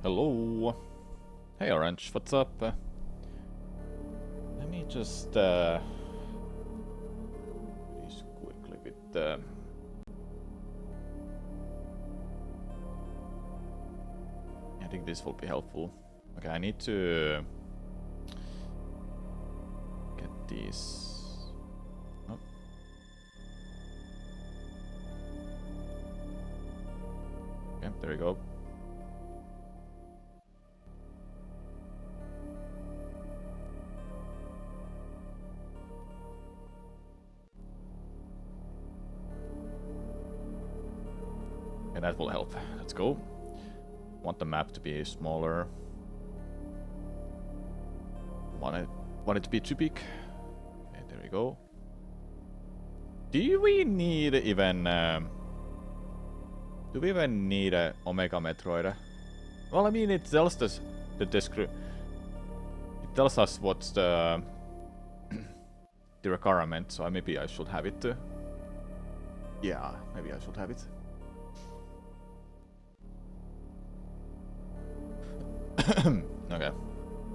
Hello. Hey Orange, what's up? Let me just quickly with I think this will be helpful. Okay, I need to get these. Oh. Okay, there we go. Okay, that will help. Let's go. Want the map to be smaller. Want it to be too big. Okay, there we go. Do we need even do we even need a Omega Metroid? Well, I mean, it tells us the description. It tells us what's the the requirement, so maybe I should have it. Yeah, maybe I should have it. Okay, I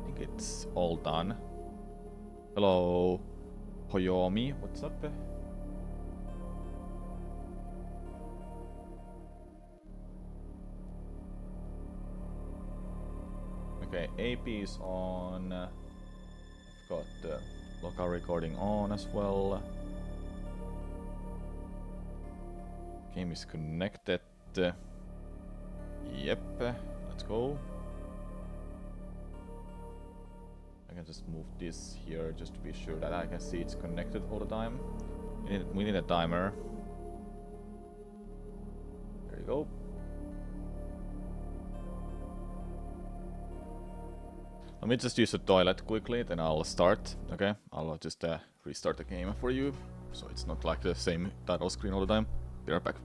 think it's all done. Hello, Hoyomi, what's up? Okay, AP is on. I've got the local recording on as well. Game is connected. Yep, let's go. I can just move this here just to be sure that I can see it's connected all the time. We need a timer. There you go. Let me just use the toilet quickly, then I'll start. Okay, I'll just restart the game for you, so it's not like the same title screen all the time. Be right back.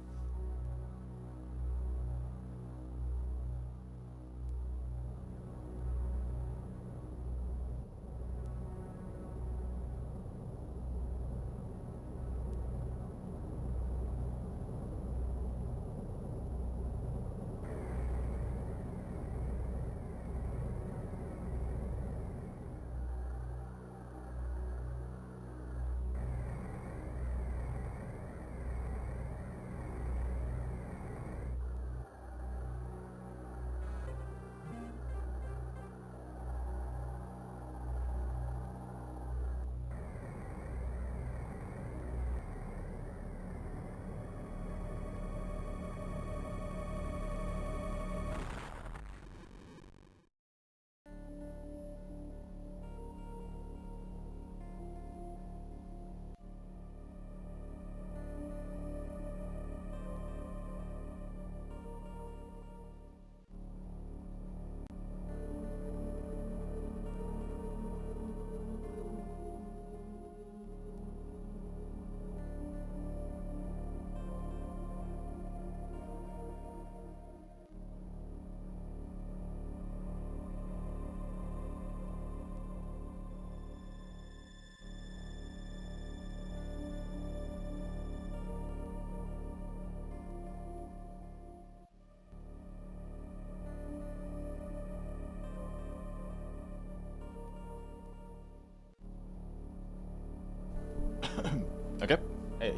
Okay. Hey.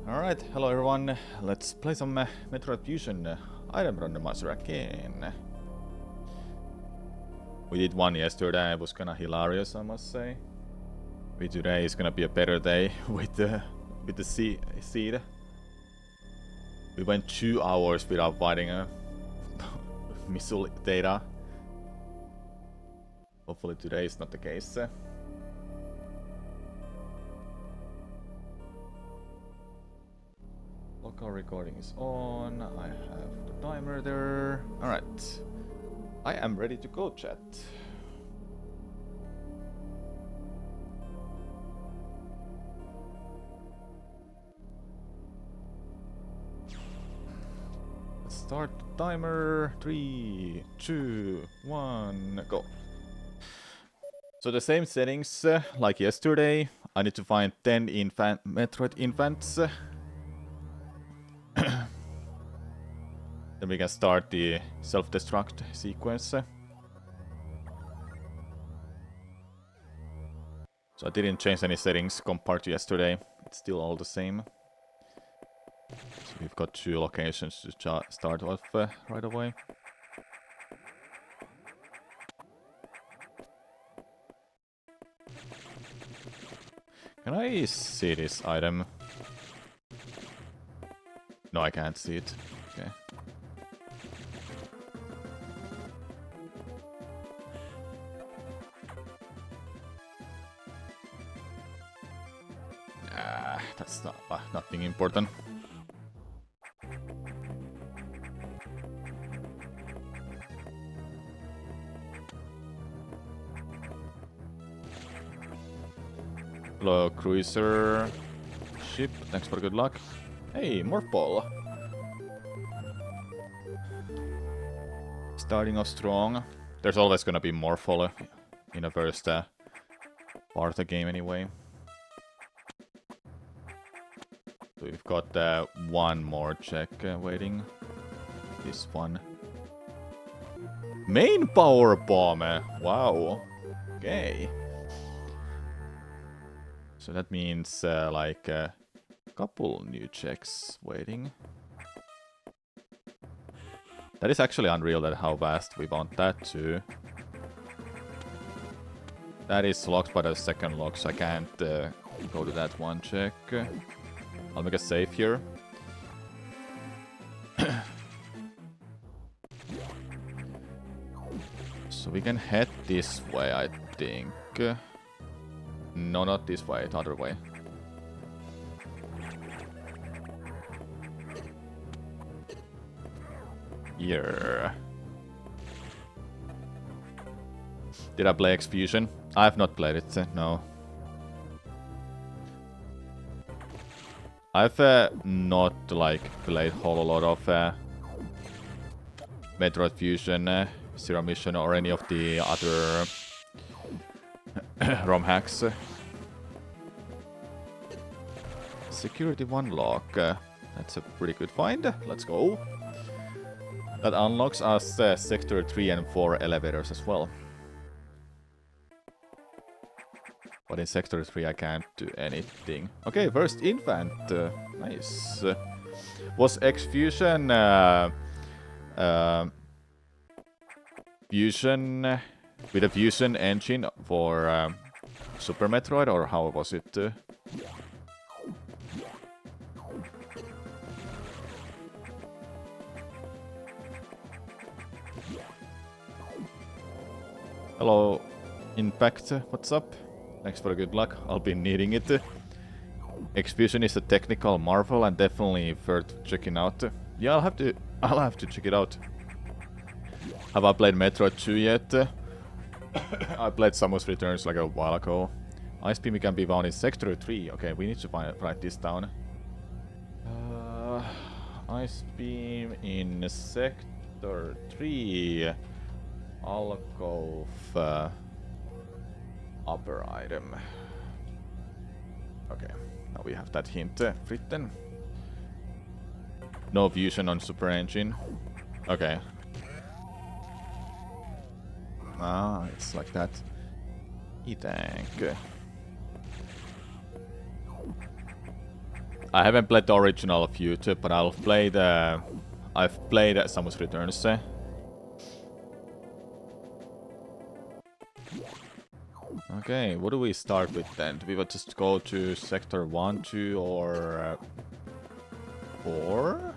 Alright, hello everyone. Let's play some Metroid Fusion item randomizer again. We did one yesterday, it was kinda hilarious, I must say. Maybe today is gonna be a better day with the seed. We went 2 hours without finding a missile data. Hopefully today is not the case. Local recording is on. I have the timer there. Alright. I am ready to go, chat. Let's start the timer. 3, 2, 1, go. So the same settings like yesterday. I need to find 10 Metroid infants. Then we can start the self-destruct sequence. So I didn't change any settings compared to yesterday. It's still all the same. So we've got 2 locations to start off right away. Can I see this item? No, I can't see it. Okay. That's nothing important. Hello, cruiser ship. Thanks for good luck. Hey, morph ball. Starting off strong. There's always gonna be morph ball in the first part of the game anyway. So we've got one more check waiting. This one. Main power bomb. Wow. Okay. So that means like a couple new checks waiting. That is actually unreal that how fast we want that to. That is locked by the second lock, so I can't go to that one check. I'll make a save here. So we can head this way, I think. No, not this way, the other way. Yeah. Did I play X-Fusion? I have not played it, no. I've not like played a whole lot of Metroid Fusion, Zero Mission, or any of the other ROM hacks. Security 1 lock. That's a pretty good find. Let's go. That unlocks us Sector 3 and 4 elevators as well. But in Sector 3 I can't do anything. Okay, first infant. Nice. Was X-Fusion Fusion with a Fusion engine for Super Metroid, or how was it? Hello, Impact. What's up? Thanks for the good luck. I'll be needing it. X-Fusion is a technical marvel and definitely worth checking out. Yeah, I'll have to check it out. Have I played Metroid 2 yet? I played Samus Returns like a while ago. Ice Beam can be found in Sector 3. Okay, we need to write this down. Ice Beam in Sector 3. Alcove upper item. Okay, now we have that hint written. No fusion on Super Engine. Okay. Ah, it's like that. E-Tank. I haven't played the original Future, but I've played Samus Returns. Okay, what do we start with then? Do we just go to Sector 1, 2, or 4?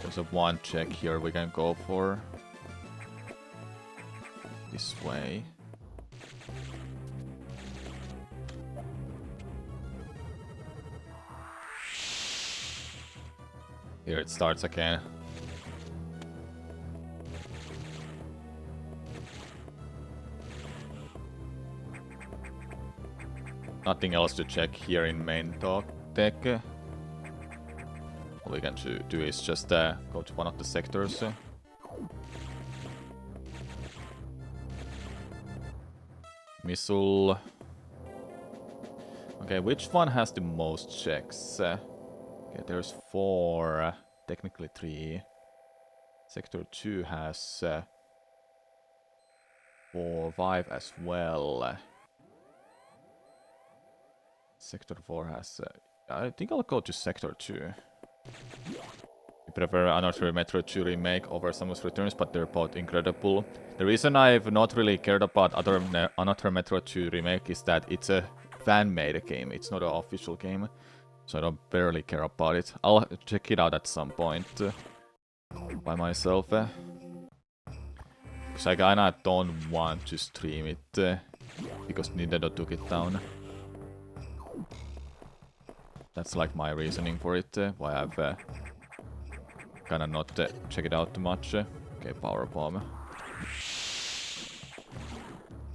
There's a 1 check here we can go for. This way. Here it starts again. Nothing else to check here in main tech. All we can do is just go to one of the sectors. Missile. Okay, which one has the most checks? Okay, there's 4, technically 3. Sector 2 has 4, 5 as well. Sector 4 has... I think I'll go to Sector 2. I prefer another Metroid 2 remake over Samus Returns, but they're both incredible. The reason I've not really cared about another Metroid 2 remake is that it's a fan-made game. It's not an official game, so I don't barely care about it. I'll check it out at some point by myself. Because I kinda don't want to stream it because Nintendo took it down. That's like my reasoning for it, why I've kinda not check it out too much. Okay, power bomb.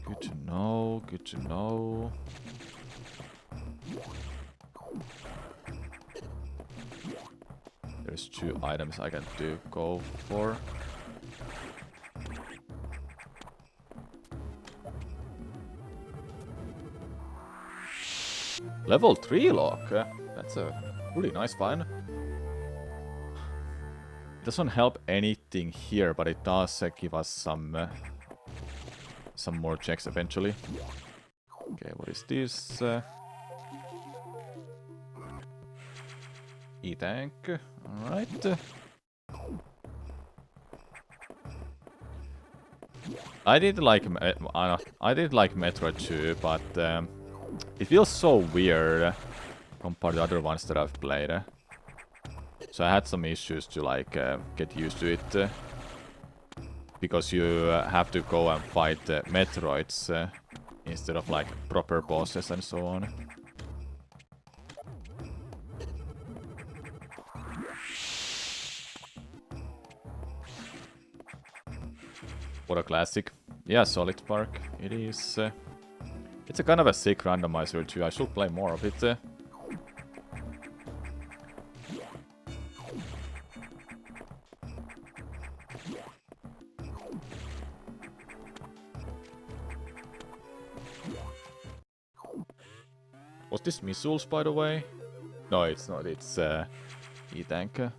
Good to know, good to know. There's 2 items I can go for. Level 3 lock. That's a really nice find. Doesn't help anything here, but it does give us some more checks eventually. Okay, what is this? E-tank. Alright. I did like Metroid 2, but it feels so weird compared to other ones that I've played. So I had some issues to like get used to it because you have to go and fight Metroids instead of like proper bosses and so on. What a classic. Yeah, Solid Spark. It is. It's a kind of a sick randomizer too. I should play more of it. Was this missiles, by the way? No, it's not. It's E-tank. Okay,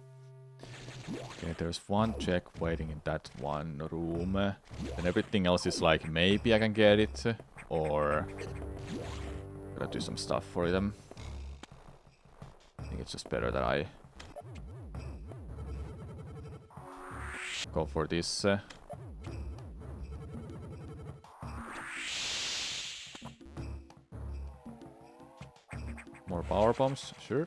there's 1 check waiting in that 1 room. And everything else is like, maybe I can get it. Or... gotta do some stuff for them. I think it's just better that I... go for this. More power bombs, sure.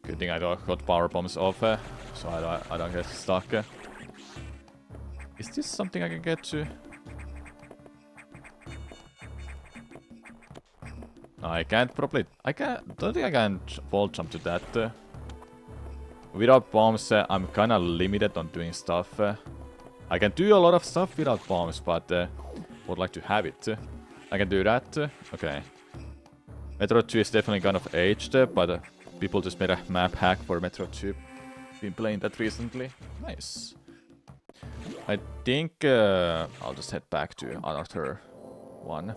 Good thing I got power bombs off, so I don't get stuck. Is this something I can get to? No, I can't probably... don't think I can wall jump to that. Without bombs, I'm kinda limited on doing stuff. I can do a lot of stuff without bombs, but would like to have it. I can do that. Okay. Metroid 2 is definitely kind of aged, but people just made a map hack for Metroid 2. Been playing that recently. Nice. I think I'll just head back to another one.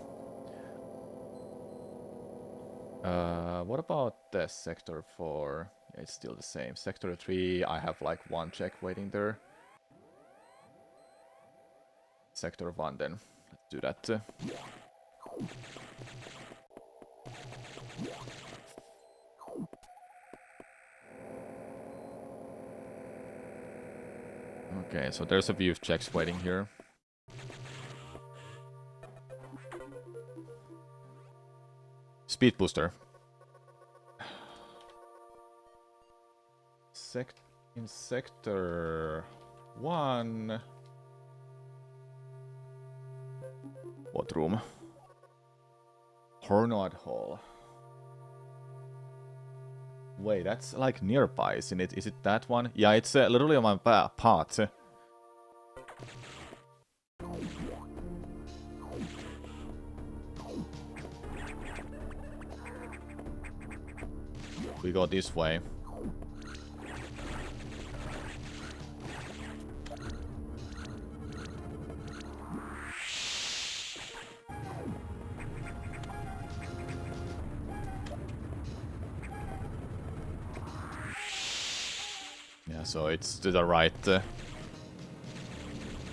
What about the Sector 4? Yeah, it's still the same. Sector 3, I have like 1 check waiting there. Sector 1 then. Let's do that. Okay, so there's a few checks waiting here. Speed booster. In Sector 1... What room? Hornard Hall. Wait, that's like nearby, isn't it? Is it that one? Yeah, it's literally on my path. We go this way. so it's to the right.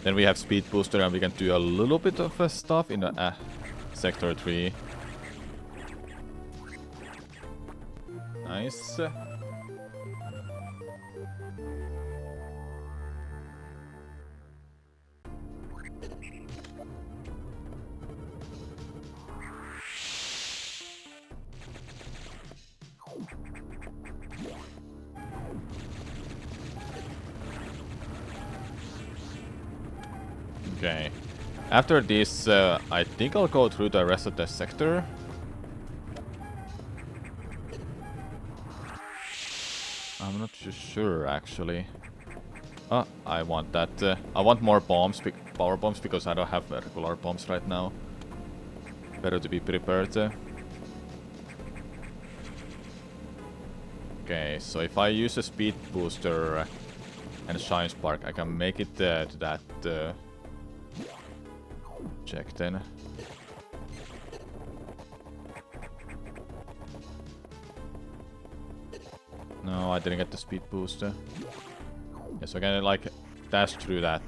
Then we have speed booster and we can do a little bit of stuff in sector 3. Nice. Okay. After this, I think I'll go through the rest of the sector. I'm not too sure, actually. Oh, I want that. I want more bombs, power bombs, because I don't have regular bombs right now. Better to be prepared. Okay, so if I use a speed booster and a shine spark, I can make it to that check then. No, I didn't get the speed booster. Yeah, so I can like dash through that.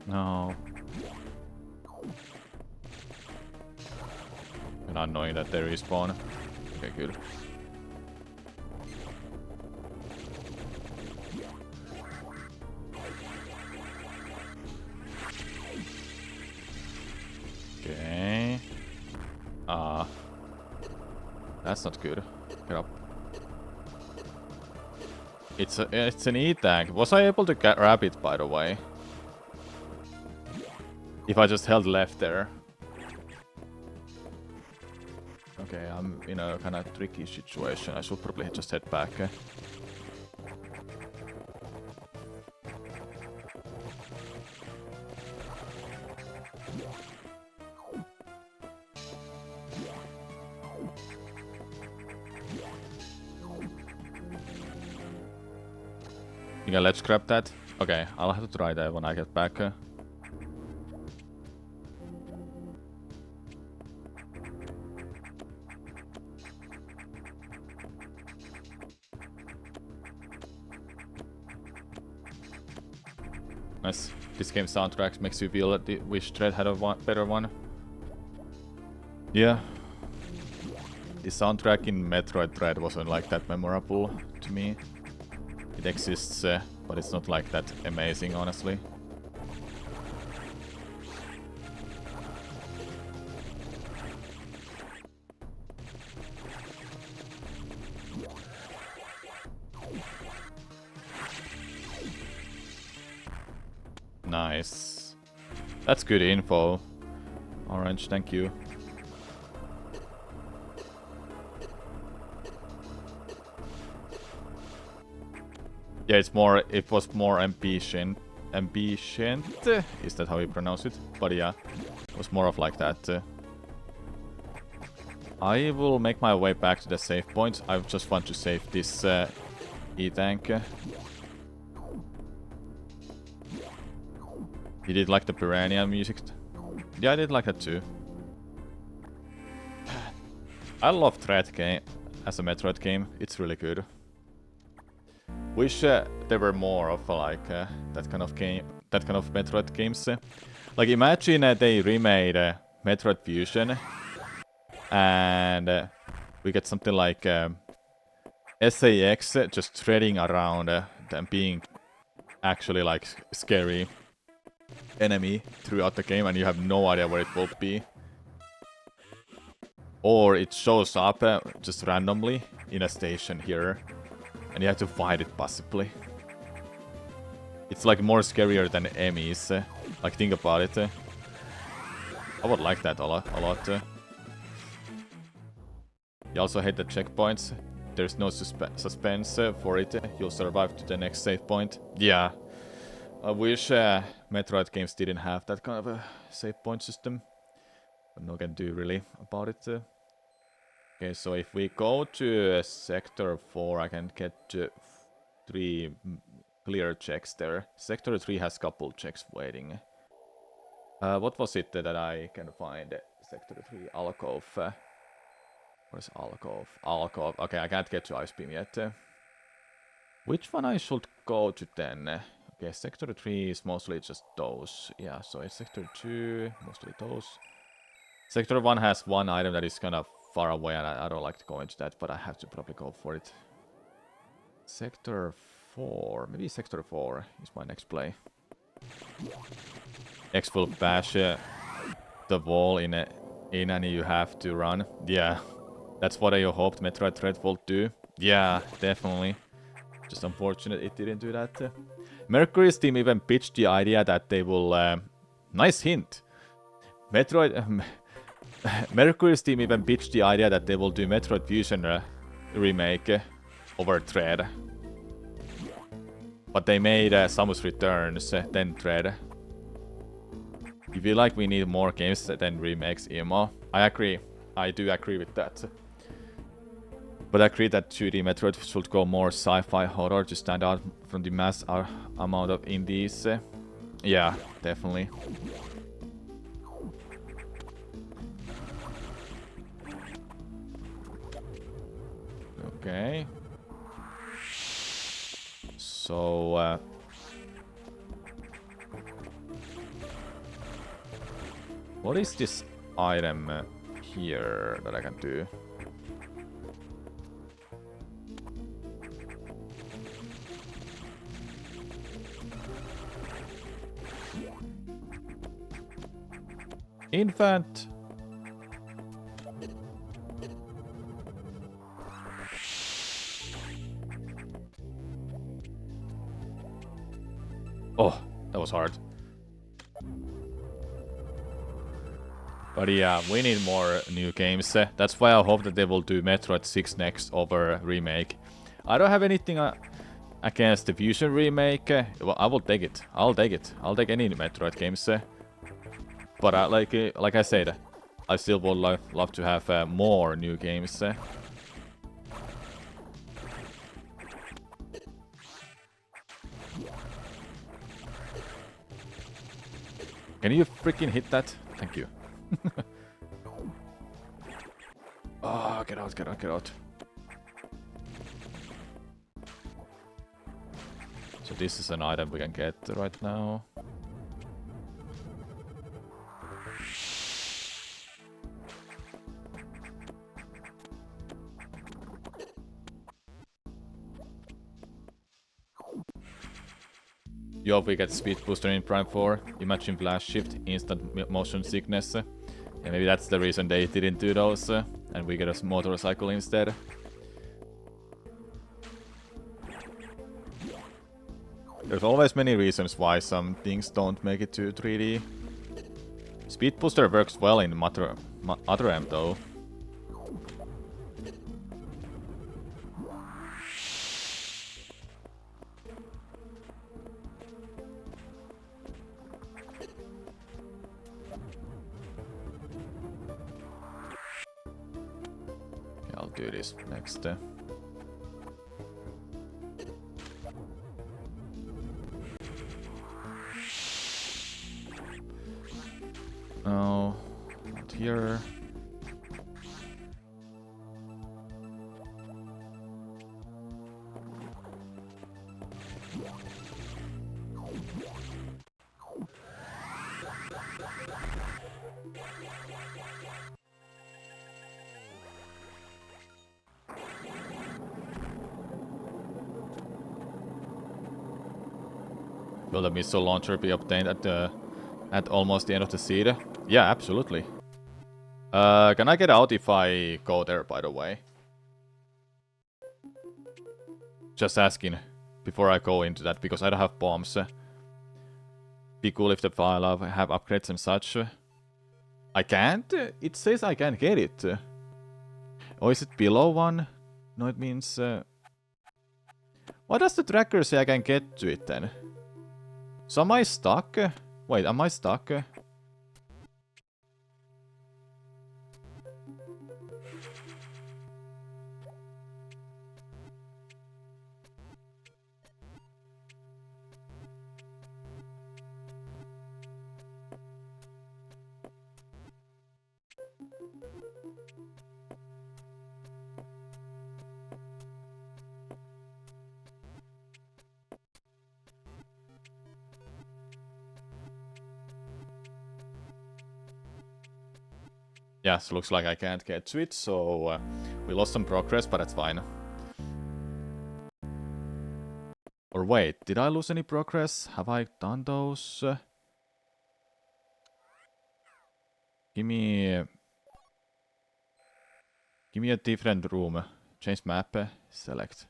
No. And I'm knowing that they respawn. Okay, good. Okay. That's not good. Get up. It's an E-tank. Was I able to grab it, by the way? If I just held left there. Okay, I'm in a kind of tricky situation. I should probably just head back. Yeah, let's grab that. Okay, I'll have to try that when I get back. Nice. This game's soundtrack makes you feel that wish Dread had a better one. Yeah. The soundtrack in Metroid Dread wasn't like that memorable to me. It exists, but it's not like that amazing, honestly. Nice. That's good info. Orange, thank you. Yeah, it was more ambient. Is that how you pronounce it? But yeah, it was more of like that. I will make my way back to the save point. I just want to save this E-tank. You did like the Piranha music? Yeah, I did like that too. I love Dread game as a Metroid game. It's really good. Wish there were more of like that kind of Metroid games. Like imagine they remade Metroid Fusion, and we get something like SAX just treading around and being actually like scary enemy throughout the game, and you have no idea where it will be. Or it shows up just randomly in a station here, and you have to fight it possibly. It's like more scarier than enemies. Like think about it. I would like that a lot. You also hate the checkpoints. There's no suspense for it. You'll survive to the next save point. Yeah. I wish Metroid games didn't have that kind of a save point system. But no can do really about it. Okay, so if we go to Sector 4, I can get 3 clear checks there. Sector 3 has couple checks waiting. What was it that I can find? Sector 3, Alcove. Where's Alcove? Alcove. Okay, I can't get to Ice Beam yet. Which one I should go to then? Okay, Sector 3 is mostly just those. Yeah, so it's Sector 2, mostly those. Sector 1 has one item that is kind of far away, and I don't like to go into that, but I have to probably go for it. Sector 4. Maybe Sector 4 is my next play. X will bash the wall in and you have to run. Yeah, that's what I hoped Metroid Dread will do. Yeah, definitely. Just unfortunate it didn't do that. Mercury's team even pitched the idea that they will... nice hint! Mercury's team even pitched the idea that they will do Metroid Fusion remake over Dread. But they made Samus Returns, then Dread. You feel like we need more games than remakes, Emo? I agree. I do agree with that. But I agree that 2D Metroid should go more sci-fi horror to stand out from the mass amount of indies. Yeah, definitely. Okay. So... what is this item here that I can do? Infant. Oh, that was hard. But yeah, we need more new games. That's why I hope that they will do Metroid 6 next over remake. I don't have anything against the Fusion remake. Well, I will take it. I'll take it. I'll take any Metroid games. But like I said, I still would love to have more new games. Can you freaking hit that? Thank you. Oh, get out, get out, get out. So this is an item we can get right now. Yo, we get speed booster in Prime 4. Imagine flash shift, instant motion sickness. And maybe that's the reason they didn't do those. And we get a motorcycle instead. There's always many reasons why some things don't make it to 3D. Speed booster works well in other M though. I'll do this next. No, not here. Will the missile launcher be obtained at almost the end of the seed? Yeah, absolutely. Can I get out if I go there, by the way? Just asking before I go into that, because I don't have bombs. Be cool if the file have upgrades and such. I can't? It says I can't get it. Or is it below one? No, it means... Why does the tracker say I can get to it then? So am I stuck? Wait, am I stuck? Yeah, so looks like I can't get to it, so we lost some progress, but that's fine. Or wait, did I lose any progress? Have I done those? Give me a different room. Change map, select.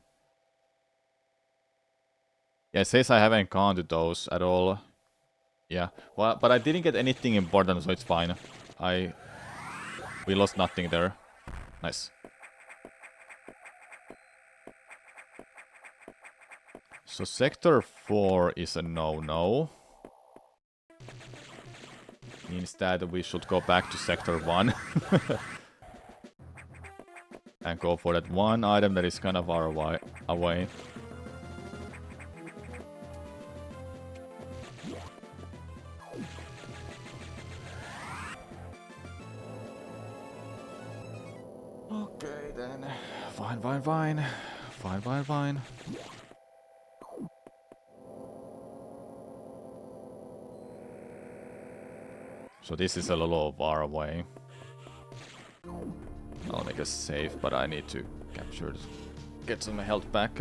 Yeah, it says I haven't counted those at all. Yeah, well, but I didn't get anything important, so it's fine. We lost nothing there. Nice. So Sector 4 is a no-no. Means that we should go back to Sector 1. And go for that one item that is kind of far away. Okay then. Fine. So this is a little far away. I'll make a save, but I need to capture this. Get some health back.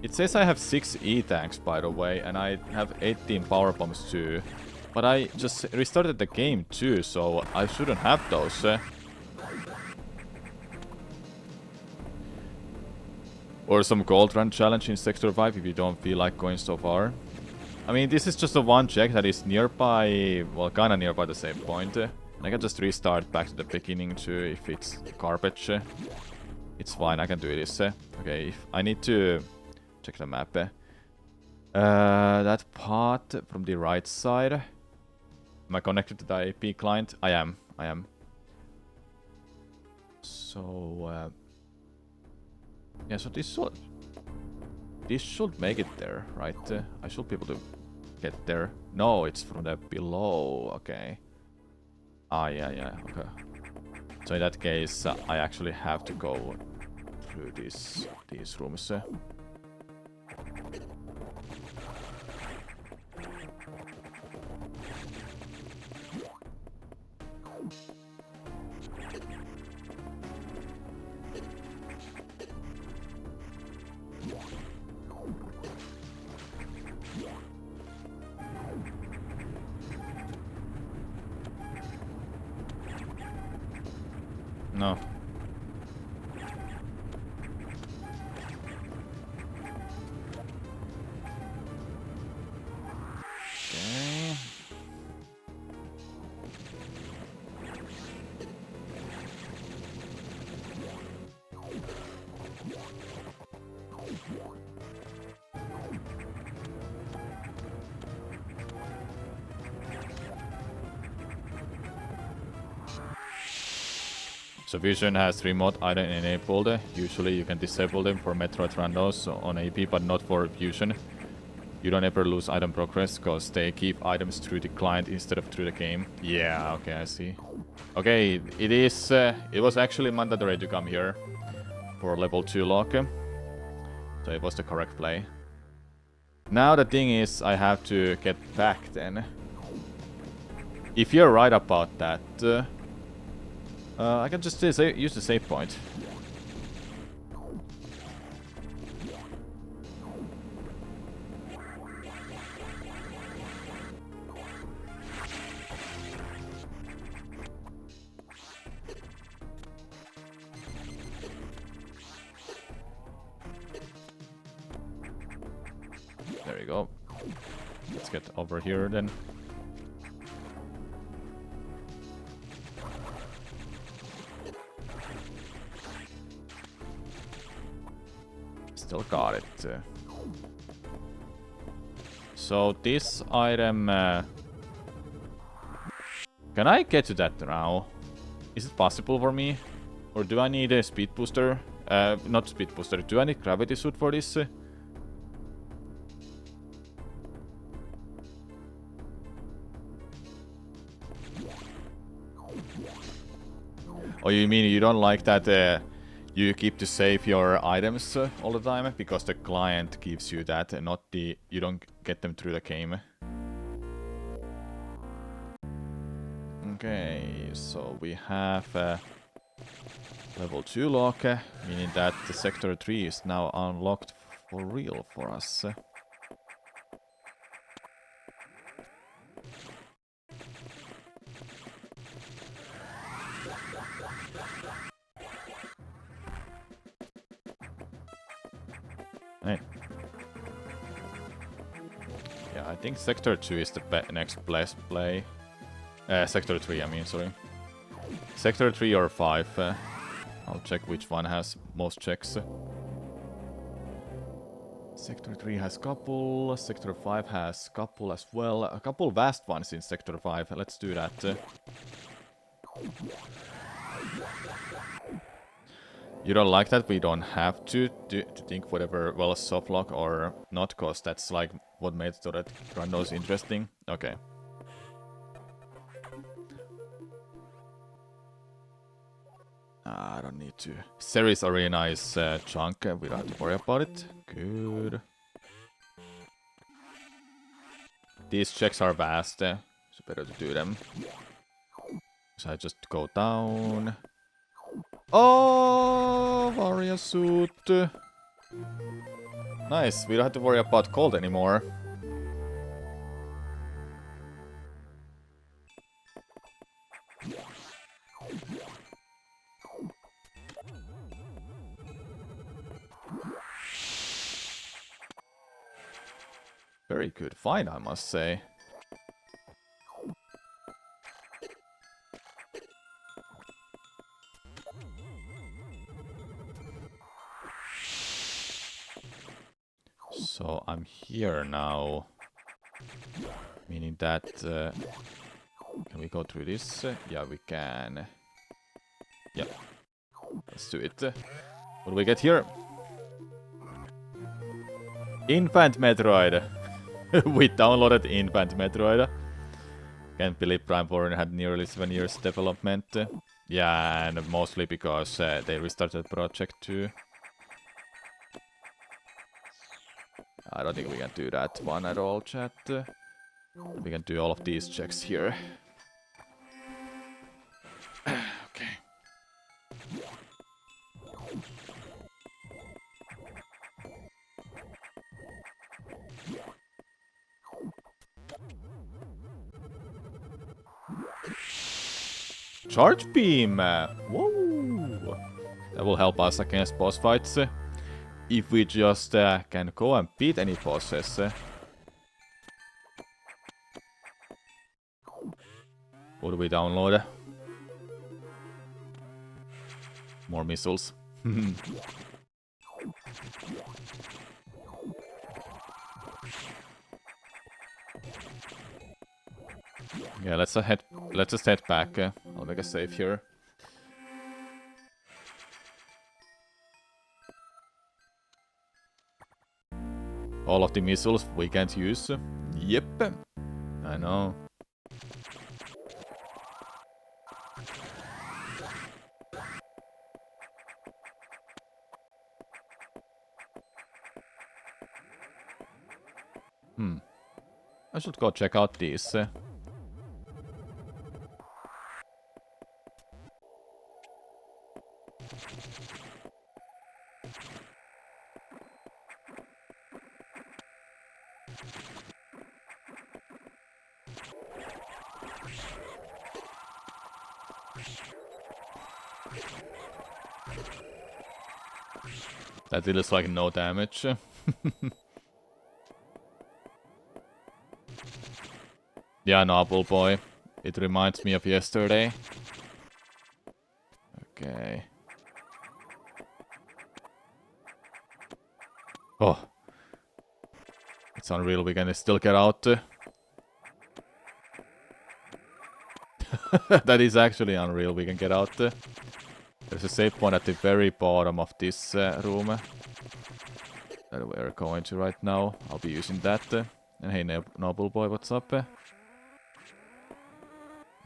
It says I have 6 E-tanks, by the way, and I have 18 power bombs too. But I just restarted the game too, so I shouldn't have those. Or some gold run challenge in Sector 5 if you don't feel like going so far. I mean, this is just a one check that is nearby, well, kinda nearby the same point. And I can just restart back to the beginning too if it's garbage. It's fine, I can do this. Okay, I need to check the map. That part from the right side. Am I connected to the IP client? I am. So, yeah, so this should make it there, right? I should be able to get there. No, it's from the below. Okay. Ah, yeah. Okay. So in that case, I actually have to go through these rooms. No. Okay. So Vision has remote item enabled. Usually you can disable them for Metroid randos on AP, but not for Fusion. You don't ever lose item progress, because they keep items through the client instead of through the game. Yeah, okay, I see. Okay, it was actually mandatory to come here for level 2 lock. So it was the correct play. Now the thing is, I have to get back then. If you're right about that, I can just use the save point. There we go. Let's get over here then. Still got it. So this item... can I get to that now? Is it possible for me? Or do I need a speed booster? Not speed booster. Do I need gravity suit for this? Oh, you mean you don't like that you keep to save your items all the time, because the client gives you that, and not the... you don't get them through the game. Okay, so we have level 2 lock, meaning that the sector 3 is now unlocked for real for us. Hey. Yeah, I think sector 2 is the next best play. Sector 3, I mean, sorry. Sector 3 or 5. I'll check which one has most checks. Sector 3 has couple, Sector 5 has couple as well. A couple vast ones in Sector 5, let's do that. You don't like that? We don't have to think whatever, well, softlock or not, cause that's like what made that Randos interesting. Okay. I don't need to. Ceres Arena is chunk, we don't have to worry about it. Good. These checks are vast, so better to do them. So I just go down. Oh, warrior suit. Nice, we don't have to worry about cold anymore. Very good fight, I must say. So I'm here now. Meaning that... can we go through this? Yeah, we can. Yeah. Let's do it. What do we get here? Infant Metroid. We downloaded Infant Metroid. Can't believe Prime Warrior had nearly 7 years development. Yeah, and mostly because they restarted the project too. I don't think we can do that one at all, chat. We can do all of these checks here. Okay. Charge beam! Whoa! That will help us against boss fights. If we just can go and beat any bosses. What do we download? More missiles. Yeah, let's just head back. I'll make a save here. All of the missiles we can't use. Yep. I know. I should go check out these. That deals like no damage. Yeah, Noble Boy. It reminds me of yesterday. Okay. Oh. It's unreal, we can still get out. That is actually unreal, we can get out. There's a save point at the very bottom of this room. That we're going to right now. I'll be using that. And hey, Noble Boy, what's up?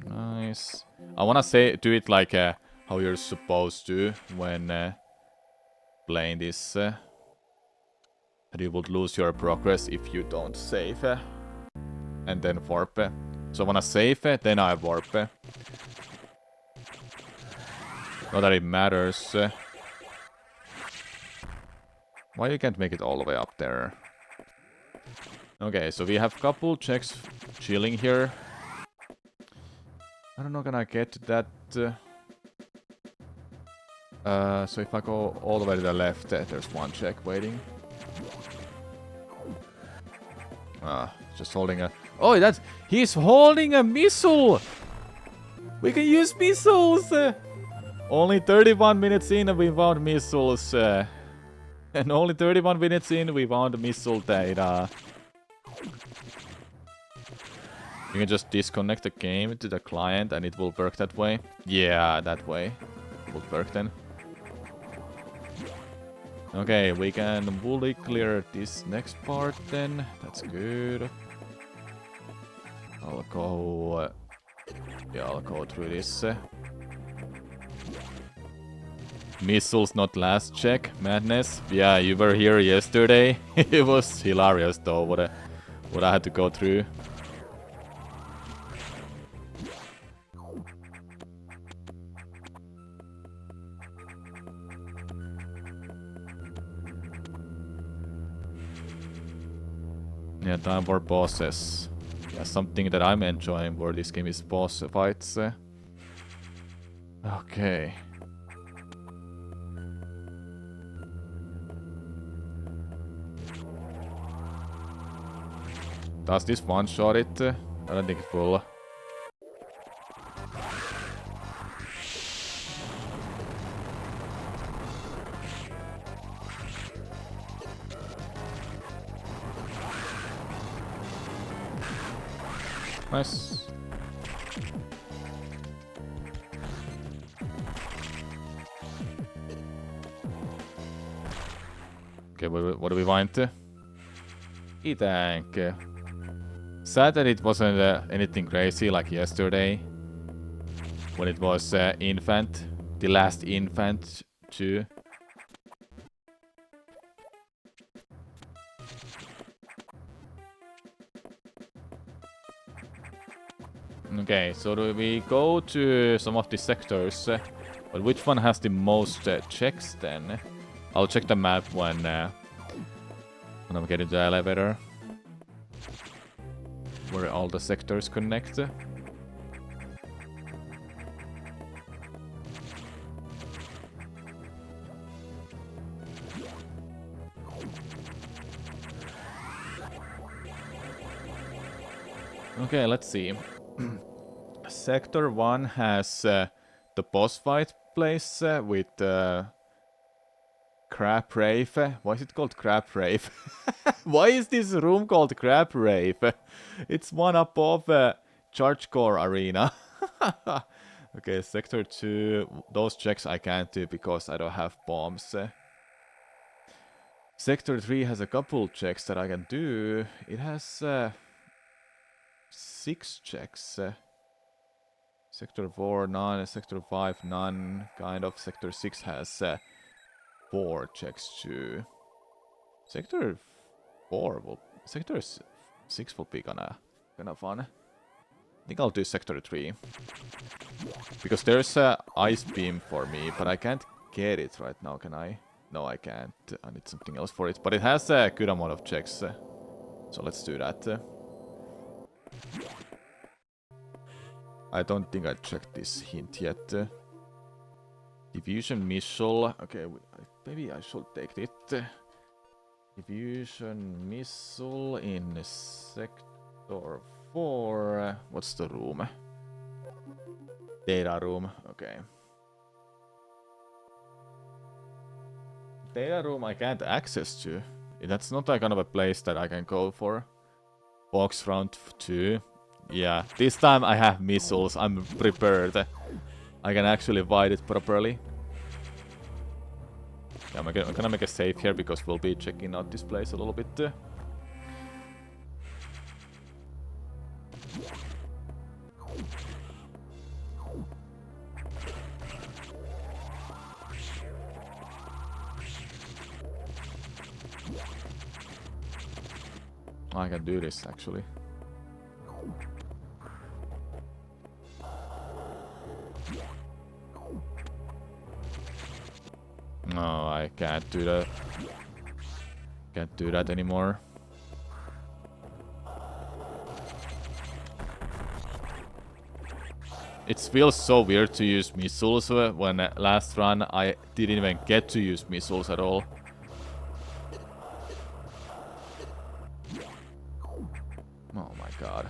Nice. I wanna say, do it like how you're supposed to when explain this. That you would lose your progress if you don't save. And then warp. So when I save, then I warp. Not that it matters. Why you can't make it all the way up there? Okay, so we have couple checks chilling here. I don't know, can I get to that? So if I go all the way to the left, there's one check waiting. Just holding a... Oh, that's... He's holding a missile! We can use missiles! Only 31 minutes in and we found missiles. And only 31 minutes in we found missile data. You can just disconnect the game to the client and it will work that way. Yeah, that way. It will work then. Okay, we can fully clear this next part then. That's good. I'll go... yeah, I'll go through this. Missiles not last check. Madness. Yeah, you were here yesterday. It was hilarious though, what I had to go through. Yeah, time for bosses. Yeah, something that I'm enjoying for this game is boss fights. Okay. Does this one-shot it? I don't think it will. Nice. Okay, what do we want? E-tank. Sad that it wasn't anything crazy like yesterday. When it was Infant. The last Infant too. Okay, so do we go to some of the sectors? But which one has the most checks then? I'll check the map when I'm getting to the elevator. Where all the sectors connect. Okay, let's see. Sector 1 has the boss fight place with Crab Rave. Why is it called Crab Rave? Why is this room called Crab Rave? It's one above Charge Core Arena. Okay, Sector 2. Those checks I can't do because I don't have bombs. Sector 3 has a couple checks that I can do. It has 6 checks. Sector 4, none. Sector 5, none. Kind of. Sector 6 has 4 checks too. Sector 4 will... Sector 6 will be kinda fun. I think I'll do Sector 3. Because there's a ice beam for me, but I can't get it right now, can I? No, I can't. I need something else for it. But it has a good amount of checks. So let's do that. I don't think I checked this hint yet. Diffusion missile. Okay, maybe I should take it. Diffusion missile in Sector 4. What's the room? Data room. Okay. Data room I can't access to. That's not a kind of a place that I can go for. Box round 2. Yeah, this time I have missiles. I'm prepared. I can actually fight it properly. Yeah, I'm gonna make a save here because we'll be checking out this place a little bit. I can do this actually. No, I can't do that. Can't do that anymore. It feels so weird to use missiles when last run I didn't even get to use missiles at all. Oh my god.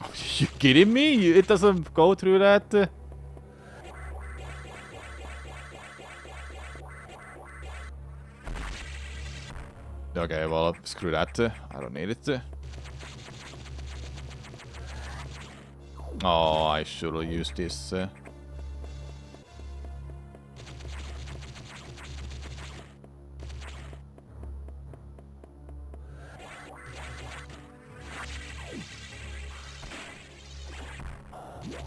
Are you kidding me? It doesn't go through that? Okay, well, screw that. I don't need it. Oh, I should have used this.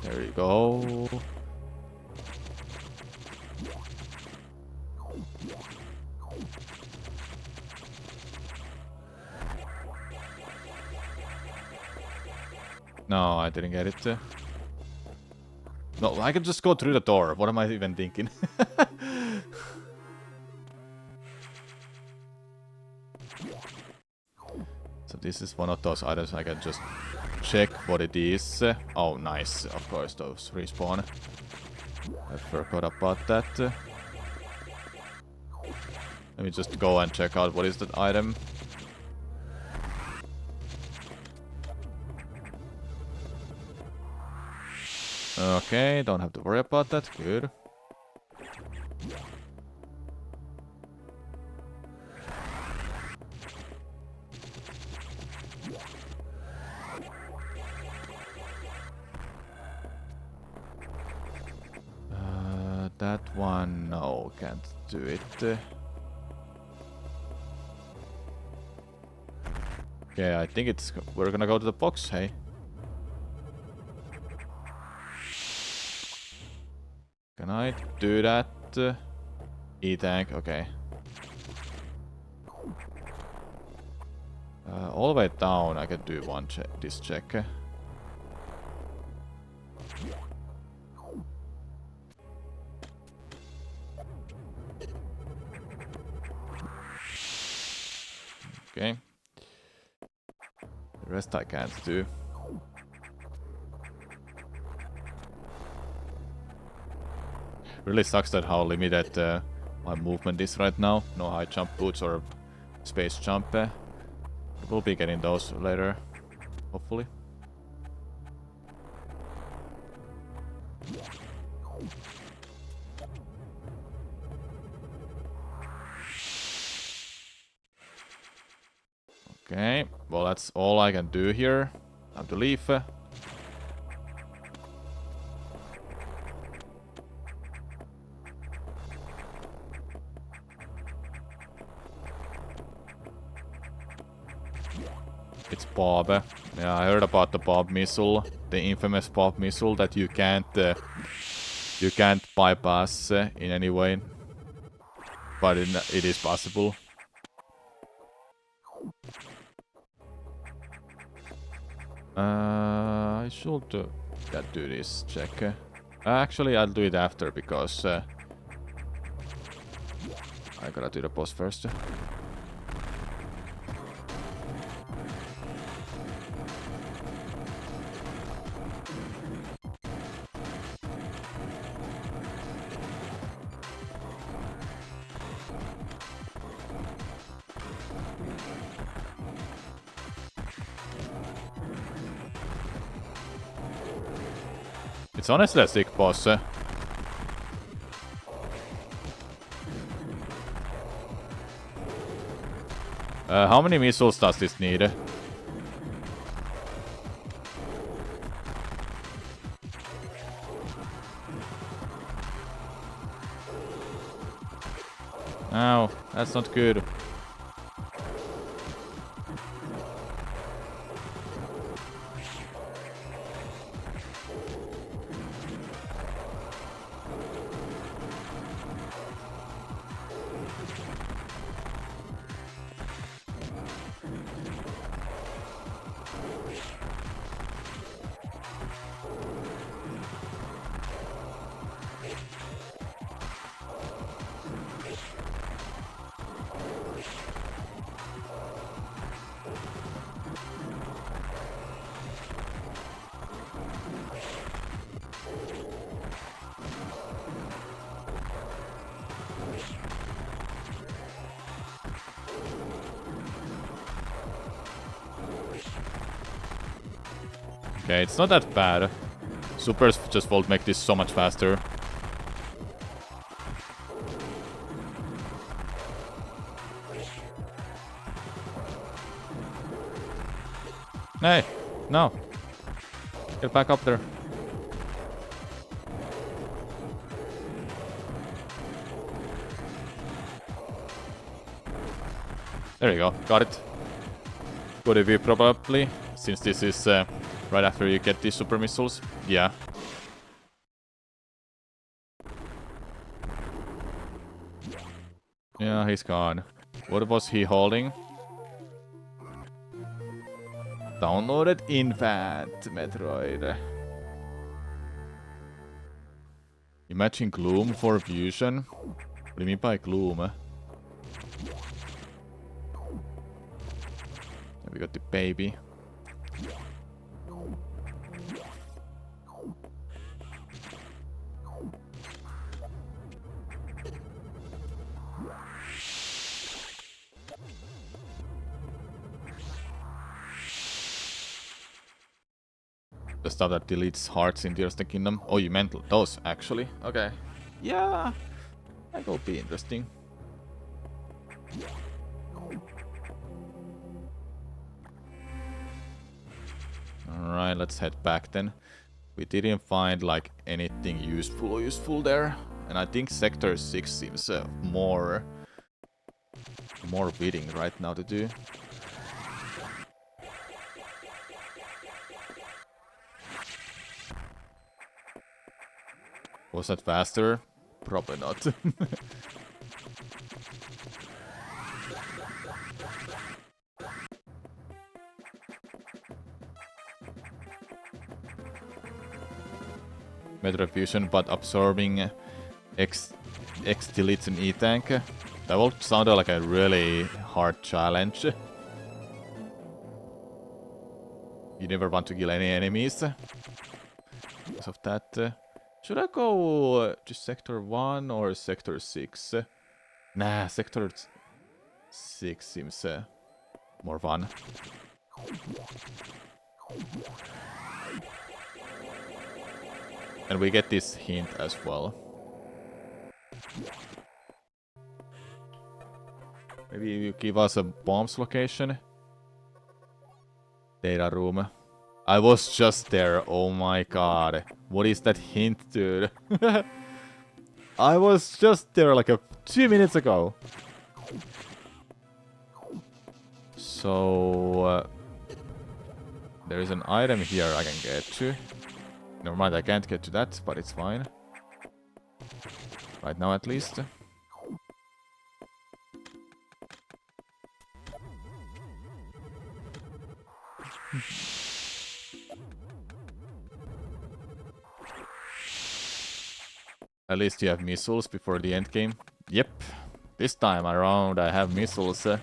There you go. No, I didn't get it. No, I can just go through the door. What am I even thinking? So this is one of those items I can just check what it is. Oh, nice. Of course, those respawn. I forgot about that. Let me just go and check out what is that item. Okay, don't have to worry about that. Good. That one, no, can't do it. Okay, I think it's... We're gonna go to the box, hey? Can I do that? E-tank, okay. All the way down, I can do one this check. Okay. The rest I can't do. Really sucks that how limited my movement is right now. No high jump boots or space jump. We'll be getting those later, hopefully. Okay, well that's all I can do here. Time to leave. It's Bob. Yeah, I heard about the Bob missile, the infamous Bob missile that you can't bypass in any way, but it is possible. I should do this check. Actually, I'll do it after because I gotta do the boss first. It's honestly a sick boss. How many missiles does this need? Ow, that's not good. Okay, it's not that bad. Supers just won't make this so much faster. Hey, no. Get back up there. There you go, got it. Good review probably, since this is right after you get these super missiles. Yeah. Yeah, he's gone. What was he holding? Downloaded Infant Metroid. Imagine Gloom for fusion. What do you mean by Gloom? We got the baby. The stuff that deletes hearts in Tears of the Kingdom. Oh, you meant those, actually. Okay. Yeah. That will be interesting. Alright, let's head back then. We didn't find like anything useful there. And I think Sector 6 seems more fitting right now to do. Was that faster? Probably not. Metroid Fusion, but absorbing X deletes an E-tank. That will sound like a really hard challenge. You never want to kill any enemies. Because of that. Should I go to Sector 1 or Sector 6? Nah, Sector 6 seems more fun. And we get this hint as well. Maybe you give us a bombs location. Data room. I was just there, oh my god. What is that hint, dude? I was just there like 2 minutes ago. So... there is an item here I can get to. Never mind, I can't get to that, but it's fine. Right now at least. At least you have missiles before the end game. Yep. This time around I have missiles. Now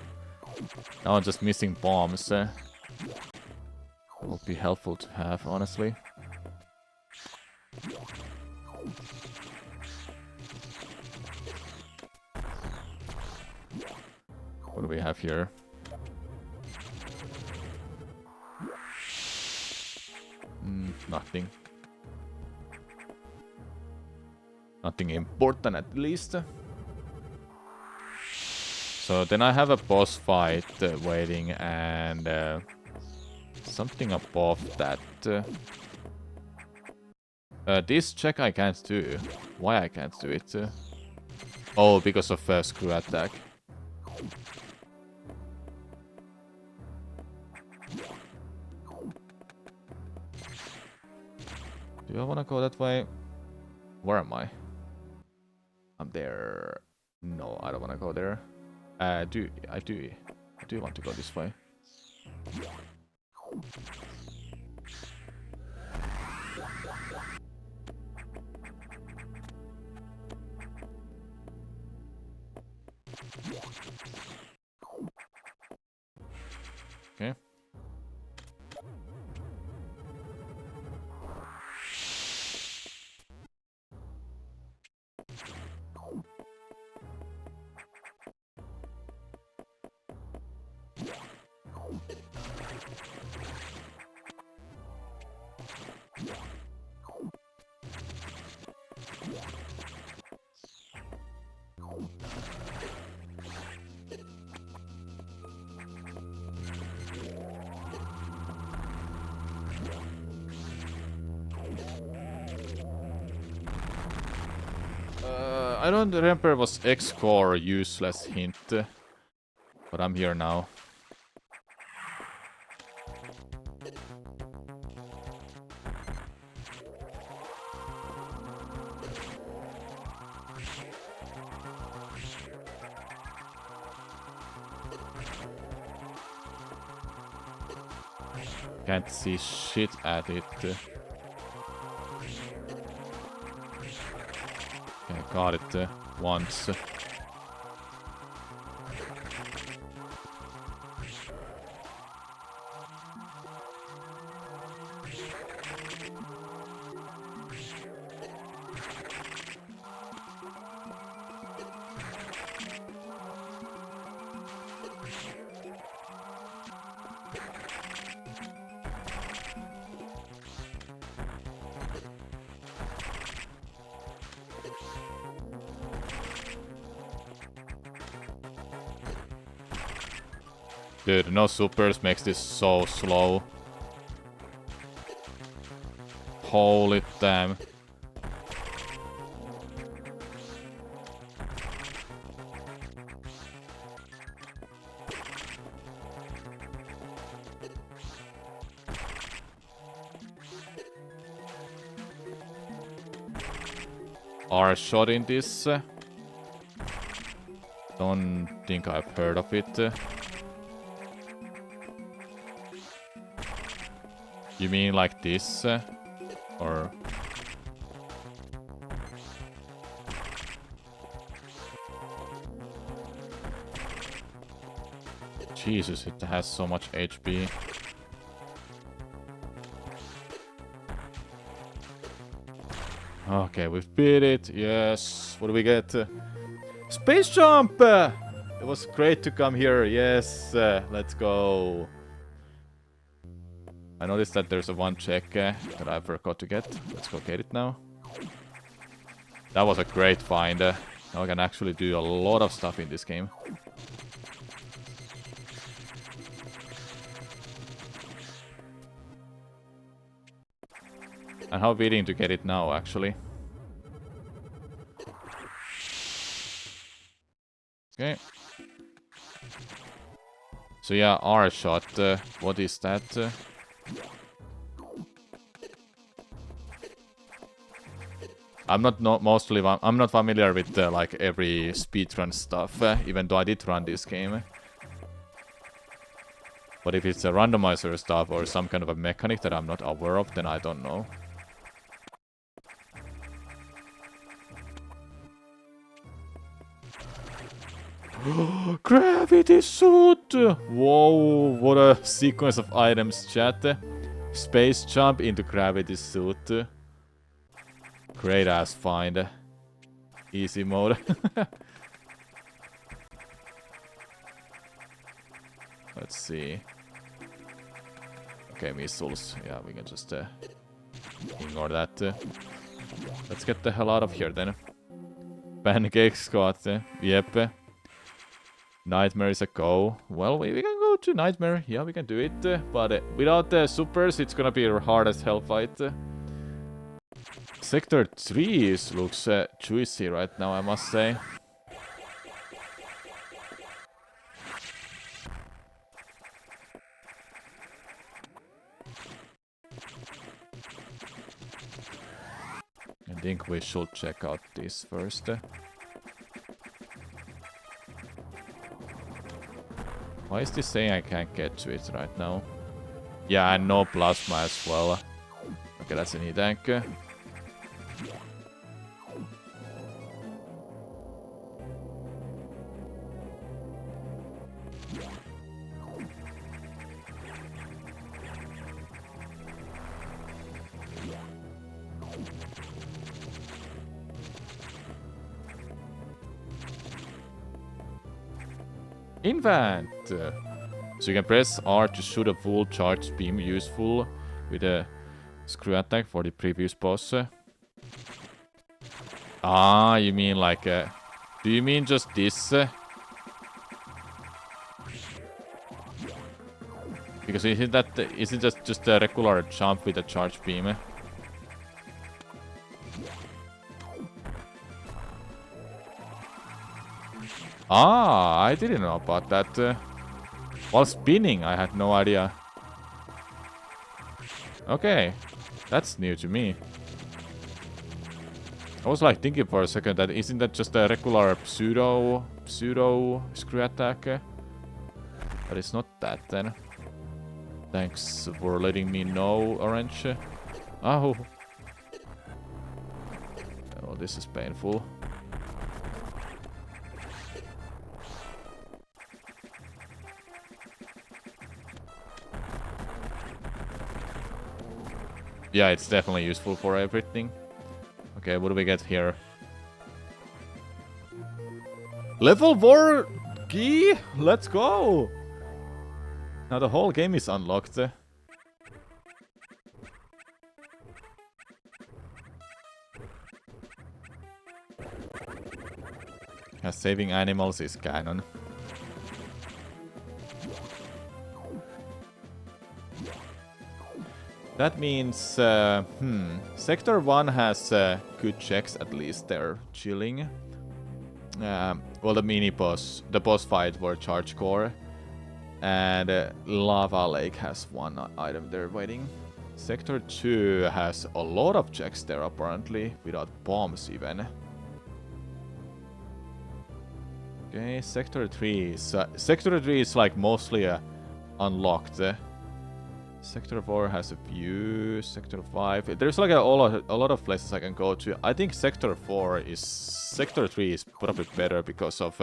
I'm just missing bombs. Will be helpful to have, honestly. What do we have here? Nothing. Nothing important at least. So then I have a boss fight waiting and something above that. This check I can't do. Why I can't do it? Oh, because of screw attack. Do I want to go that way? Where am I? I'm there. No, I don't want to go there. I do want to go this way. Okay. I don't remember was X-Core useless hint. But I'm here now. Can't see shit at it. Okay, got it once. Dude, no supers makes this so slow. Holy damn. R shot in this. Don't think I've heard of it. You mean like this? Or... Jesus, it has so much HP. Okay, we've beat it. Yes. What do we get? Space jump! It was great to come here. Yes. Let's go. I noticed that there's a one check that I forgot to get. Let's go get it now. That was a great find. Now I can actually do a lot of stuff in this game. And how willing to get it now, actually. Okay. So yeah, R shot. What is that? I'm not familiar with like every speedrun stuff, even though I did run this game. But if it's a randomizer stuff or some kind of a mechanic that I'm not aware of, then I don't know. Gravity suit! Whoa, what a sequence of items, chat. Space jump into gravity suit. Great ass find. Easy mode. Let's see. Okay, missiles. Yeah, we can just ignore that. Let's get the hell out of here then. Pancake squad. Yep. Nightmare is a go. Well, we can go to Nightmare. Yeah, we can do it. But without the supers, it's gonna be a hard as hell fight. Sector 3 looks juicy right now, I must say. I think we should check out this first. Why is this saying I can't get to it right now? Yeah, and no plasma as well. Okay, that's an E-tank. Invent! So you can press R to shoot a full charged beam, useful with a screw attack for the previous boss. Ah, you mean like... do you mean just this? Because isn't that just a regular jump with a charged beam? Ah, I didn't know about that. While spinning, I had no idea. Okay, that's new to me. I was like thinking for a second that isn't that just a regular pseudo screw attack? But it's not that then. Thanks for letting me know, Orange. Oh. Oh, this is painful. Yeah, it's definitely useful for everything. Okay, what do we get here? Level 4 key? Let's go! Now the whole game is unlocked. Yeah, saving animals is canon. That means, Sector 1 has good checks, at least they're chilling. Well, the mini-boss, the boss fight for Charge Core. And Lava Lake has one item there waiting. Sector 2 has a lot of checks there apparently, without bombs even. Okay, Sector 3 is like mostly unlocked. Sector 4 has a few. Sector 5. There's like a lot of places I can go to. I think Sector 3 is probably better because of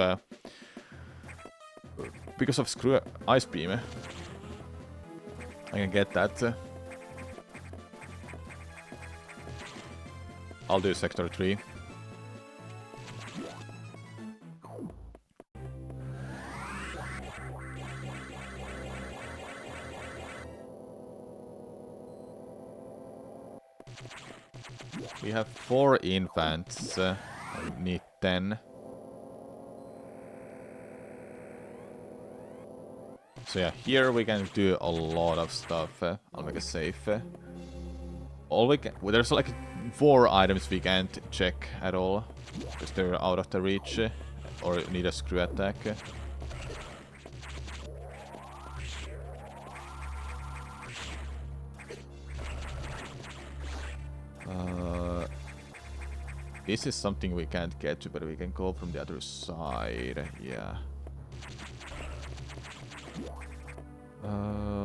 screw ice beam. I can get that. I'll do Sector 3. We have 4 infants. I need 10. So yeah, here we can do a lot of stuff. I'll make a save. There's like 4 items we can't check at all, because they're out of the reach, or need a screw attack. This is something we can't get to, but we can go from the other side. Yeah.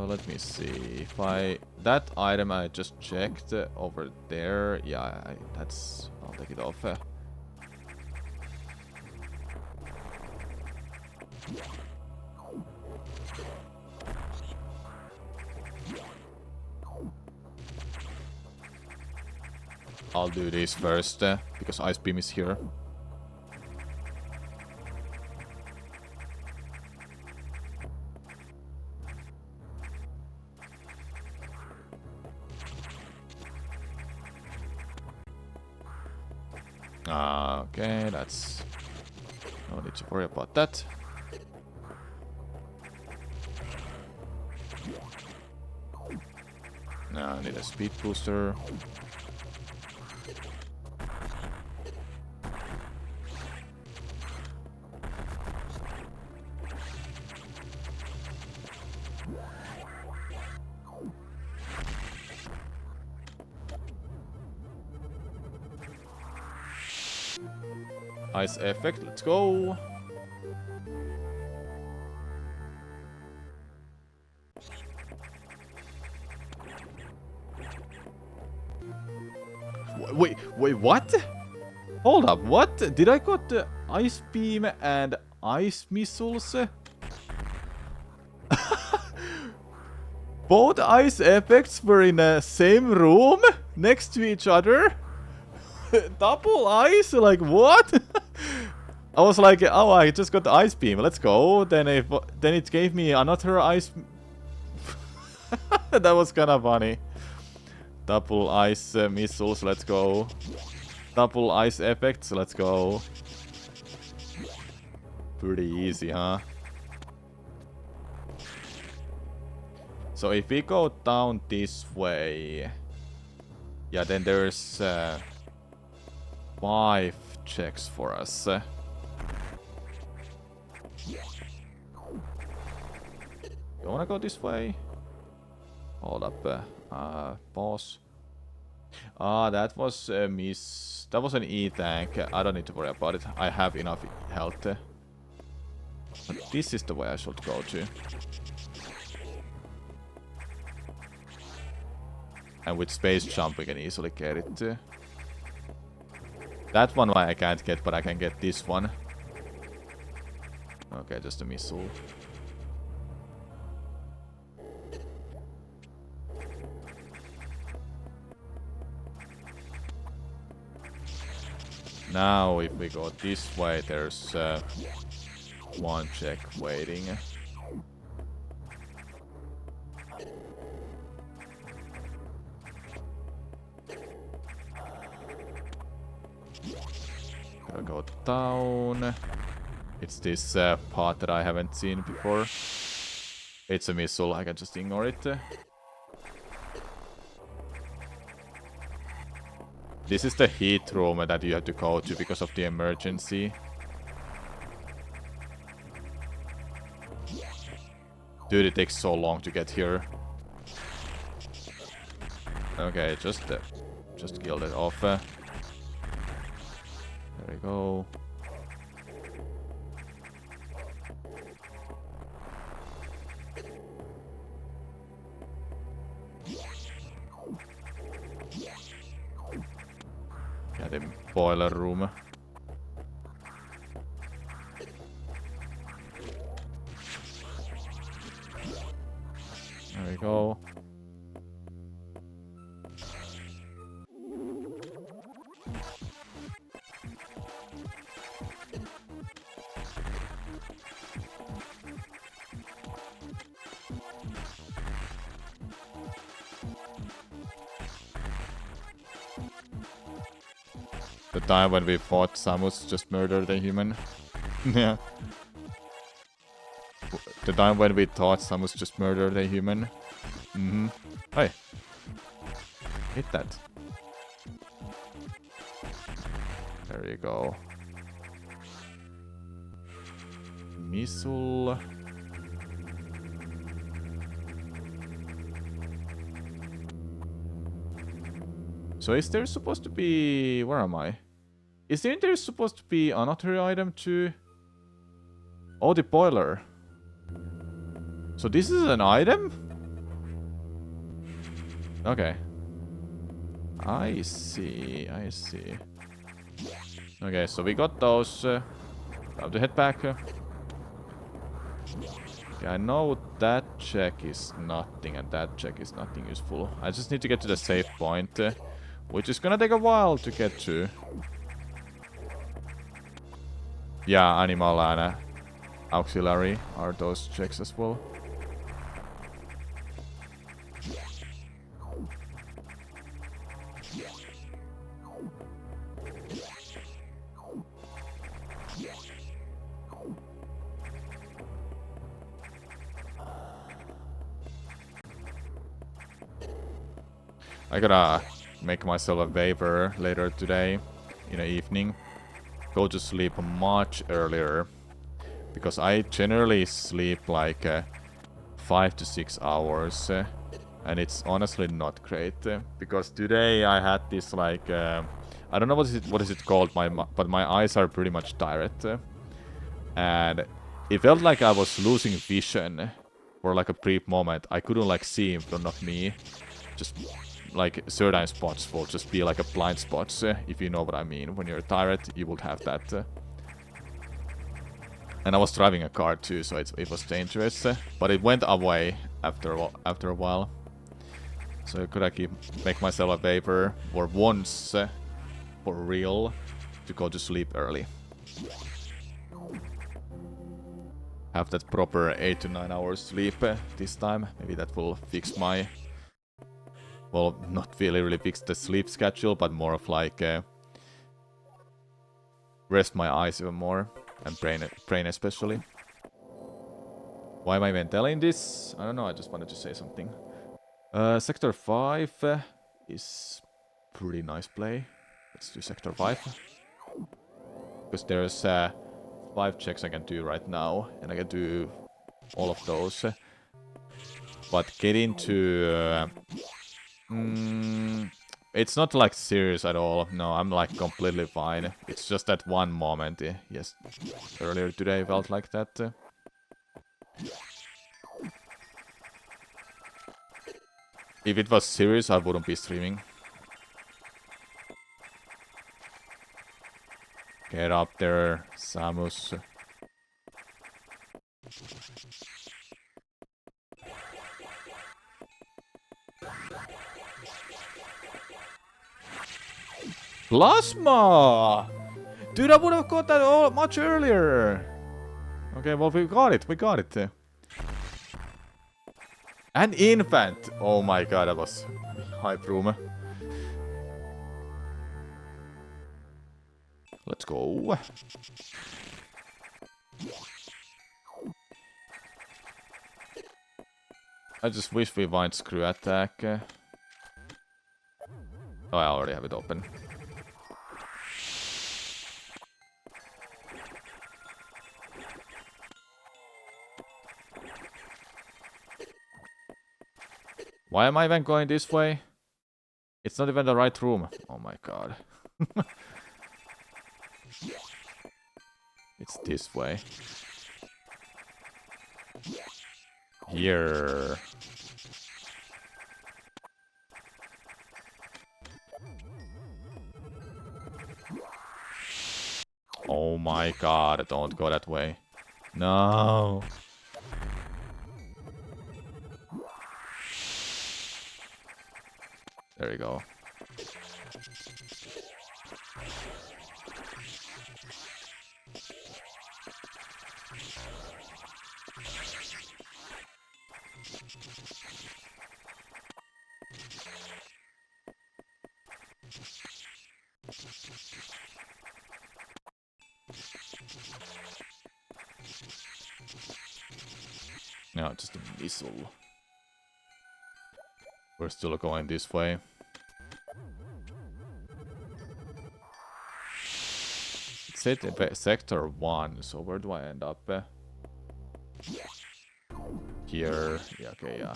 Let me see. That item I just checked over there. Yeah, I'll take it off. I'll do this first, because Ice Beam is here. Okay, that's... no need to worry about that. Now I need a speed booster. Ice effect, let's go. Wait, what? Hold up, what? Did I got the ice beam and ice missiles? Both ice effects were in the same room next to each other? Double ice? Like what? I was like, oh, I just got the ice beam. Let's go. Then it gave me another ice. That was kind of funny. Double ice missiles. Let's go. Double ice effects. Let's go. Pretty easy, huh? So if we go down this way, yeah, then there's 5 checks for us. You wanna go this way? Hold up. Pause. That was a miss. That was an E-tank. I don't need to worry about it. I have enough health. But this is the way I should go to. And with space jump we can easily get it. That one I can't get, but I can get this one. Okay, just a missile. Now, if we go this way, there's one check waiting. Gotta go down. It's this part that I haven't seen before. It's a missile, I can just ignore it. This is the heat room that you have to go to because of the emergency. Dude, it takes so long to get here. Okay, just killed it off. There we go. Yeah, the boiler room. There we go. The time when we fought Samus just murdered a human. Yeah. The time when we thought Samus just murdered a human. Mm-hmm. Hey. Hit that. There you go. Missile. So is there supposed to be... Where am I? Isn't there supposed to be another item too? Oh, the boiler. So this is an item? Okay. I see, I see. Okay, so we got those. Time to head back. Okay, I know that check is nothing and that check is nothing useful. I just need to get to the save point, which is gonna take a while to get to. Yeah, animal and auxiliary are those checks as well. I gotta make myself a waiver later today in the evening. Go to sleep much earlier. Because I generally sleep like 5 to 6 hours. And it's honestly not great. Because today I had this like... I don't know what is it called, but my eyes are pretty much tired. And it felt like I was losing vision for like a brief moment. I couldn't like see in front of me. Just... like certain spots will just be like a blind spots, if you know what I mean. When you're tired, you would have that. And I was driving a car too, so it was dangerous. But it went away after a while. So could I make myself a waiver for once, for real, to go to sleep early. Have that proper 8 to 9 hours sleep this time. Maybe that will fix my... Well, not really fix the sleep schedule, but more of like rest my eyes even more and brain especially. Why am I even telling this? I don't know. I just wanted to say something. Sector 5 is pretty nice play. Let's do Sector 5 because there's 5 checks I can do right now, and I can do all of those. But getting to... it's not like serious at all. No, I'm like completely fine. It's just that one moment. Yes, earlier today felt like that. If it was serious, I wouldn't be streaming. Get up there, Samus. Plasma! Dude, I would have got that all much earlier. Okay, well, we got it. We got it. An infant! Oh my god, that was hype room. Let's go. I just wish we find screw attack. Oh, I already have it open. Why am I even going this way? It's not even the right room. Oh my god. It's this way. Here. Oh my god, don't go that way. No. There you go. No, just a missile. We're still going this way. It said sector 1, so where do I end up? Here. Yeah, okay, yeah.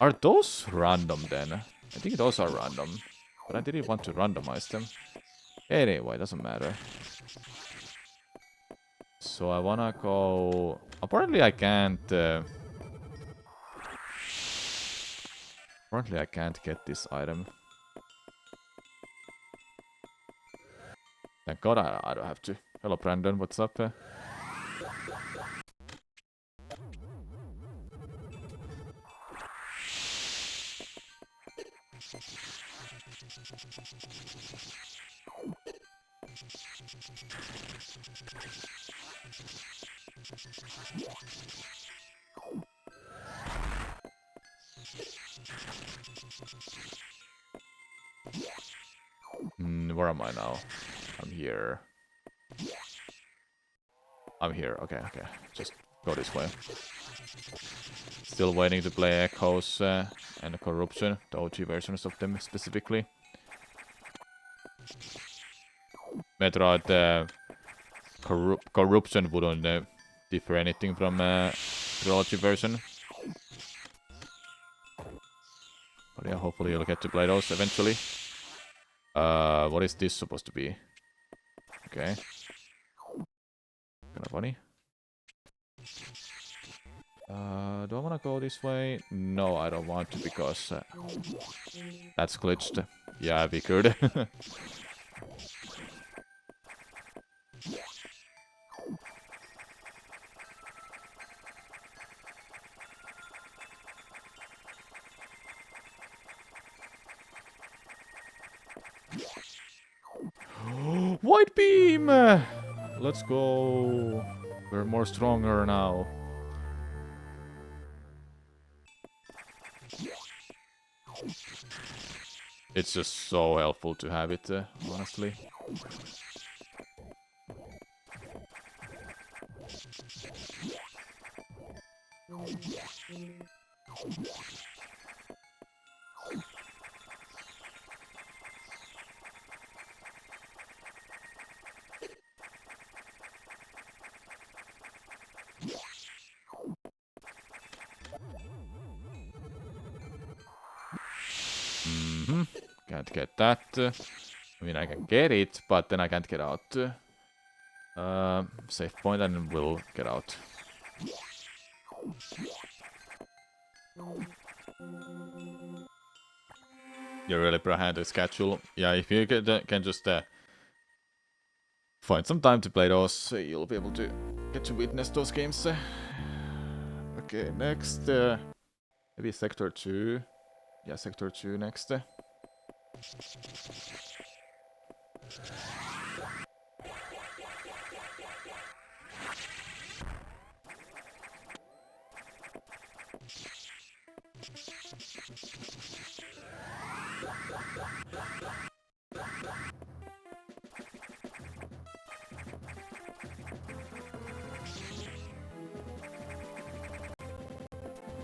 Are those random then? I think those are random. But I didn't want to randomize them. Anyway, doesn't matter. So I wanna go... Apparently I can't... Apparently I can't get this item. Thank god I don't have to. Hello Brandon, what's up? Where am I now? I'm here. I'm here. Okay, okay. Just go this way. Still waiting to play Echoes and Corruption, the OG versions of them specifically. Metroid Corruption wouldn't differ anything from the OG version. But yeah, hopefully you'll get to play those eventually. What is this supposed to be? Okay. Kinda funny. Do I wanna go this way? No, I don't want to because that's glitched. Yeah, we could. White beam! Let's go. We're more stronger now. It's just so helpful to have it, honestly. Can't get that. I mean, I can get it, but then I can't get out. Save point and we'll get out. You're really behind the schedule. Yeah, if you can just find some time to play those, you'll be able to get to witness those games. Okay, next. Maybe Sector 2. Yeah, Sector 2 next.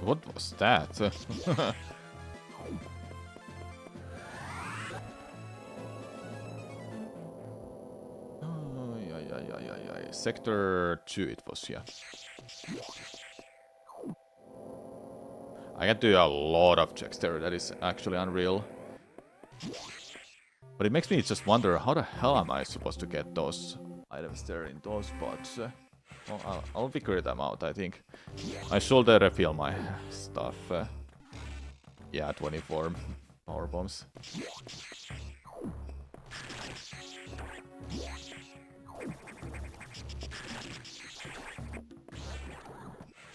What was that? Oh, yeah. Sector 2 it was, yeah. I can do a lot of checks there, that is actually unreal. But it makes me just wonder, how the hell am I supposed to get those items there in those spots? Well, I'll figure them out, I think. I should refill my stuff. Yeah, 24 power bombs.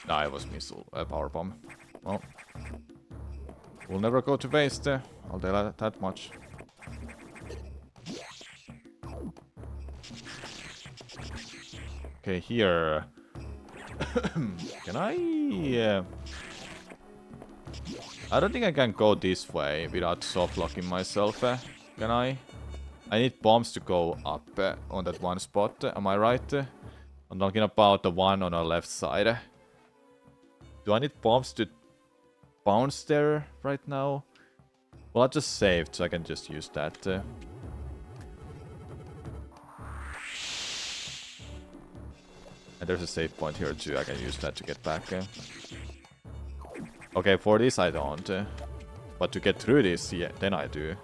Nah, it was missile power bomb. Well, we'll never go to waste. I'll tell you that much. Okay, here. Can I? I don't think I can go this way without soft locking myself. Can I? I need bombs to go up on that one spot. Am I right? I'm talking about the one on the left side. Do I need bombs to bounce there right now? Well, I just saved, so I can just use that. And there's a save point here too, I can use that to get back. Okay, for this I don't. But to get through this, yeah, then I do.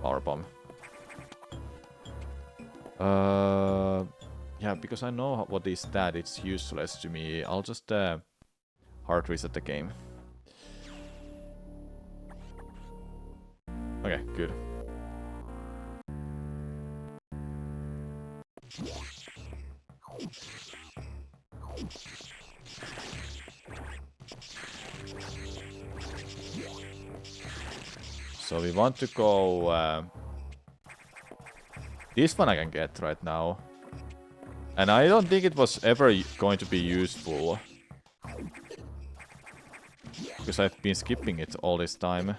Power bomb. Yeah, because I know what is that, it's useless to me. I'll just hard reset the game. Okay, good. So we want to go... this one I can get right now. And I don't think it was ever going to be useful. Because I've been skipping it all this time.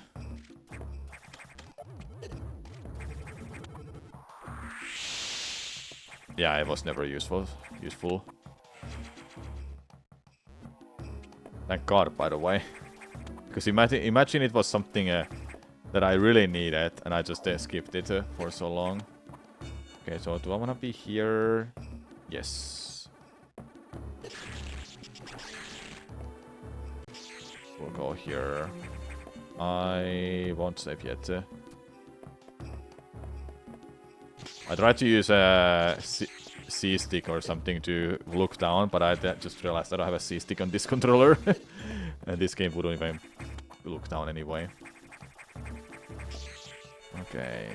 Yeah, it was never useful. Thank God, by the way. Because imagine it was something that I really needed, and I just skipped it for so long. Okay, so do I want to be here? Yes. We'll go here. I won't save yet. I tried to use a C stick or something to look down, but I just realized that I have a C stick on this controller. And this game wouldn't even look down anyway. Okay.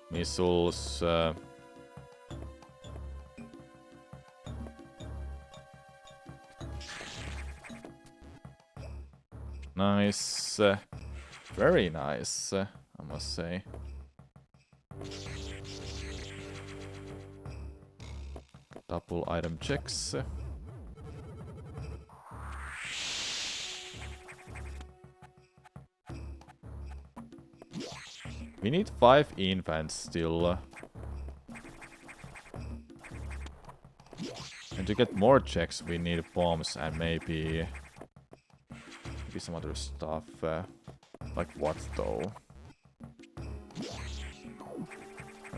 Missiles. Nice. Very nice, I must say. Double item checks. We need 5 infants still. And to get more checks, we need bombs and maybe some other stuff. Like what though?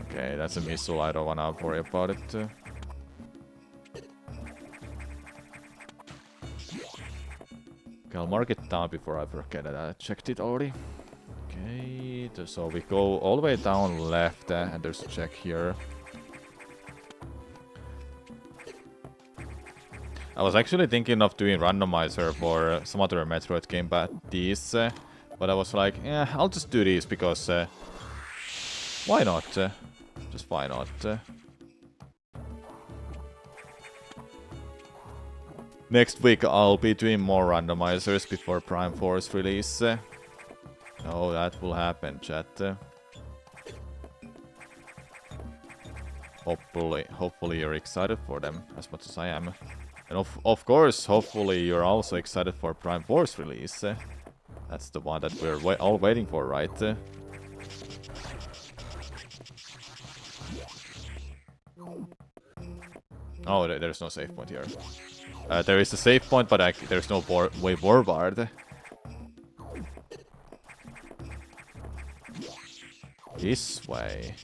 Okay, that's a missile. I don't wanna worry about it. Okay, I'll mark it down before I forget that I checked it already. Okay, so we go all the way down left, and there's a check here. I was actually thinking of doing Randomizer for some other Metroid game, but these, but I was like, yeah, I'll just do these because why not? Just why not? Next week I'll be doing more randomizers before Prime Force release. Oh, that will happen, chat. Hopefully you're excited for them as much as I am. And of course, hopefully you're also excited for Prime Force release. That's the one that we're all waiting for, right? Oh, there's no save point here. There is a save point, but there's no way forward. This way.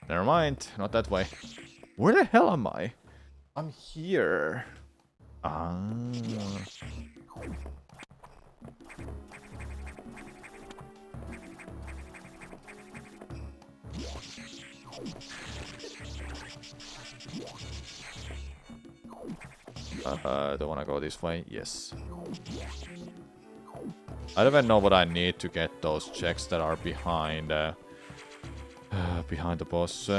Never mind, not that way. Where the hell am I? I'm here. Ah. Don't wanna go this way. Yes. I don't even know what I need to get those checks that are behind behind the boss.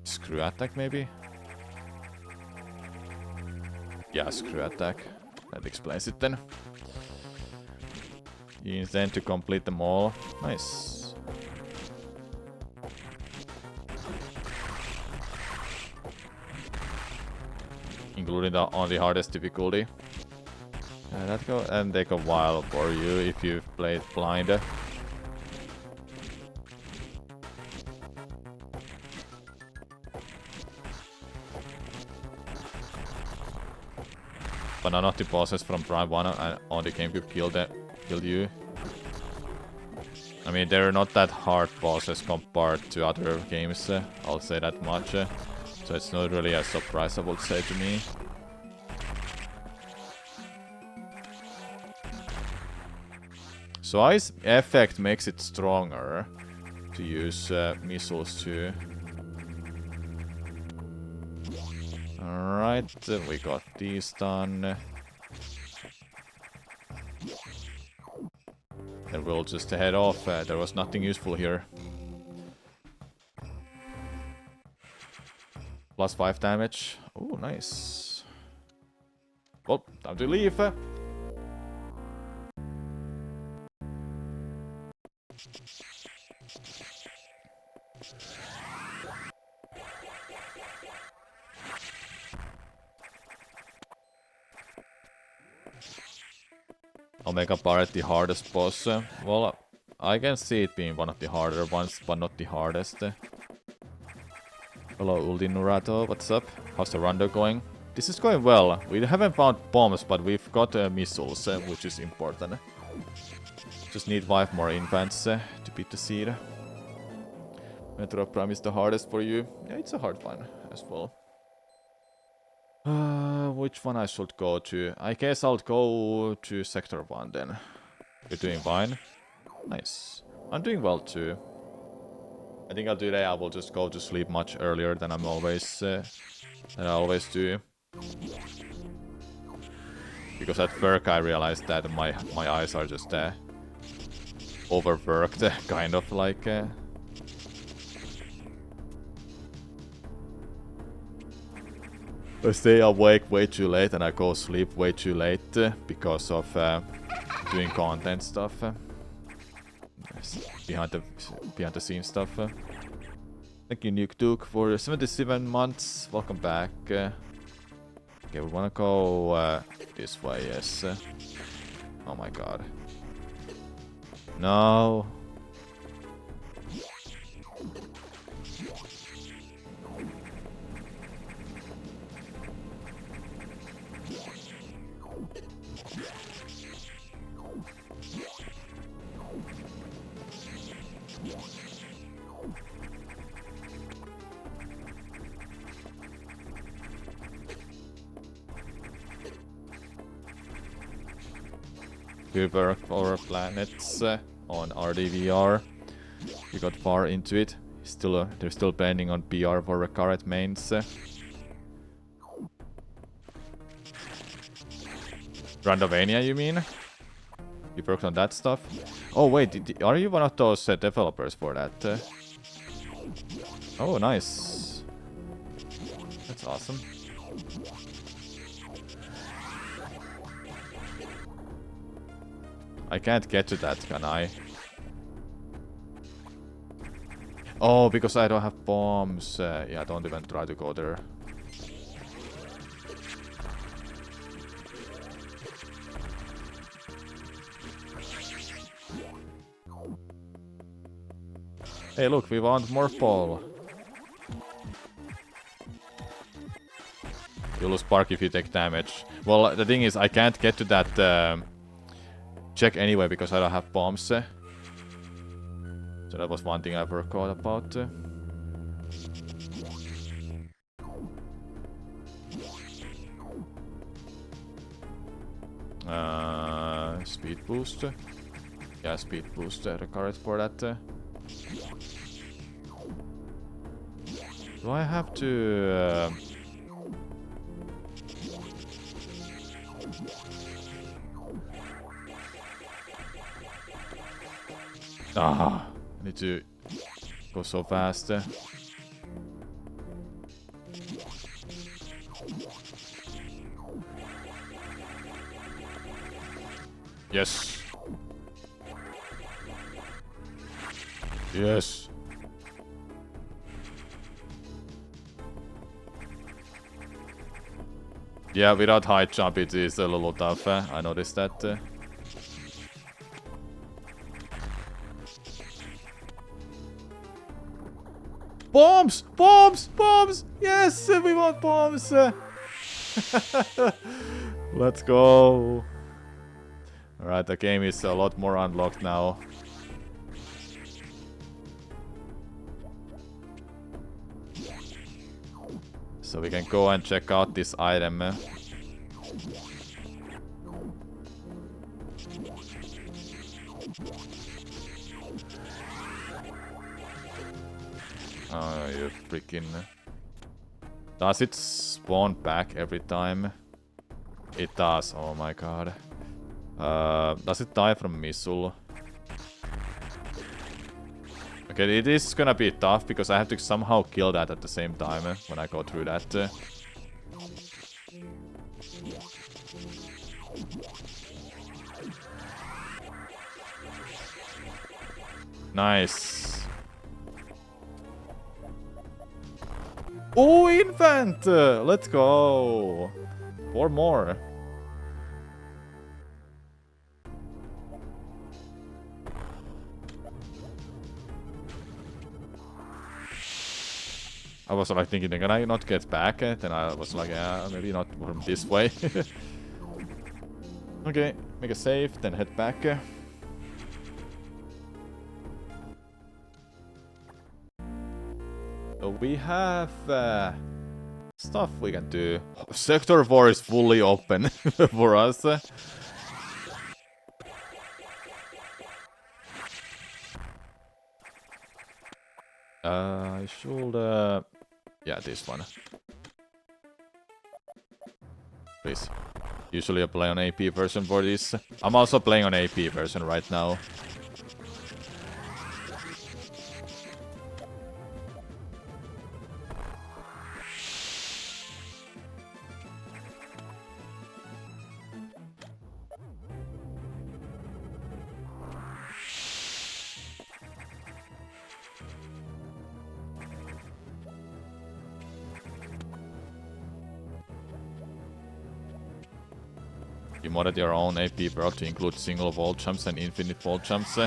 Screw attack, maybe? Yeah, screw attack. That explains it then. You intend to complete them all. Nice. Including on the hardest difficulty. And take a while for you if you've played blind. But none of the bosses from Prime 1 on the GameCube killed you. I mean, they're not that hard bosses compared to other games, I'll say that much. So it's not really a surprise, I would say, to me. So ice effect makes it stronger to use missiles too. Alright, we got these done. Then we'll just head off. There was nothing useful here. Plus 5 damage. Oh, nice. Well, time to leave. Omega Barret, the hardest boss. Well, I can see it being one of the harder ones, but not the hardest. Hello, Uldi Nurato, what's up? How's the Rondo going? This is going well. We haven't found bombs, but we've got missiles, which is important. Just need 5 more infants to beat the seed. Metroid Prime is the hardest for you. Yeah, it's a hard one as well. Which one I should go to? I guess I'll go to Sector 1 then. You're doing fine? Nice. I'm doing well too. I think today I will just go to sleep much earlier than I always do. Because at work I realized that my eyes are just overworked, kind of like. I stay awake way too late and I go sleep way too late because of doing content stuff. Behind the scenes stuff. Thank you, Nuke Duke, for 77 months. Welcome back. Okay, we wanna go this way, yes. Oh my god. No. We work for planets on RDVR. We got far into it. Still, they're still planning on PR for recurrent mains. Randomania, you mean? You worked on that stuff? Oh wait, are you one of those developers for that? Oh, nice. That's awesome. I can't get to that, can I? Oh, because I don't have bombs. Yeah, don't even try to go there. Hey, look, we want more ball. You lose spark if you take damage. Well, the thing is, I can't get to that check anyway because I don't have bombs. So that was one thing I forgot about. Speed boost. Yeah, speed boost. Recurrent for that. Do I have to... I need to go so fast. Yes. Yes. Yeah, without high jump it is a little tough. I noticed that. Bombs! Bombs! Bombs! Yes! We want bombs! Let's go! Alright, the game is a lot more unlocked now. So we can go and check out this item. Oh, you freaking... Does it spawn back every time? It does, oh my god. Does it die from missile? Okay, it is gonna be tough because I have to somehow kill that at the same time when I go through that. Nice. Oh, infant! Let's go! 4 more. I was like thinking, can I not get back? Then I was like, yeah, maybe not from this way. Okay, make a save, then head back. So we have stuff we can do. Sector 4 is fully open for us. I should... yeah, this one. Please. Usually I play on AP version for this. I'm also playing on AP version right now. You modded your own AP bro to include single wall jumps and infinite wall jumps.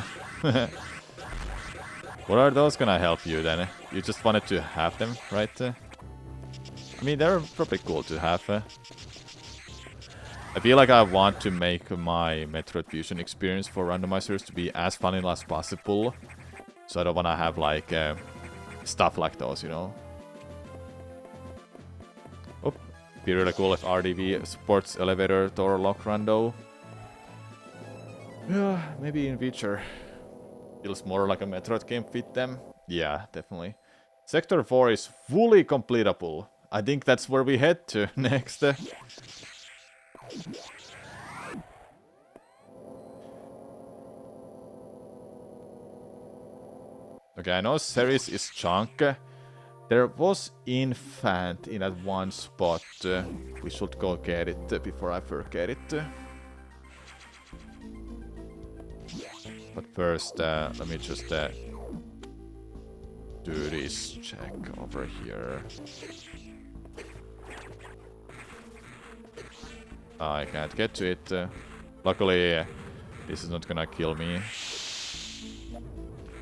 What are those gonna help you then? You just wanted to have them, right? I mean, they're probably cool to have. I feel like I want to make my Metroid Fusion experience for randomizers to be as vanilla as possible. So I don't wanna have like stuff like those, you know? Be really cool if RDV supports elevator door lock rando. Yeah, maybe in future feels more like a Metroid game fit them. Yeah, definitely. Sector 4 is fully completable. I think that's where we head to next. Okay, I know Ceres is chunk. There was Infant in that one spot. We should go get it before I forget it. But first, let me just do this check over here. I can't get to it. Luckily, this is not gonna kill me.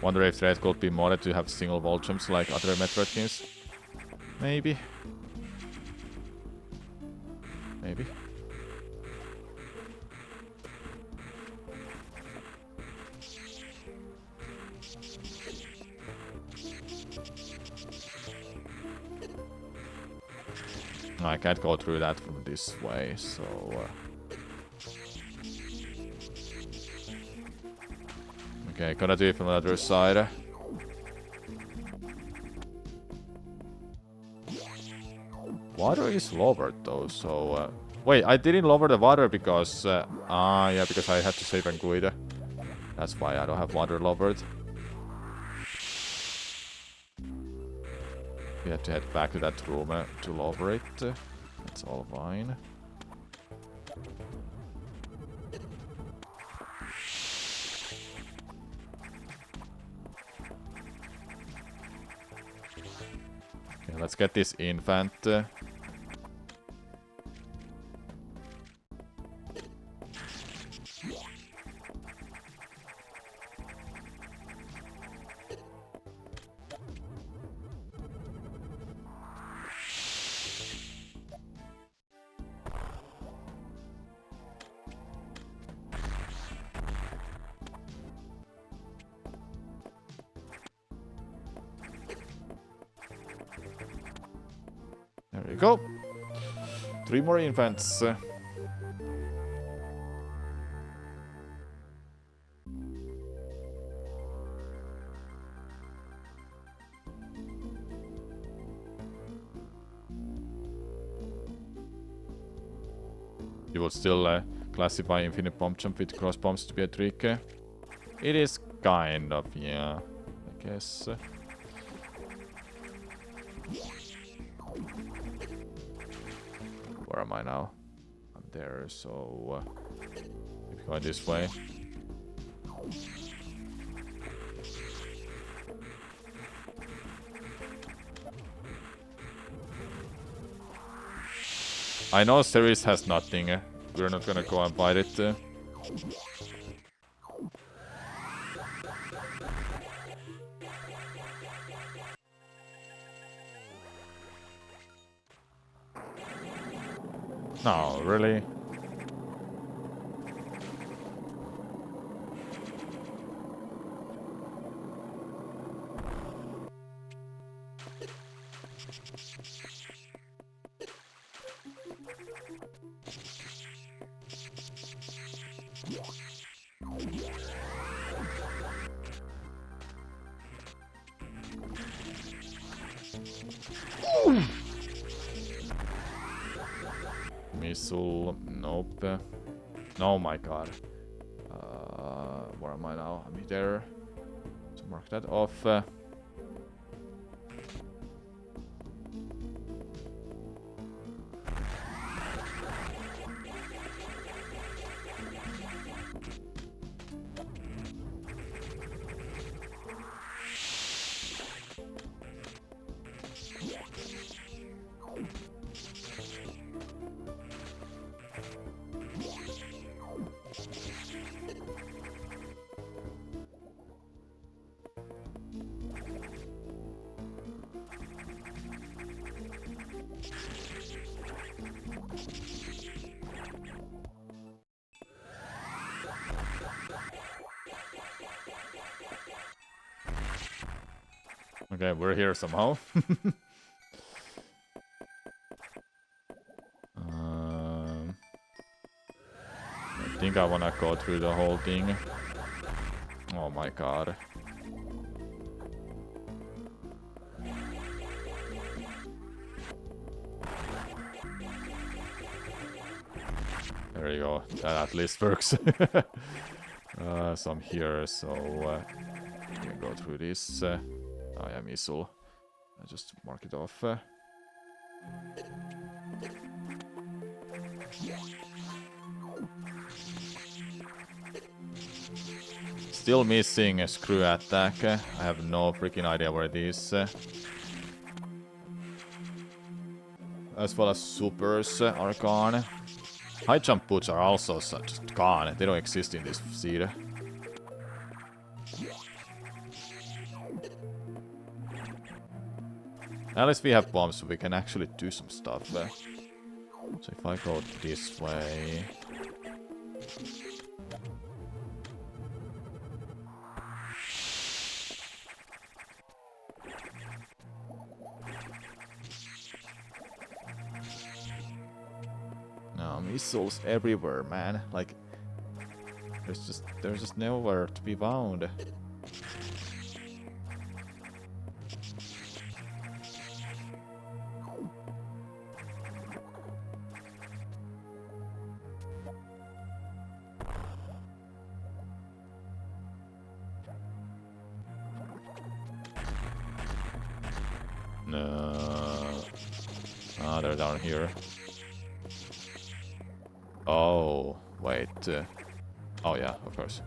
Wonder if Red could be modded to have single wall jumps like other Metroid games. Maybe. Maybe. No, I can't go through that from this way, so... Okay, gotta do it from the other side. Water is lowered though, so... wait, I didn't lower the water because... yeah, because I had to save and Guida. That's why I don't have water lowered. We have to head back to that room to lower it. That's all fine. Okay, let's get this infant. There we go. 3 more infants. You would still classify infinite bomb jump with cross bombs to be a trick? It is kind of, yeah, I guess. Where am I now? I'm there, so keep going this way. I know Ceres has nothing. We're not gonna go and fight it. No, really? Missile, nope. Oh my god. Where am I now? I'm there. So mark that off. Okay, we're here somehow. think I wanna go through the whole thing. Oh my god. There you go. That at least works. Some here, so we can go through this. Oh yeah, missile. I just mark it off. Still missing a screw attack. I have no freaking idea where it is. As well as supers are gone. High jump boots are also just gone. They don't exist in this seed. At least we have bombs, so we can actually do some stuff. So if I go this way... No, missiles everywhere, man. Like, there's just nowhere to be found. No. Ah, they're down here. Oh, wait. Oh yeah, of course.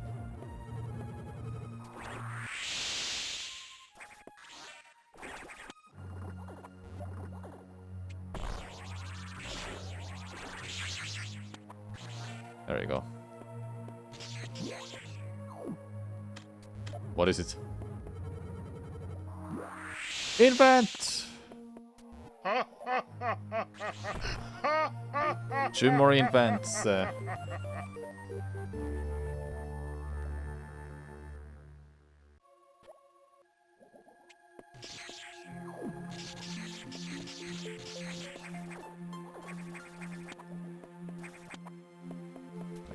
There you go. What is it? Invent! 2 more invents. I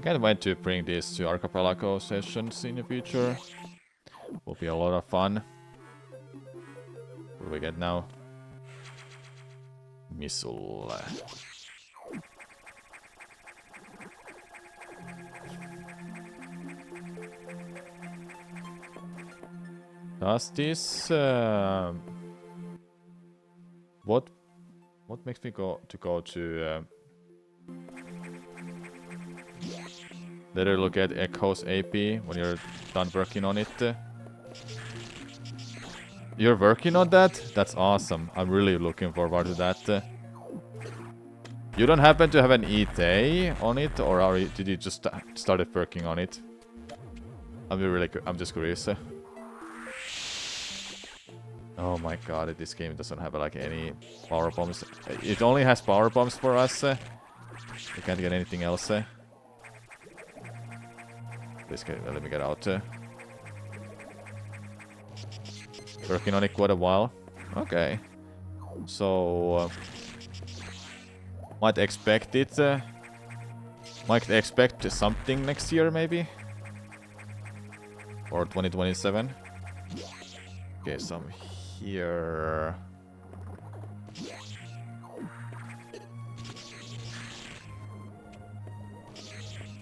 can't wait to bring this to Archipelago sessions in the future. Will be a lot of fun. What do we get now? Missile. Does this what makes me go to later look at Echo's AP when you're done working on it? You're working on that? That's awesome. I'm really looking forward to that. You don't happen to have an ETA on it, or did you just started working on it? I'm just curious. Oh my god, this game doesn't have like any power bombs. It only has power bombs for us. We can't get anything else. Please let me get out. Working on it quite a while. Okay. So... might expect it. Might expect something next year, maybe? Or 2027. Okay, some here.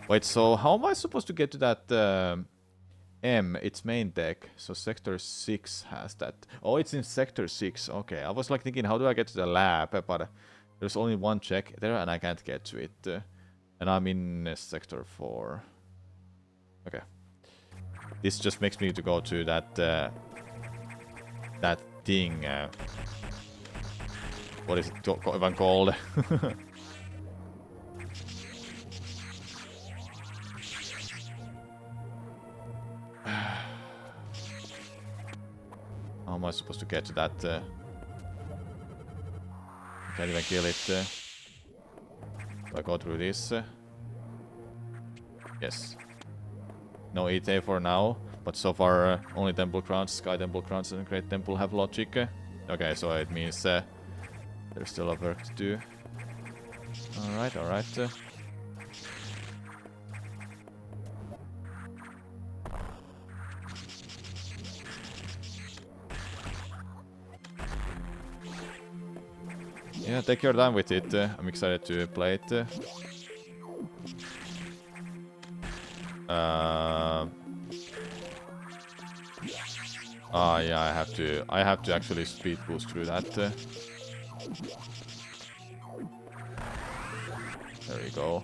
Wait, so how am I supposed to get to that M? It's main deck, so Sector 6 has that. Oh, it's in Sector 6. Okay, I was like thinking, how do I get to the lab? But there's only one check there, and I can't get to it. And I'm in Sector 4. Okay. This just makes me to go to that that thing. What is it even called? How am I supposed to get to that? Can't even kill it. Do I go through this? Yes. No ETA for now, but so far only Temple Crowns, Sky Temple Crowns and Great Temple have logic. Okay, so it means there's still a work to do. Alright, alright. Yeah, take your time with it. I'm excited to play it. Yeah, I have to actually speed boost through that. There you go.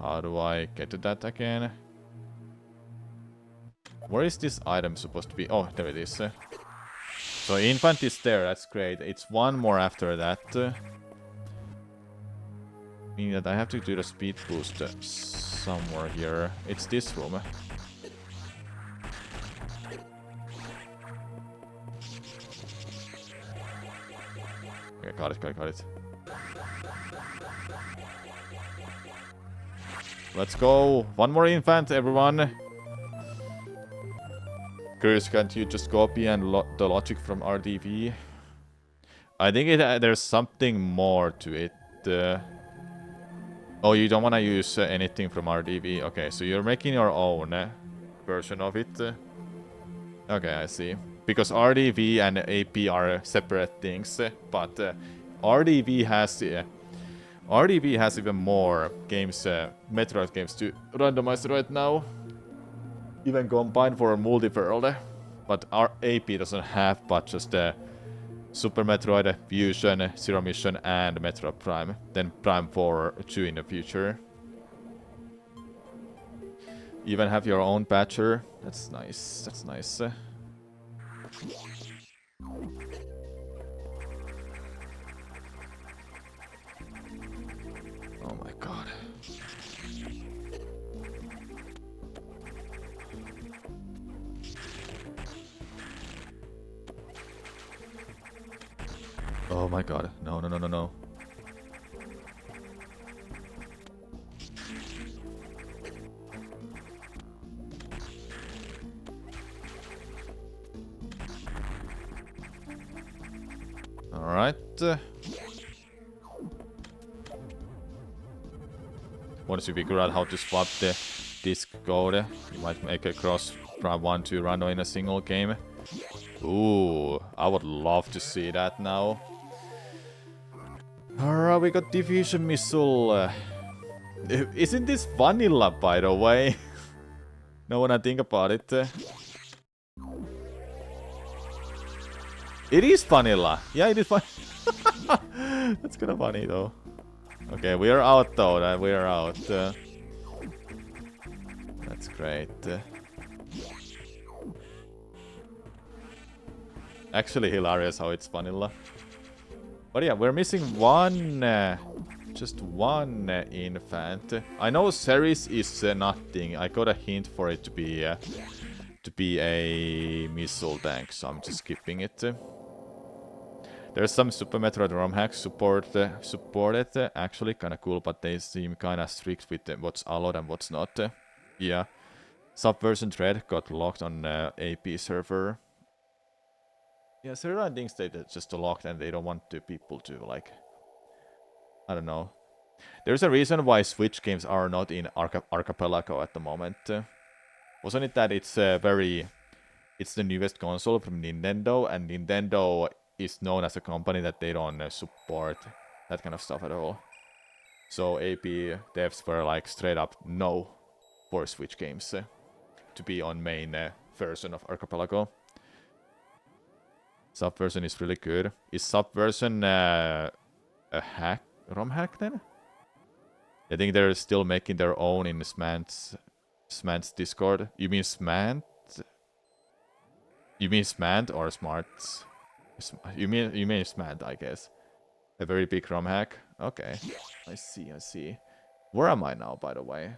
How do I get to that again? Where is this item supposed to be? Oh, there it is. So infant is there, that's great. It's one more after that. Meaning that I have to do the speed boost somewhere here. It's this room. Okay, got it. Let's go. One more infant, everyone. Chris, can't you just copy and the logic from RDV? I think there's something more to it. Oh, you don't want to use anything from RDV. Okay, so you're making your own version of it. Okay, I see. Because RDV and AP are separate things, but RDV has even more games, Metroid games to randomize right now. Even combined for a multi-world. But our AP doesn't have, but just Super Metroid, Fusion, Zero Mission, and Metroid Prime. Then Prime 4 2 in the future. Even have your own patcher. That's nice. That's nice. Oh my god. Oh my god. No. Alright. Once you figure out how to swap the disc code, you might make a cross Prime 1 to run in a single game. Ooh, I would love to see that now. Alright, we got diffusion missile. Isn't this vanilla, by the way? Now when I think about it. It is vanilla. Yeah, it is fun. That's kind of funny though. Okay, we are out though. We are out. That's great. Actually hilarious how it's vanilla. But yeah, we're missing one, just one infant. I know Ceres is nothing. I got a hint for it to be a missile tank, so I'm just skipping it. There's some Super Metroid ROM hacks supported, actually kind of cool, but they seem kind of strict with what's allowed and what's not. Yeah, Subversion thread got locked on AP server. Yeah, certain things they just locked and they don't want the people to, like, I don't know. There's a reason why Switch games are not in Archipelago at the moment. Wasn't it that it's it's the newest console from Nintendo, and Nintendo is known as a company that they don't support that kind of stuff at all. So AP devs were like straight up no for Switch games to be on main version of Archipelago. Subversion is really good. Is Subversion a hack, ROM hack then? I think they're still making their own in Smant's Discord. You mean Smant? You mean Smant or Smarts? You mean Smant, I guess. A very big ROM hack. Okay, I see. Where am I now, by the way?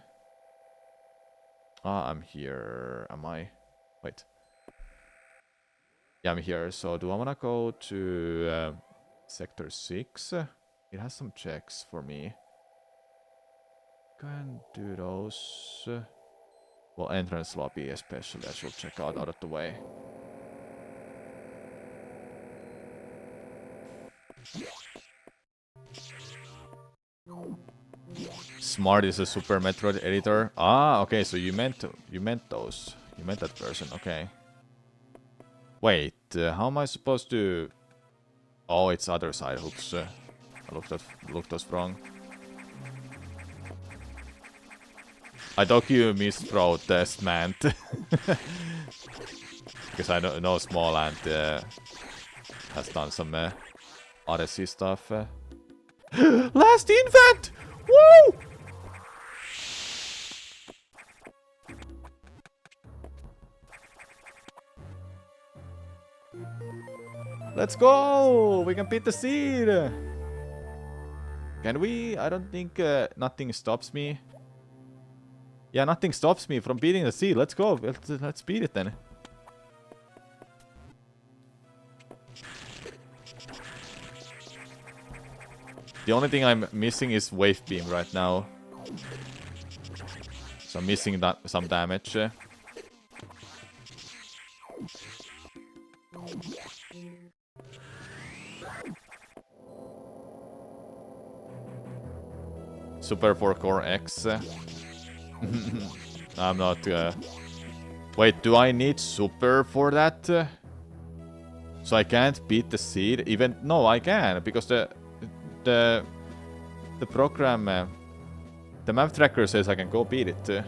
Ah, I'm here. Am I? Wait. Yeah, I'm here. So do I want to go to Sector 6? It has some checks for me. Can do those. Well, entrance lobby especially, I should check out of the way. Smart is a Super Metroid editor. Ah, okay, so you meant those. You meant that person, okay. Wait, how am I supposed to... Oh, it's other side hooks. I looked us wrong. I thought you miswrote Testament. Because I know Small Ant has done some Odyssey stuff. Last infant! Woo! Let's go! We can beat the seed! Can we? I don't think nothing stops me. Yeah, nothing stops me from beating the seed. Let's go. Let's beat it then. The only thing I'm missing is Wave Beam right now. So I'm missing some damage. Super 4 Core X. I'm not... Wait, do I need Super for that? So I can't beat the seed? Even... No, I can, because the program... the map tracker says I can go beat it.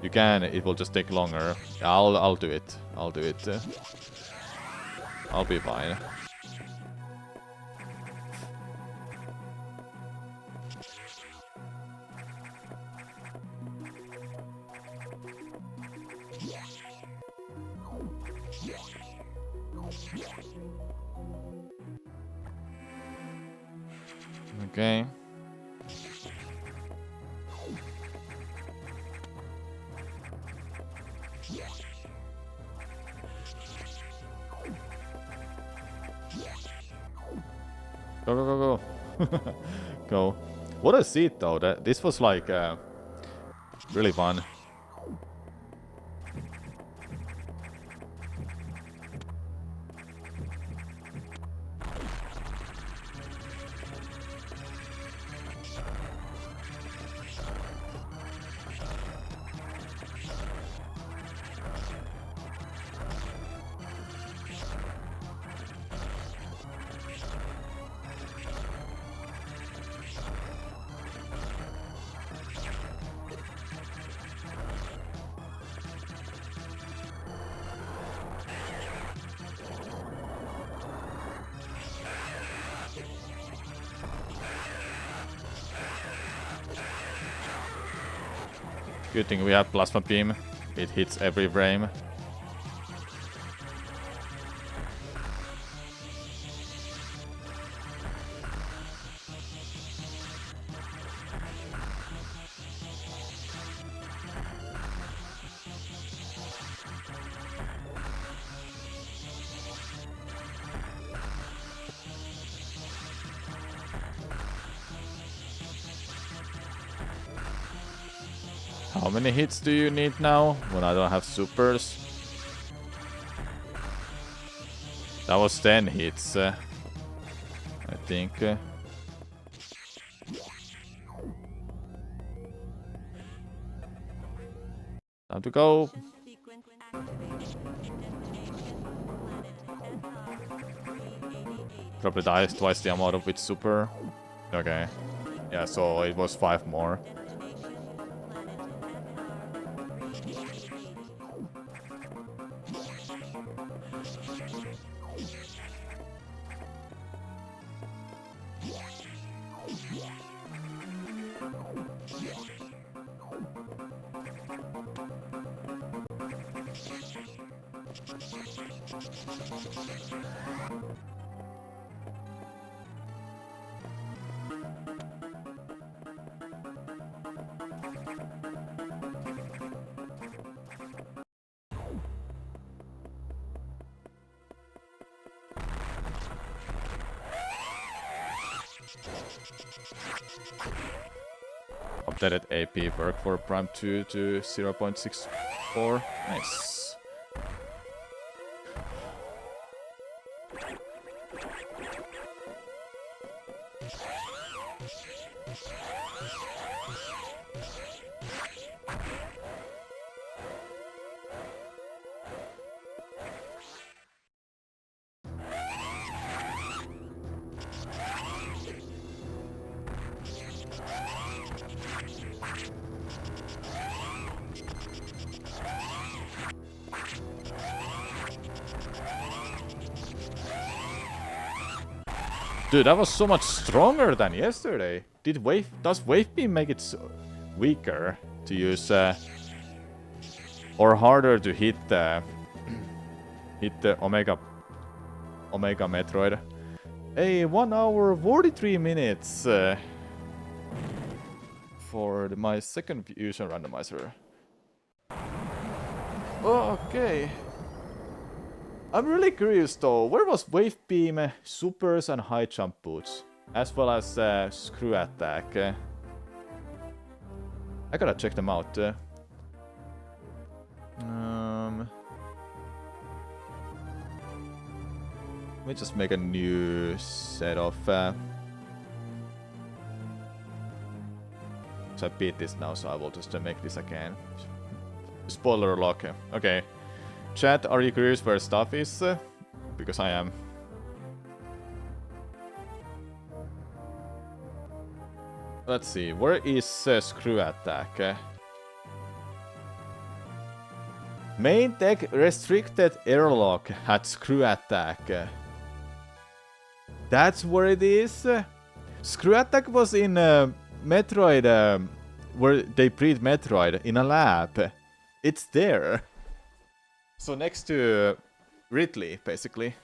You can, it will just take longer. I'll do it. I'll do it. I'll be fine. Okay. Go, go, go, go. Go. What a seat though. This was like really fun. Good thing we have Plasma Beam. It hits every frame. How many hits do you need now when I don't have supers? That was 10 hits, I think. Time to go. Probably dies twice the amount of its super. Okay. Yeah, so it was 5 more. Updated AP work for Prime 2 to 0.64. Nice. Dude, that was so much stronger than yesterday. Does wave beam make it weaker to use or harder to hit the Omega Metroid? Hey, 1 hour 43 minutes for my second fusion randomizer. Okay. I'm really curious though, where was wave beam, supers and high jump boots? As well as screw attack. I gotta check them out. Let me just make a new set of... so I beat this now, so I will just make this again. Spoiler lock. Okay. Chat, are you curious where stuff is? Because I am. Let's see, where is screw attack? Main deck restricted airlock had screw attack. That's where it is? Screw attack was in Metroid, where they breed Metroid, in a lab. It's there. So next to Ridley, basically.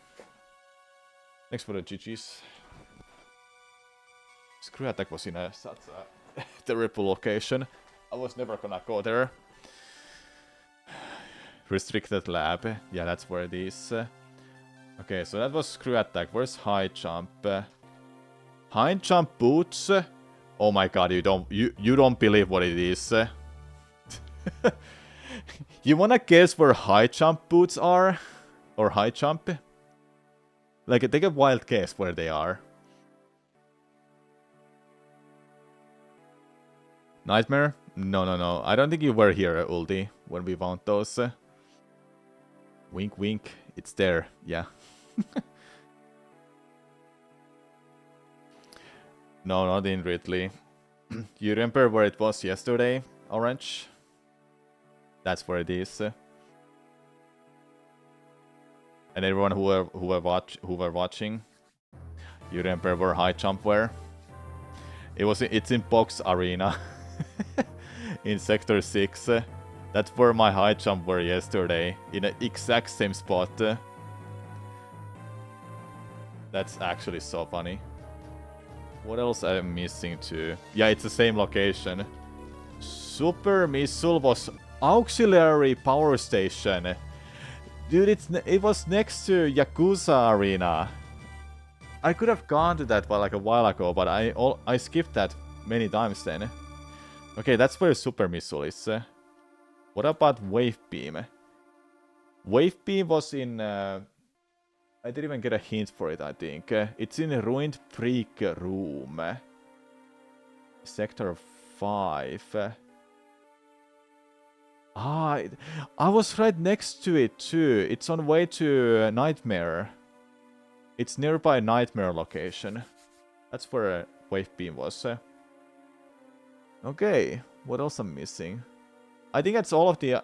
Next for the GG's. Screw attack was in such a terrible location. I was never gonna go there. Restricted lab. Yeah, that's where it is. Okay, so that was screw attack. Where's high jump? High jump boots. Oh my god, you don't believe what it is. You wanna guess where high jump boots are? Or high jump? Like, take a wild guess where they are. Nightmare? No. I don't think you were here, Ulti, when we found those. Wink, wink. It's there. Yeah. No, not in Ridley. You remember where it was yesterday, Orange? That's where it is. And everyone who were watching, you remember where high jump were? It's in Box Arena. In Sector 6. That's where my high jump were yesterday. In the exact same spot. That's actually so funny. What else am I missing too? Yeah, it's the same location. Super Missile was auxiliary power station. Dude, it was next to Yakuza Arena. I could have gone to that like a while ago, but I skipped that many times then. Okay, that's where Super Missile is. What about Wave Beam? Wave Beam was in... I didn't even get a hint for it, I think. It's in a Ruined Freak room. Sector 5. I was right next to it too. It's on way to Nightmare. It's nearby Nightmare location. That's where Wave Beam was. Okay, what else I'm missing? I think that's all of the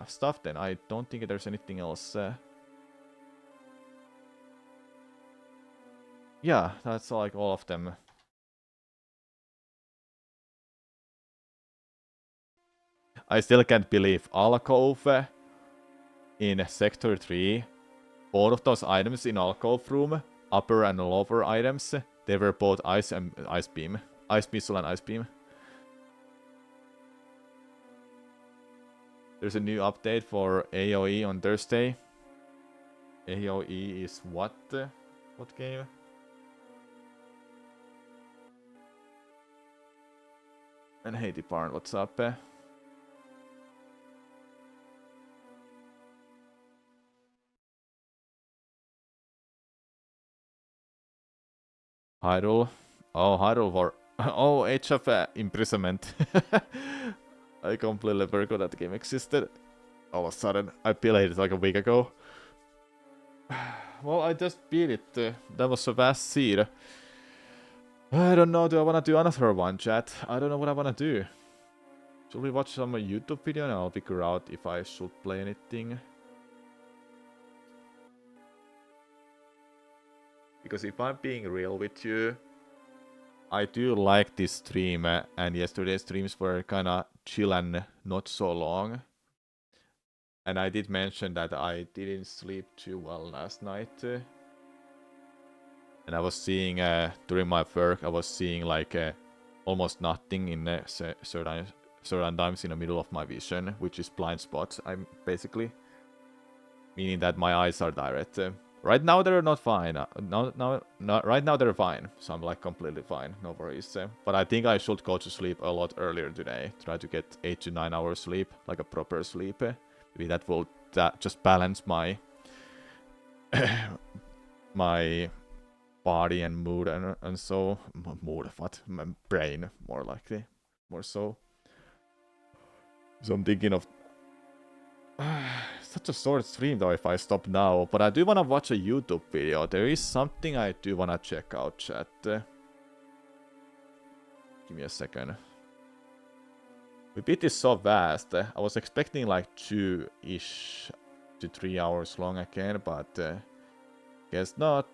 stuff then. I don't think there's anything else. Yeah, that's like all of them. I still can't believe Alcove in Sector 3. Both of those items in Alcove room, upper and lower items, they were both ice and ice beam. Ice missile and ice beam. There's a new update for AoE on Thursday. AoE is what? What game? And hey, Deparn, what's up? Hyrule. Oh, Hyrule War. Oh, Age of Imprisonment. I completely forgot that game existed. All of a sudden, I played it like a week ago. Well, I just beat it. That was a vast seed. I don't know, do I want to do another one, chat? I don't know what I want to do. Should we watch some YouTube video and I'll figure out if I should play anything? Because if I'm being real with you, I do like this stream, and yesterday's streams were kinda chill and not so long. And I did mention that I didn't sleep too well last night. And I was seeing, during my work, I was seeing like almost nothing in certain times in the middle of my vision, which is blind spots. I'm basically meaning that my eyes are direct. Right now they're not fine. Right now they're fine. So I'm like completely fine. No worries. But I think I should go to sleep a lot earlier today. Try to get 8 to 9 hours sleep, like a proper sleep. Maybe that will just balance my my body and mood and so mood. What? My brain, more likely, more so. So I'm thinking of. Such a short stream though if I stop now, but I do wanna watch a YouTube video. There is something I do wanna check out, chat. Give me a second. We beat this so fast. I was expecting like 2-ish to 3 hours long again, but guess not.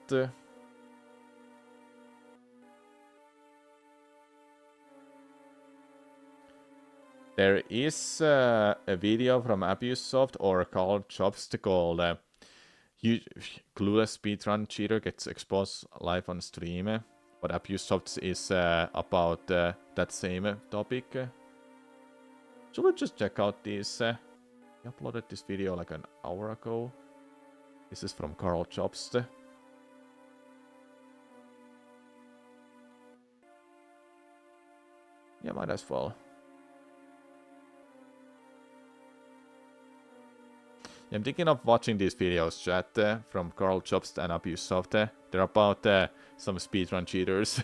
There is a video from Abusoft or Carl Jobs called Clueless Speedrun Cheater Gets Exposed Live on Stream. But Abusoft is about that same topic. Should we just check out this? He uploaded this video like an hour ago. This is from Carl Jobs. Yeah, might as well. I'm thinking of watching these videos, chat, from Carl Jobst and Abusoft. They're about some speedrun cheaters.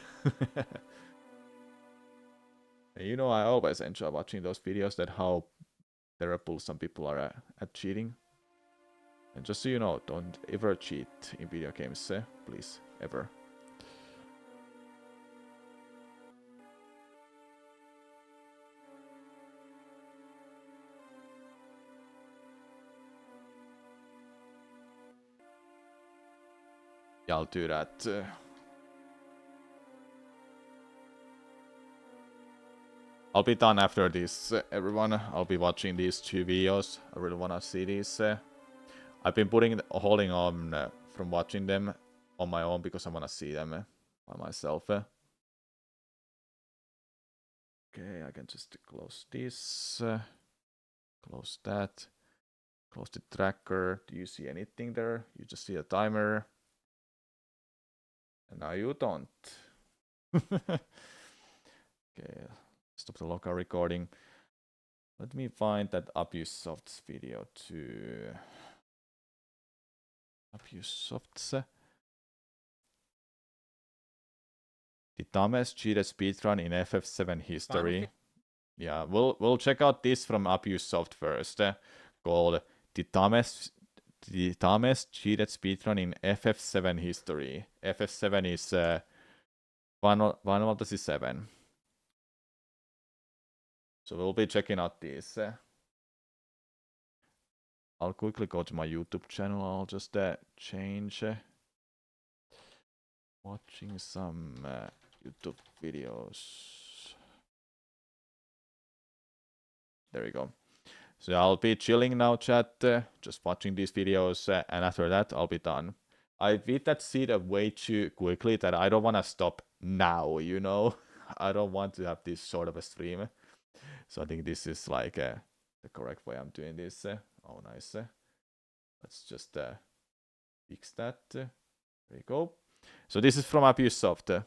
You know, I always enjoy watching those videos, that how terrible some people are at cheating. And just so you know, don't ever cheat in video games, please, ever. Yeah, I'll do that. I'll be done after this, everyone. I'll be watching these 2 videos. I really wanna see these. I've been holding on from watching them on my own because I wanna see them by myself. Okay, I can just close this. Close that. Close the tracker. Do you see anything there? You just see a timer. And now you don't. Okay, stop the local recording. Let me find that Abusoft's video to Abusoft's. The dumbest cheated speedrun in FF7 history. Yeah, we'll check out this from Abusoft first. Called the dumbest cheated speedrun in FF7 history. FF7 is Final Fantasy 7. So we'll be checking out this. I'll quickly go to my YouTube channel. I'll just change watching some YouTube videos. There we go. So I'll be chilling now, chat, just watching these videos, and after that I'll be done. I beat that seed way too quickly that I don't want to stop now, you know? I don't want to have this sort of a stream. So I think this is like the correct way I'm doing this. Oh, nice. Let's just fix that. There we go. So this is from Abusoft.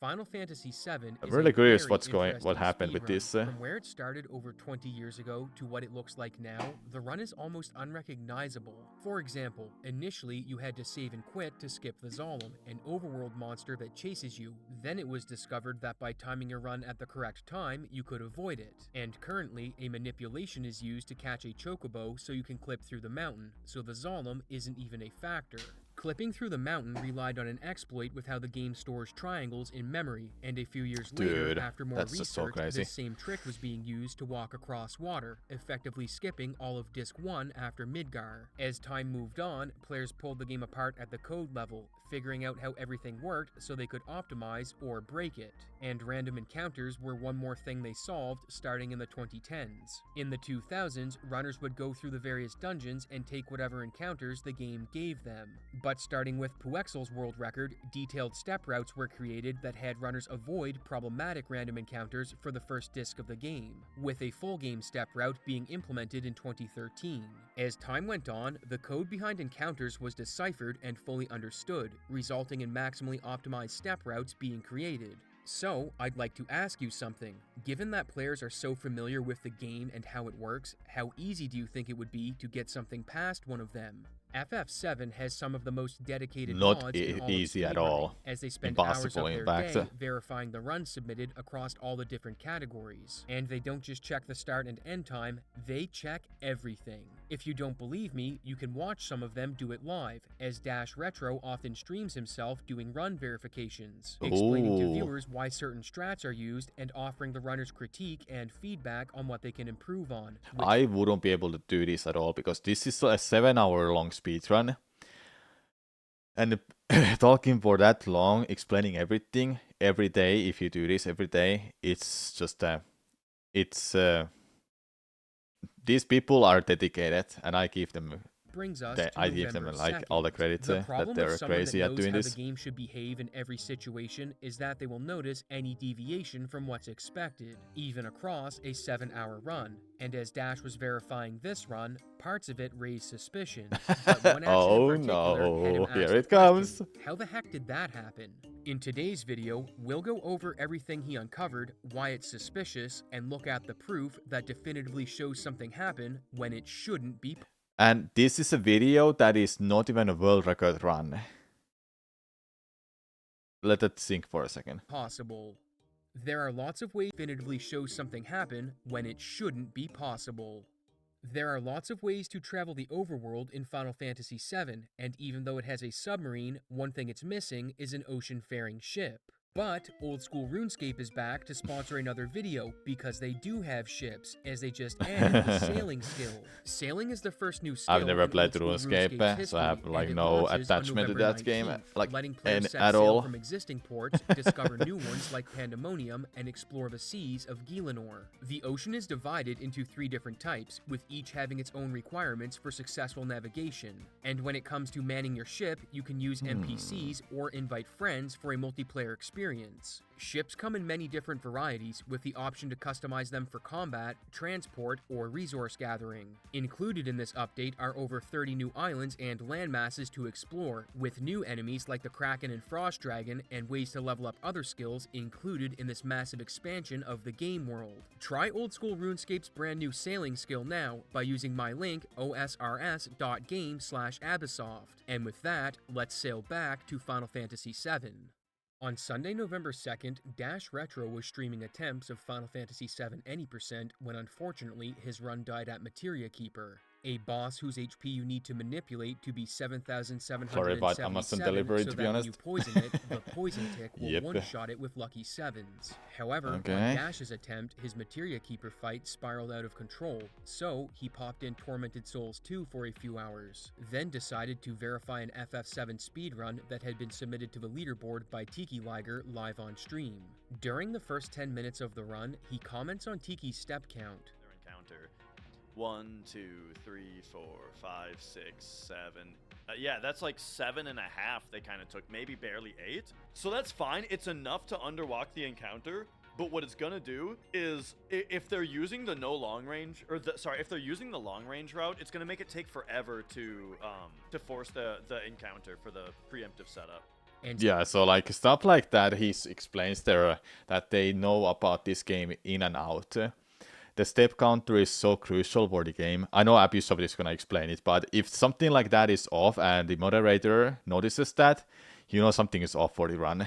Final Fantasy VII I'm is really curious what happened with this. From where it started over 20 years ago to what it looks like now, the run is almost unrecognizable. For example, initially you had to save and quit to skip the Zalem, an overworld monster that chases you. Then it was discovered that by timing your run at the correct time, you could avoid it. And currently, a manipulation is used to catch a chocobo so you can clip through the mountain, so the Zalem isn't even a factor. Clipping through the mountain relied on an exploit with how the game stores triangles in memory, and a few years later, after more research, this same trick was being used to walk across water, effectively skipping all of Disc 1 after Midgar. As time moved on, players pulled the game apart at the code level, figuring out how everything worked so they could optimize or break it. And random encounters were one more thing they solved starting in the 2010s. In the 2000s, runners would go through the various dungeons and take whatever encounters the game gave them. But starting with Puexel's world record, detailed step routes were created that had runners avoid problematic random encounters for the first disc of the game, with a full game step route being implemented in 2013. As time went on, the code behind encounters was deciphered and fully understood, resulting in maximally optimized step routes being created. So, I'd like to ask you something. Given that players are so familiar with the game and how it works, how easy do you think it would be to get something past one of them? FF7 has some of the most dedicated Not mods in all of easy at speedrunning, all. as they spend hours of Impossible, in their fact. day verifying the runs submitted across all the different categories. And they don't just check the start and end time, they check everything. If you don't believe me, you can watch some of them do it live, as Dash Retro often streams himself doing run verifications, explaining to Ooh. viewers why certain strats are used and offering the runners critique and feedback on what they can improve on. I wouldn't be able to do this at all because this is a 7-hour-long speedrun. And talking for that long, explaining everything every day, if you do this every day, it's just these people are dedicated, and I give them brings us to I give them November like all the 2nd. credit The that problem they're with someone crazy that at knows doing how this. the game should behave in every situation is that they will notice any deviation from what's expected, even across a 7-hour run. And as Dash was verifying this run, parts of it raised suspicion. But one action Oh in particular had him no, ask here the it comes. question, how the heck did that happen? In today's video, we'll go over everything he uncovered, why it's suspicious, and look at the proof that definitively shows something happened when it shouldn't be. And this is a video that is not even a world record run. Let that sink for a second. Possible. There are lots of ways to definitively show something happen when it shouldn't be possible. There are lots of ways to travel the overworld in Final Fantasy VII, and even though it has a submarine, one thing it's missing is an ocean-faring ship. But Old School RuneScape is back to sponsor another video because they do have ships, as they just added the sailing skill. Sailing is the first new skill. I've never in played Old School RuneScape, RuneScape's so I have history, like and it no launches on attachment to November that game, 19th, like letting players set at sail all. from existing ports, discover new ones like Pandemonium, and explore the seas of Gielinor. The ocean is divided into 3 different types, with each having its own requirements for successful navigation. And when it comes to manning your ship, you can use NPCs or invite friends for a multiplayer experience. Ships come in many different varieties, with the option to customize them for combat, transport, or resource gathering. Included in this update are over 30 new islands and landmasses to explore, with new enemies like the Kraken and Frost Dragon and ways to level up other skills included in this massive expansion of the game world. Try Old School RuneScape's brand new sailing skill now by using my link osrs.game/Abysoft. And with that, let's sail back to Final Fantasy VII. On Sunday, November 2nd, Dash Retro was streaming attempts of Final Fantasy VII Any% when unfortunately his run died at Materia Keeper, a boss whose HP you need to manipulate to be 7,777 Sorry about Amazon delivery, so to that be when honest. you poison it, the poison tick will Yep. one-shot it with lucky 7s. However, Okay. on Dash's attempt, his Materia Keeper fight spiraled out of control, so he popped in Tormented Souls 2 for a few hours, then decided to verify an FF7 speedrun that had been submitted to the leaderboard by Tiki Liger live on stream. During the first 10 minutes of the run, he comments on Tiki's step count. Encounter 1, 2, 3, 4, 5, 6, 7. Yeah, that's like 7.5 they kind of took, maybe barely 8. So that's fine. It's enough to underwalk the encounter. But what it's gonna do is, if they're using the long range route, it's gonna make it take forever to force the encounter for the preemptive setup. And Yeah, so like stuff like that, he explains there that they know about this game in and out. The step counter is so crucial for the game. I know Abysoft is gonna explain it, but if something like that is off and the moderator notices that, you know something is off for the run.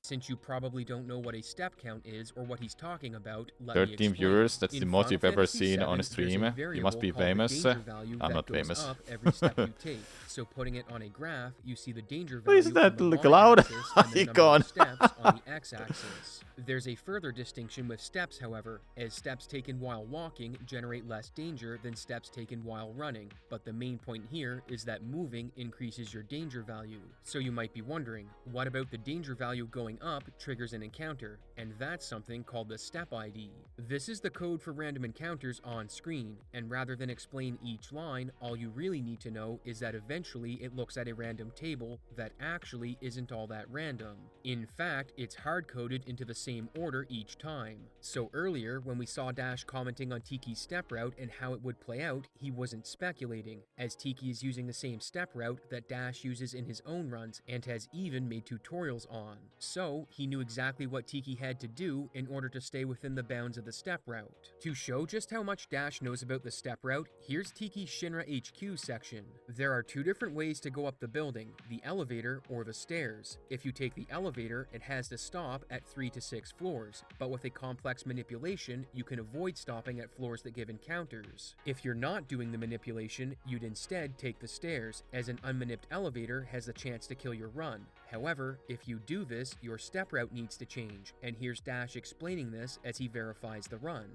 Since you probably don't know what a step count is or what he's talking about, let me 13 explain. viewers, that's the In most Final you've ever Fantasy seen VII, on a there's stream. You variable must be called the famous. danger value I'm that not goes famous. up every step you take. So putting it on a graph, you see the danger Why value is that on the cloud y-axis and the number icon? of steps on the x-axis. There's a further distinction with steps, however, as steps taken while walking generate less danger than steps taken while running, but the main point here is that moving increases your danger value. So you might be wondering, what about the danger value going up triggers an encounter? And that's something called the step ID. This is the code for random encounters on screen, and rather than explain each line, all you really need to know is that eventually it looks at a random table that actually isn't all that random. In fact, it's hard-coded into the same order each time. So earlier, when we saw Dash commenting on Tiki's step route and how it would play out, he wasn't speculating, as Tiki is using the same step route that Dash uses in his own runs and has even made tutorials on. So, he knew exactly what Tiki had to do in order to stay within the bounds of the step route. To show just how much Dash knows about the step route, here's Tiki's Shinra HQ section. There are two different ways to go up the building, the elevator or the stairs. If you take the elevator, it has to stop at 3 to 6 floors, but with a complex manipulation, you can avoid stopping at floors that give encounters. If you're not doing the manipulation, you'd instead take the stairs, as an unmanipped elevator has the chance to kill your run. However, if you do this, your step route needs to change, and here's Dash explaining this as he verifies the run.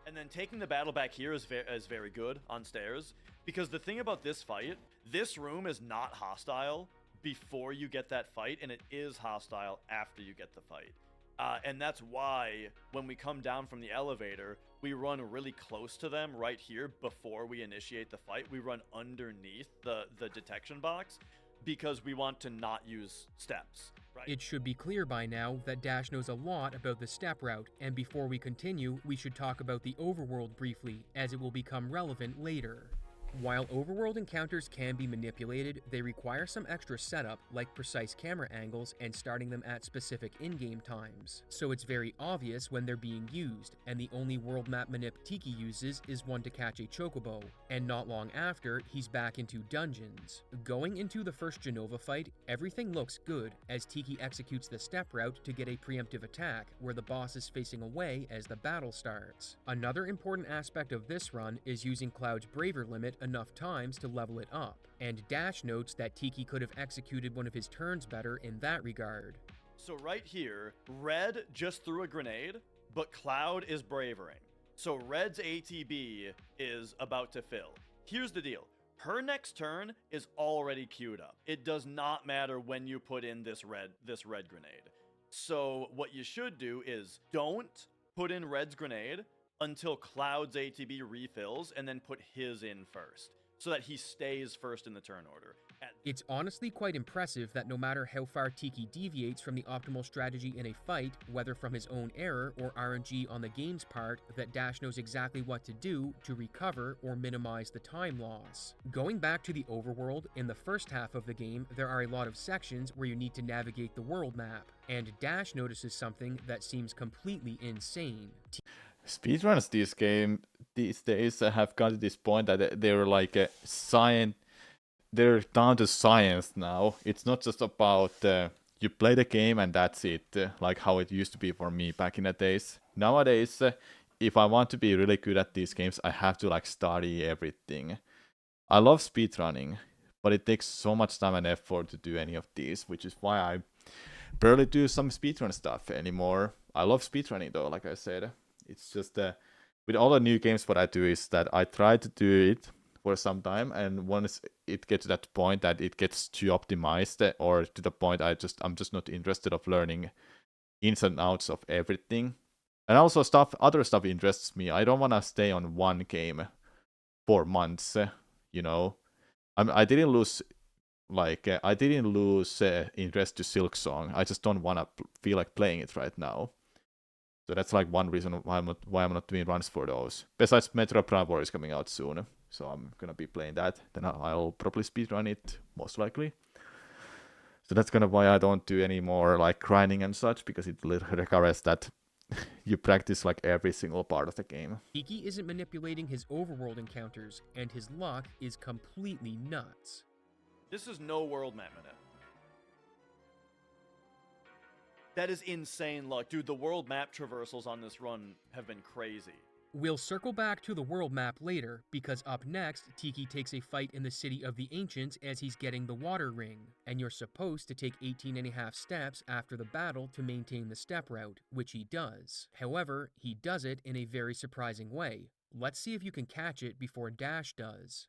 And then taking the battle back here is very good on stairs, because the thing about this fight, this room is not hostile before you get that fight, and it is hostile after you get the fight. And that's why when we come down from the elevator, we run really close to them right here before we initiate the fight. We run underneath the detection box because we want to not use steps. Right. It should be clear by now that Dash knows a lot about the step route, and before we continue, we should talk about the overworld briefly, as it will become relevant later. While overworld encounters can be manipulated, they require some extra setup, like precise camera angles and starting them at specific in-game times. So it's very obvious when they're being used, and the only world map manip Tiki uses is one to catch a chocobo, and not long after, he's back into dungeons. Going into the first Genova fight, everything looks good, as Tiki executes the step route to get a preemptive attack, where the boss is facing away as the battle starts. Another important aspect of this run is using Cloud's Braver limit enough times to level it up, and Dash notes that Tiki could have executed one of his turns better in that regard. So right here, Red just threw a grenade, but Cloud is bravering. So Red's ATB is about to fill. Here's the deal. Her next turn is already queued up. It does not matter when you put in this red grenade. So what you should do is don't put in Red's grenade until Cloud's ATB refills, and then put his in first, so that he stays first in the turn order. It's honestly quite impressive that no matter how far Tiki deviates from the optimal strategy in a fight, whether from his own error or RNG on the game's part, that Dash knows exactly what to do to recover or minimize the time loss. Going back to the overworld, in the first half of the game, there are a lot of sections where you need to navigate the world map, and Dash notices something that seems completely insane. Speedruns these days have got to this point that they're like a science. They're down to science now. It's not just about you play the game and that's it, like how it used to be for me back in the days. Nowadays, if I want to be really good at these games, I have to like study everything. I love speedrunning, but it takes so much time and effort to do any of these, which is why I barely do some speedrun stuff anymore. I love speedrunning though, like I said. It's just with all the new games, what I do is that I try to do it for some time, and once it gets to that point that it gets too optimized, or to the point I'm just not interested of learning ins and outs of everything. And also other stuff interests me. I don't want to stay on one game for months, you know. I didn't lose interest to Silk Song. I just don't want to feel like playing it right now. So that's like one reason why I'm not doing runs for those. Besides, Metroid Prime 4 is coming out soon, so I'm gonna be playing that. Then I'll probably speedrun it, most likely. So that's kind of why I don't do any more like grinding and such, because it requires that you practice like every single part of the game. Tiki isn't manipulating his overworld encounters, and his luck is completely nuts. This is no world map minute. That is insane luck. Dude, the world map traversals on this run have been crazy. We'll circle back to the world map later, because up next, Tiki takes a fight in the City of the Ancients as he's getting the water ring, and you're supposed to take 18.5 steps after the battle to maintain the step route, which he does. However, he does it in a very surprising way. Let's see if you can catch it before Dash does.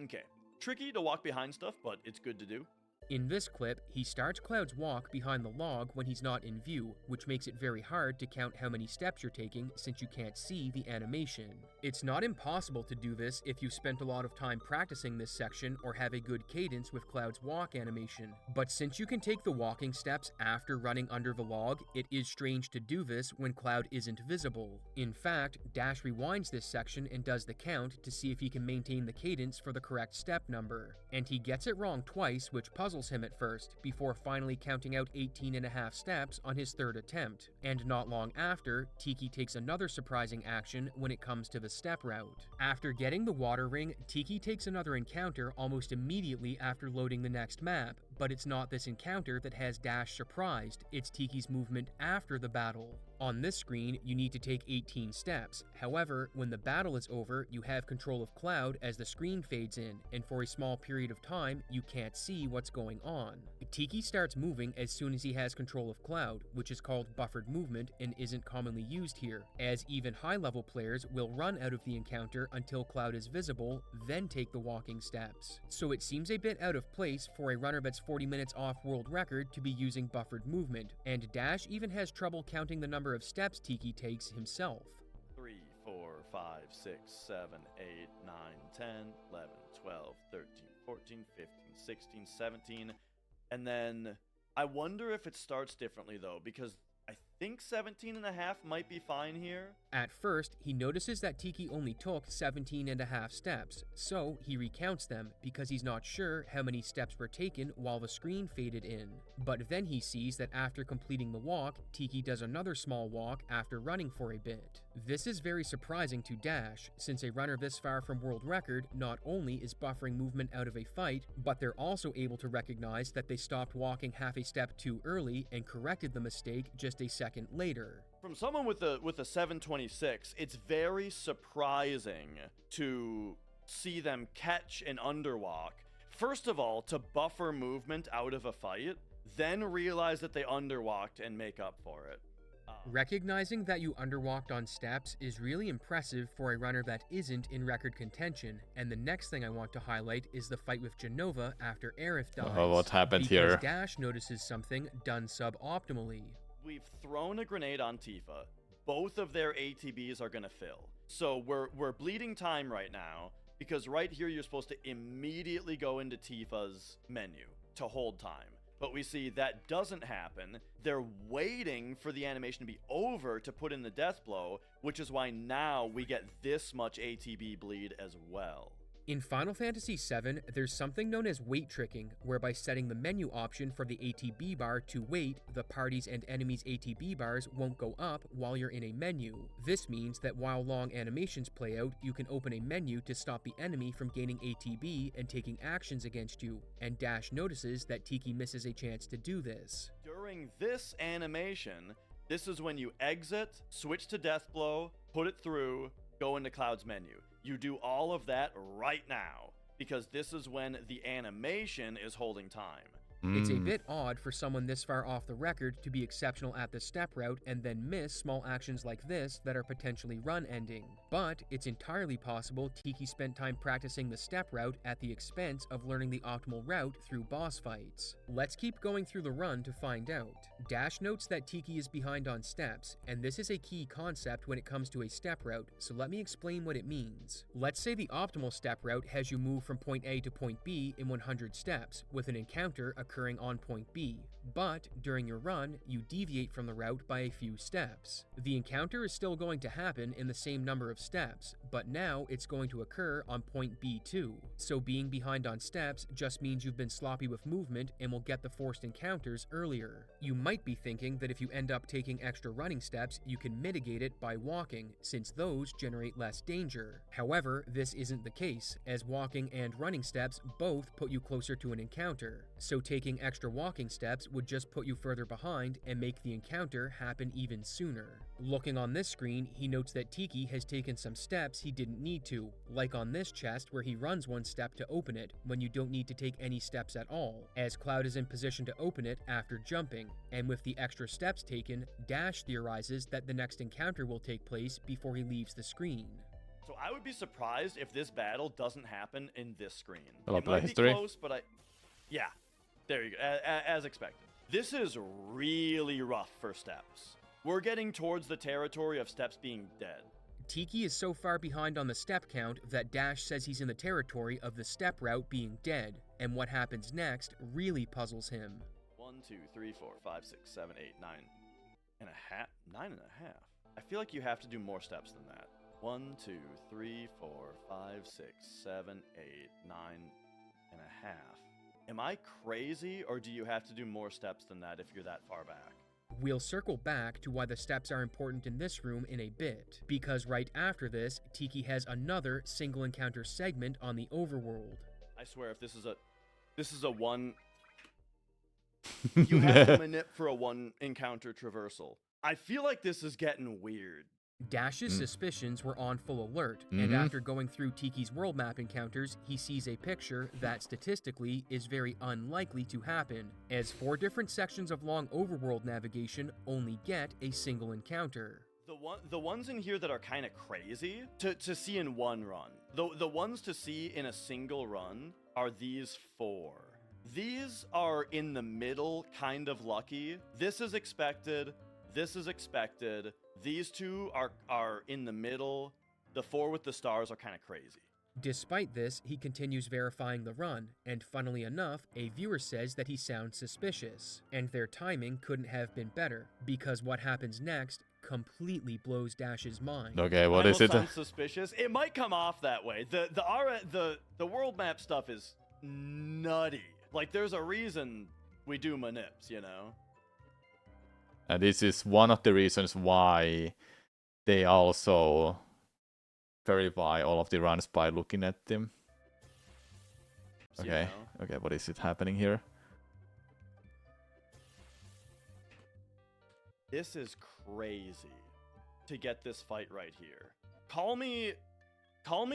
Okay. Tricky to walk behind stuff, but it's good to do. In this clip, he starts Cloud's walk behind the log when he's not in view, which makes it very hard to count how many steps you're taking since you can't see the animation. It's not impossible to do this if you've spent a lot of time practicing this section or have a good cadence with Cloud's walk animation, but since you can take the walking steps after running under the log, it is strange to do this when Cloud isn't visible. In fact, Dash rewinds this section and does the count to see if he can maintain the cadence for the correct step number, and he gets it wrong twice, which puzzles him at first, before finally counting out 18.5 steps on his third attempt. And not long after, Tiki takes another surprising action when it comes to the step route. After getting the water ring, Tiki takes another encounter almost immediately after loading the next map, but it's not this encounter that has Dash surprised, it's Tiki's movement after the battle. On this screen, you need to take 18 steps. However, when the battle is over, you have control of Cloud as the screen fades in, and for a small period of time, you can't see what's going on. Tiki starts moving as soon as he has control of Cloud, which is called buffered movement and isn't commonly used here, as even high-level players will run out of the encounter until Cloud is visible, then take the walking steps. So it seems a bit out of place for a runner that's 40 minutes off world record to be using buffered movement, and Dash even has trouble counting the number of steps Tiki takes himself. 3, 4, 5, 6, 7, 8, 9, 10, 11, 12, 13, 14, 15, 16, 17. And then I wonder if it starts differently though, because I think 17.5 might be fine here. At first, he notices that Tiki only took 17.5 steps, so he recounts them because he's not sure how many steps were taken while the screen faded in. But then he sees that after completing the walk, Tiki does another small walk after running for a bit. This is very surprising to Dash, since a runner this far from world record not only is buffering movement out of a fight, but they're also able to recognize that they stopped walking half a step too early and corrected the mistake just a second later. From someone with a 726, it's very surprising to see them catch an underwalk. First of all, to buffer movement out of a fight, then realize that they underwalked and make up for it. Recognizing that you underwalked on steps is really impressive for a runner that isn't in record contention, and the next thing I want to highlight is the fight with Genova after Aerith dies. Oh, what happened because here? Dash notices something done suboptimally. We've thrown a grenade on Tifa. Both of their ATBs are gonna fill. So we're bleeding time right now, because right here you're supposed to immediately go into Tifa's menu to hold time. But we see that doesn't happen. They're waiting for the animation to be over to put in the death blow, which is why now we get this much ATB bleed as well. In Final Fantasy VII, there's something known as weight tricking, whereby setting the menu option for the ATB bar to wait, the party's and enemies' ATB bars won't go up while you're in a menu. This means that while long animations play out, you can open a menu to stop the enemy from gaining ATB and taking actions against you, and Dash notices that Tiki misses a chance to do this. During this animation, this is when you exit, switch to death blow, put it through, go into Cloud's menu. You do all of that right now, because this is when the animation is holding time. It's a bit odd for someone this far off the record to be exceptional at the step route and then miss small actions like this that are potentially run-ending. But it's entirely possible Tiki spent time practicing the step route at the expense of learning the optimal route through boss fights. Let's keep going through the run to find out. Dash notes that Tiki is behind on steps, and this is a key concept when it comes to a step route, so let me explain what it means. Let's say the optimal step route has you move from point A to point B in 100 steps, with an encounter occurring occurring on point B, but during your run, you deviate from the route by a few steps. The encounter is still going to happen in the same number of steps, but now it's going to occur on point B2. So being behind on steps just means you've been sloppy with movement and will get the forced encounters earlier. You might be thinking that if you end up taking extra running steps, you can mitigate it by walking, since those generate less danger. However, this isn't the case, as walking and running steps both put you closer to an encounter, so taking extra walking steps would just put you further behind and make the encounter happen even sooner. Looking on this screen, he notes that Tiki has taken some steps he didn't need to, like on this chest where he runs one step to open it when you don't need to take any steps at all, as Cloud is in position to open it after jumping, and with the extra steps taken, Dash theorizes that the next encounter will take place before he leaves the screen. So I would be surprised if this battle doesn't happen in this screen. Hello, It might be history. close, but yeah, there you go, as expected. This is really rough for steps. We're getting towards the territory of steps being dead. Tiki is so far behind on the step count that Dash says he's in the territory of the step route being dead, and what happens next really puzzles him. 1, 2, 3, 4, 5, 6, 7, 8, 9 and a half. 9 and a half. I feel like you have to do more steps than that. 1, 2, 3, 4, 5, 6, 7, 8, 9 and a half. Am I crazy, or do you have to do more steps than that if you're that far back? We'll circle back to why the steps are important in this room in a bit, because right after this, Tiki has another single encounter segment on the overworld. I swear, if this is a one, you have to manip for a one encounter traversal. I feel like this is getting weird. Dash's suspicions were on full alert, and after going through Tiki's world map encounters, he sees a picture that statistically is very unlikely to happen, as 4 different sections of long overworld navigation only get a single encounter. The ones in here that are kind of crazy to see in one run. The ones to see in a single run are these 4. These are in the middle, kind of lucky. This is expected. This is expected. These 2 are in the middle. The 4 with the stars are kind of crazy. Despite this, he continues verifying the run, and funnily enough, a viewer says that he sounds suspicious, and their timing couldn't have been better, because what happens next completely blows Dash's mind. Okay, what is it? Sounds suspicious. It might come off that way. The world map stuff is nutty. Like, there's a reason we do manips, you know? And this is one of the reasons why they also verify all of the runs by looking at them. So, Okay, you know? okay, what is it happening here? This is crazy to get this fight right here. Call me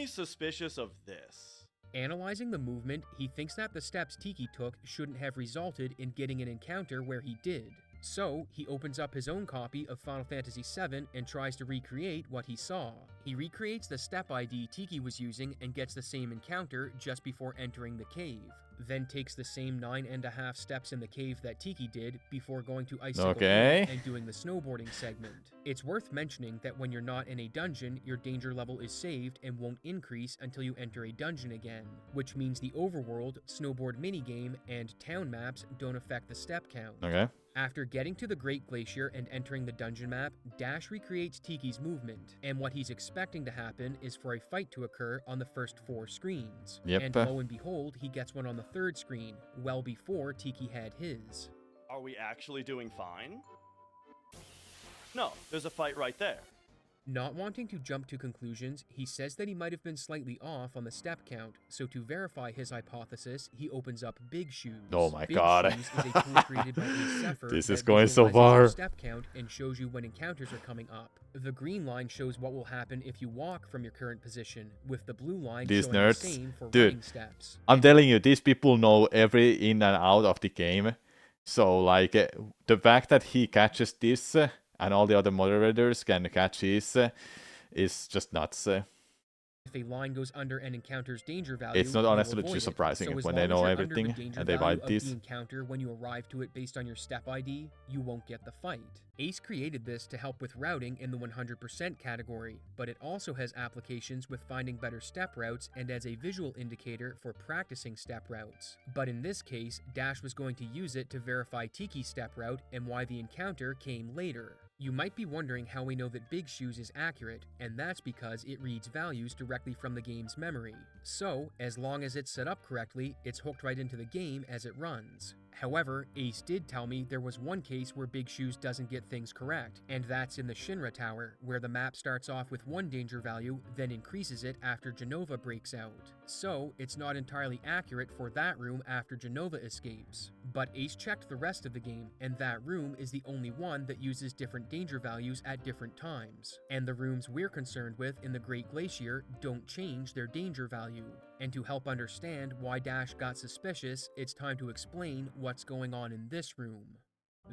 suspicious of this. Analyzing the movement, he thinks that the steps Tiki took shouldn't have resulted in getting an encounter where he did. So, he opens up his own copy of Final Fantasy VII and tries to recreate what he saw. He recreates the step ID Tiki was using and gets the same encounter just before entering the cave, then takes the same 9.5 steps in the cave that Tiki did before going to Icicle Okay. and doing the snowboarding segment. It's worth mentioning that when you're not in a dungeon, your danger level is saved and won't increase until you enter a dungeon again, which means the overworld, snowboard minigame, and town maps don't affect the step count. Okay. After getting to the Great Glacier and entering the dungeon map, Dash recreates Tiki's movement, and what he's expecting to happen is for a fight to occur on the first 4 screens. Yep. And lo and behold, he gets one on the 3rd screen, well before Tiki had his. Are we actually doing fine? No, there's a fight right there. Not wanting to jump to conclusions, he says that he might have been slightly off on the step count, so to verify his hypothesis, he opens up Big Shoes. Oh my Big god. Shoes is a tool created by a Zephyr This is that going so visualizes far. your step count and shows you when encounters are coming up. The green line shows what will happen if you walk from your current position, with the blue line These showing nerds. the same for Dude, running steps. I'm telling you, these people know every in and out of the game. So, like, the fact that he catches this and all the other moderators can catch his is just nuts. If a line goes under an encounter's danger value, It's not you'll honestly avoid too it. surprising So as when they long as know you're under the everything danger and they value buy of this. the encounter when you arrive to it based on your step ID, you won't get the fight. Ace created this to help with routing in the 100% category, but it also has applications with finding better step routes and as a visual indicator for practicing step routes. But in this case, Dash was going to use it to verify Tiki's step route and why the encounter came later. You might be wondering how we know that Big Shoes is accurate, and that's because it reads values directly from the game's memory. So, as long as it's set up correctly, it's hooked right into the game as it runs. However, Ace did tell me there was one case where Big Shoes doesn't get things correct, and that's in the Shinra Tower, where the map starts off with one danger value, then increases it after Genova breaks out. So, it's not entirely accurate for that room after Genova escapes. But Ace checked the rest of the game, and that room is the only one that uses different danger values at different times. And the rooms we're concerned with in the Great Glacier don't change their danger value. And to help understand why Dash got suspicious, it's time to explain what's going on in this room.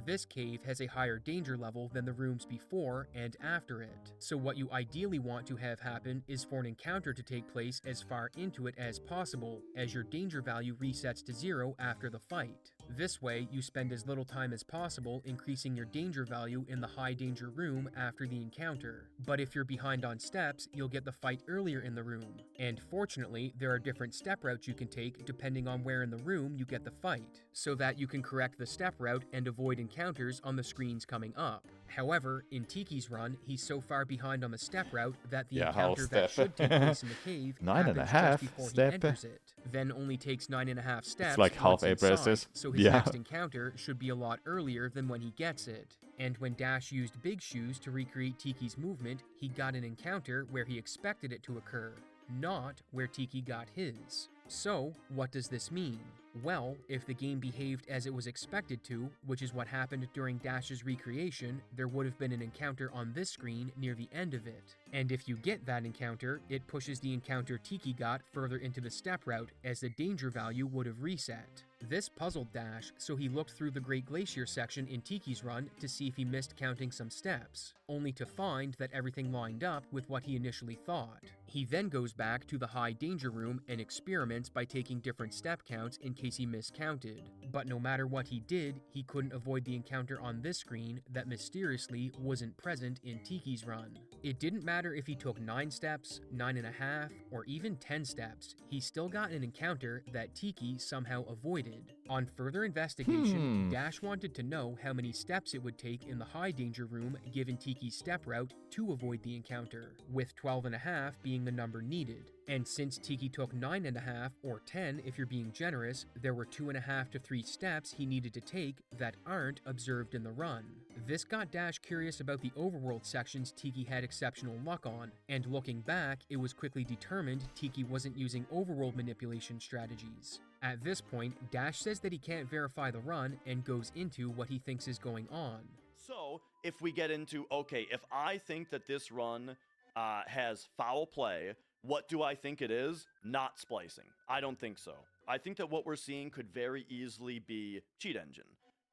This cave has a higher danger level than the rooms before and after it, so what you ideally want to have happen is for an encounter to take place as far into it as possible, as your danger value resets to 0 after the fight. This way, you spend as little time as possible increasing your danger value in the high danger room after the encounter. But if you're behind on steps, you'll get the fight earlier in the room. And fortunately, there are different step routes you can take depending on where in the room you get the fight, so that you can correct the step route and avoid encounters on the screens coming up. However, in Tiki's run, he's so far behind on the step route that the encounter that should take place in the cave happens just before he enters it, then only takes 9.5 steps. It's like half once inside, abrasive. so his next encounter should be a lot earlier than when he gets it. And when Dash used Big Shoes to recreate Tiki's movement, he got an encounter where he expected it to occur, not where Tiki got his. So, what does this mean? Well, if the game behaved as it was expected to, which is what happened during Dash's recreation, there would have been an encounter on this screen near the end of it. And if you get that encounter, it pushes the encounter Tiki got further into the step route, as the danger value would have reset. This puzzled Dash, so he looked through the Great Glacier section in Tiki's run to see if he missed counting some steps, only to find that everything lined up with what he initially thought. He then goes back to the high danger room and experiments by taking different step counts in case he miscounted. But no matter what he did, he couldn't avoid the encounter on this screen that mysteriously wasn't present in Tiki's run. It didn't matter if he took 9 steps, 9.5, or even 10 steps, he still got an encounter that Tiki somehow avoided. On further investigation, Dash wanted to know how many steps it would take in the high danger room given Tiki's step route to avoid the encounter, with 12.5 being the number needed. And since Tiki took 9.5, or 10 if you're being generous, there were 2.5 to 3 steps he needed to take that aren't observed in the run. This got Dash curious about the overworld sections Tiki had exceptional luck on, and looking back, it was quickly determined Tiki wasn't using overworld manipulation strategies. At this point, Dash says that he can't verify the run and goes into what he thinks is going on. So, if we get into, okay, if I think that this run has foul play, what do I think it is? Not splicing. I don't think so. I think that what we're seeing could very easily be cheat engine.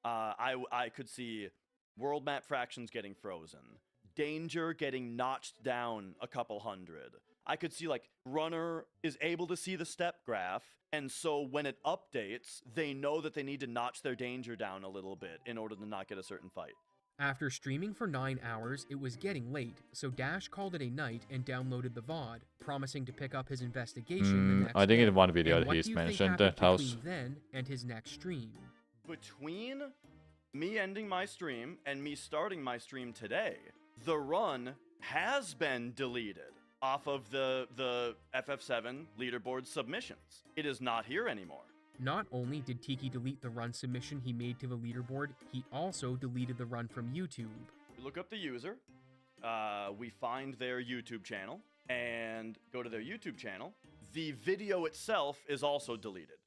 I could see world map fractions getting frozen, danger getting notched down a couple hundred. I could see like runner is able to see the step graph, and so when it updates, they know that they need to notch their danger down a little bit in order to not get a certain fight. After streaming for 9 hours, it was getting late, so Dash called it a night and downloaded the VOD, promising to pick up his investigation the next I think day. in one video And what he's do you think mentioned happened that house. between then and his next stream? Between me ending my stream and me starting my stream today, the run has been deleted off of the FF7 leaderboard submissions. It is not here anymore. Not only did Tiki delete the run submission he made to the leaderboard, he also deleted the run from YouTube. We look up the user, we find their YouTube channel, and go to their YouTube channel. The video itself is also deleted.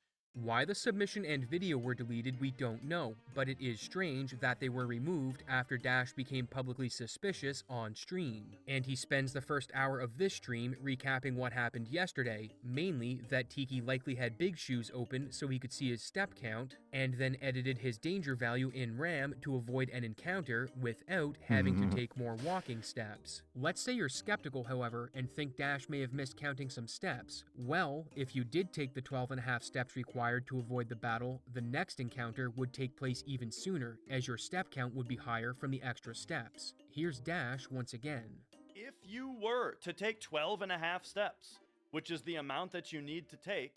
Why the submission and video were deleted we don't know, but it is strange that they were removed after Dash became publicly suspicious on stream. And he spends the first hour of this stream recapping what happened yesterday, mainly that Tiki likely had Big Shoes open so he could see his step count, and then edited his danger value in RAM to avoid an encounter without having to take more walking steps. Let's say you're skeptical, however, and think Dash may have missed counting some steps. Well, if you did take the 12.5 steps required to avoid the battle, the next encounter would take place even sooner, as your step count would be higher from the extra steps. Here's Dash once again. If you were to take 12.5 steps, which is the amount that you need to take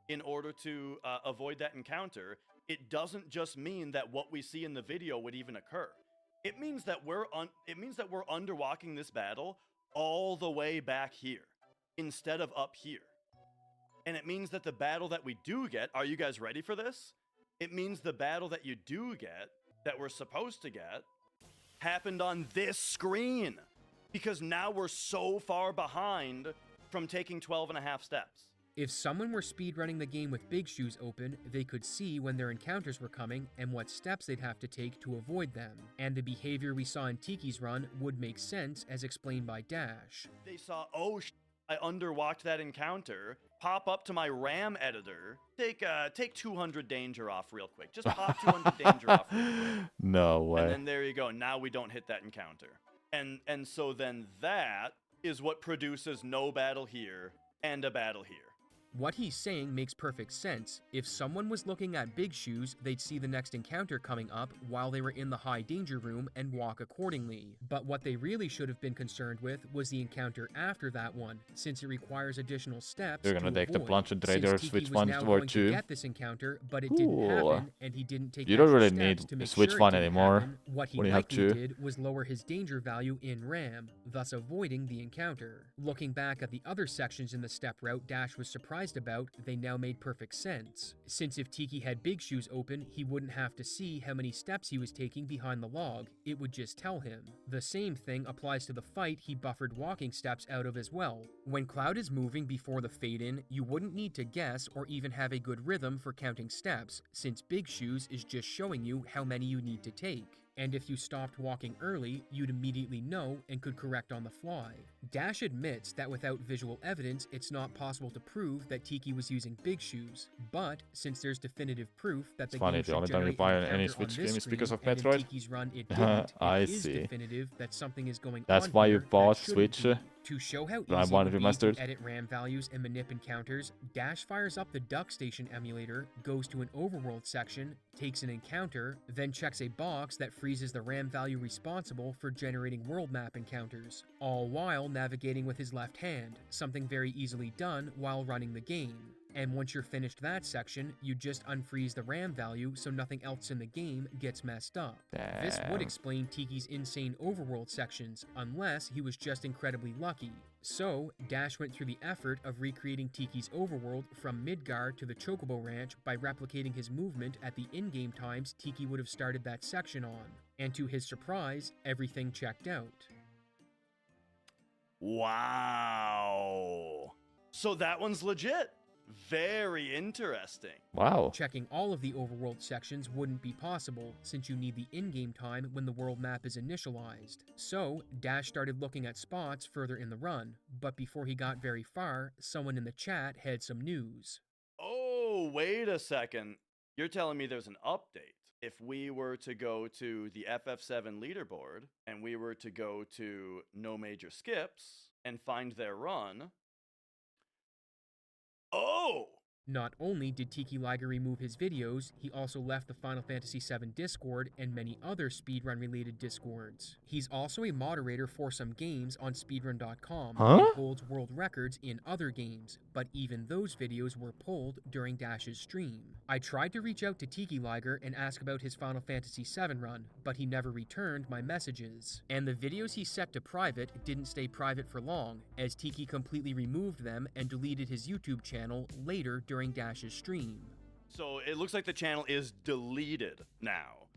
in order to avoid that encounter, it doesn't just mean that what we see in the video would even occur. It means that we're underwalking this battle all the way back here instead of up here. And it means that the battle that we do get, are you guys ready for this? It means the battle that you do get, that we're supposed to get, happened on this screen. Because now we're so far behind from taking 12.5 steps. If someone were speedrunning the game with Big Shoes open, they could see when their encounters were coming and what steps they'd have to take to avoid them. And the behavior we saw in Tiki's run would make sense as explained by Dash. They saw, oh, I underwalked that encounter, pop up to my RAM editor, take 200 danger off real quick. Just pop 200 danger off real quick. No way. And then there you go. Now we don't hit that encounter. And so then that is what produces no battle here and a battle here. What he's saying makes perfect sense. If someone was looking at Big Shoes, they'd see the next encounter coming up while they were in the high danger room and walk accordingly. But what they really should have been concerned with was the encounter after that one, since it requires additional steps. You're gonna to take the avoid. plunge and traders, Since which Tiki was one now or going to two? get this encounter, but it didn't Cool. happen, and he didn't take You don't extra really steps need to make switch sure it one didn't anymore happen. What he when you have likely two. did was lower his danger value in RAM, thus avoiding the encounter. Looking back at the other sections in the step route Dash was surprised about, they now made perfect sense. Since if Tiki had Big Shoes open, he wouldn't have to see how many steps he was taking behind the log, it would just tell him. The same thing applies to the fight he buffered walking steps out of as well. When Cloud is moving before the fade-in, you wouldn't need to guess or even have a good rhythm for counting steps, since Big Shoes is just showing you how many you need to take. And if you stopped walking early, you'd immediately know and could correct on the fly. Dash admits that without visual evidence, it's not possible to prove that Tiki was using Big Shoes, but since there's definitive proof that the funny, game the should only time you generate buy an any encounter on Switch this game is because screen, of and in Metroid? Tiki's run it didn't, I it is see. definitive that something is going That's on why here you that bought shouldn't Switch. be. To show how I easy it wanted would be remastered. to edit RAM values and manip encounters, Dash fires up the Duck Station emulator, goes to an overworld section, takes an encounter, then checks a box that freezes the RAM value responsible for generating world map encounters, all while navigating with his left hand, something very easily done while running the game. And once you're finished that section, you just unfreeze the RAM value so nothing else in the game gets messed up. This would Damn. explain Tiki's insane overworld sections, unless he was just incredibly lucky. So, Dash went through the effort of recreating Tiki's overworld from Midgar to the Chocobo Ranch by replicating his movement at the in-game times Tiki would have started that section on. And to his surprise, everything checked out. Wow. So that one's legit. Very interesting. Wow. Checking all of the overworld sections wouldn't be possible, since you need the in-game time when the world map is initialized. So, Dash started looking at spots further in the run, but before he got very far, someone in the chat had some news. Oh, wait a second. You're telling me there's an update. If we were to go to the FF7 leaderboard, and we were to go to No Major Skips, and find their run... Oh! Not only did Tiki Liger remove his videos, he also left the Final Fantasy VII Discord and many other speedrun-related Discords. He's also a moderator for some games on speedrun.com and holds world records in other games, but even those videos were pulled during Dash's stream. I tried to reach out to Tiki Liger and ask about his Final Fantasy VII run, but he never returned my messages. And the videos he set to private didn't stay private for long, as Tiki completely removed them and deleted his YouTube channel later during Dash's stream. So it looks like the channel is deleted now.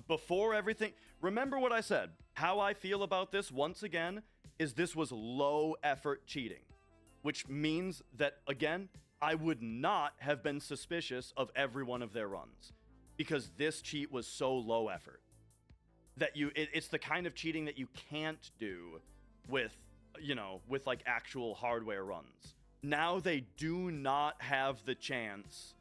Before everything, remember what I said. How I feel about this, once again, is this was low effort cheating, which means that, again, I would not have been suspicious of every one of their runs because this cheat was so low effort that it's the kind of cheating that you can't do with, with like actual hardware runs. Now they do not have the chance.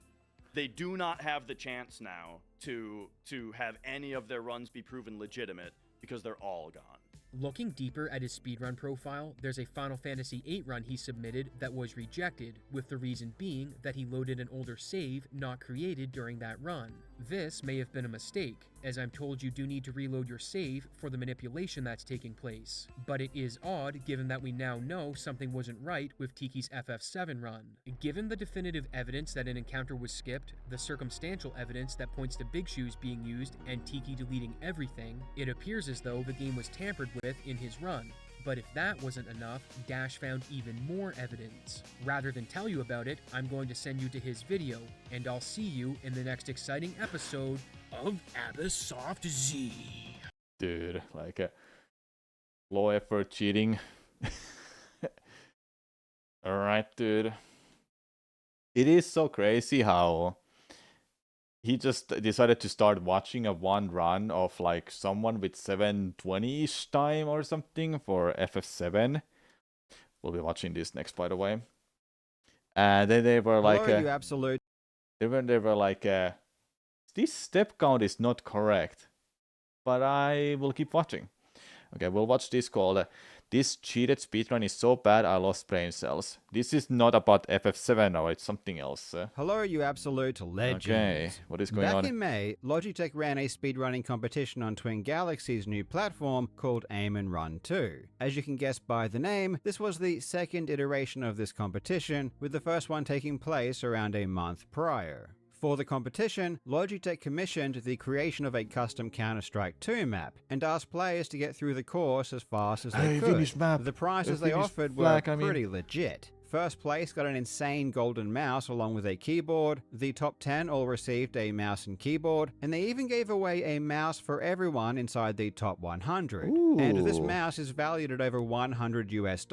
They do not have the chance now to have any of their runs be proven legitimate because they're all gone. Looking deeper at his speedrun profile, there's a Final Fantasy VIII run he submitted that was rejected, with the reason being that he loaded an older save not created during that run. This may have been a mistake, as I'm told you do need to reload your save for the manipulation that's taking place. But it is odd given that we now know something wasn't right with Tiki's FF7 run. Given the definitive evidence that an encounter was skipped, the circumstantial evidence that points to Big Shoes being used, and Tiki deleting everything, it appears as though the game was tampered with in his run. But if that wasn't enough, Dash found even more evidence. Rather than tell you about it, I'm going to send you to his video, and I'll see you in the next exciting episode of Abysssoft Z. Dude, like low effort cheating. Alright, dude. It is so crazy how he just decided to start watching a one run of like someone with 720-ish time or something for FF7. We'll be watching this next, by the way. And then they were like, Hello, you absolute. they were like, this step count is not correct, but I will keep watching. Okay, we'll watch this called This Cheated Speedrun is So Bad I Lost Brain Cells. This is not about FF7 or it's something else. Hello, you absolute legends. Okay, what is going Back on? in May, Logitech ran a speedrunning competition on Twin Galaxy's new platform called Aim and Run 2. As you can guess by the name, this was the second iteration of this competition, with the first one taking place around a month prior. For the competition, Logitech commissioned the creation of a custom Counter-Strike 2 map and asked players to get through the course as fast as they could. The prizes they offered were pretty legit. First place got an insane golden mouse along with a keyboard, the top 10 all received a mouse and keyboard, and they even gave away a mouse for everyone inside the top 100. Ooh. And this mouse is valued at over $100 US.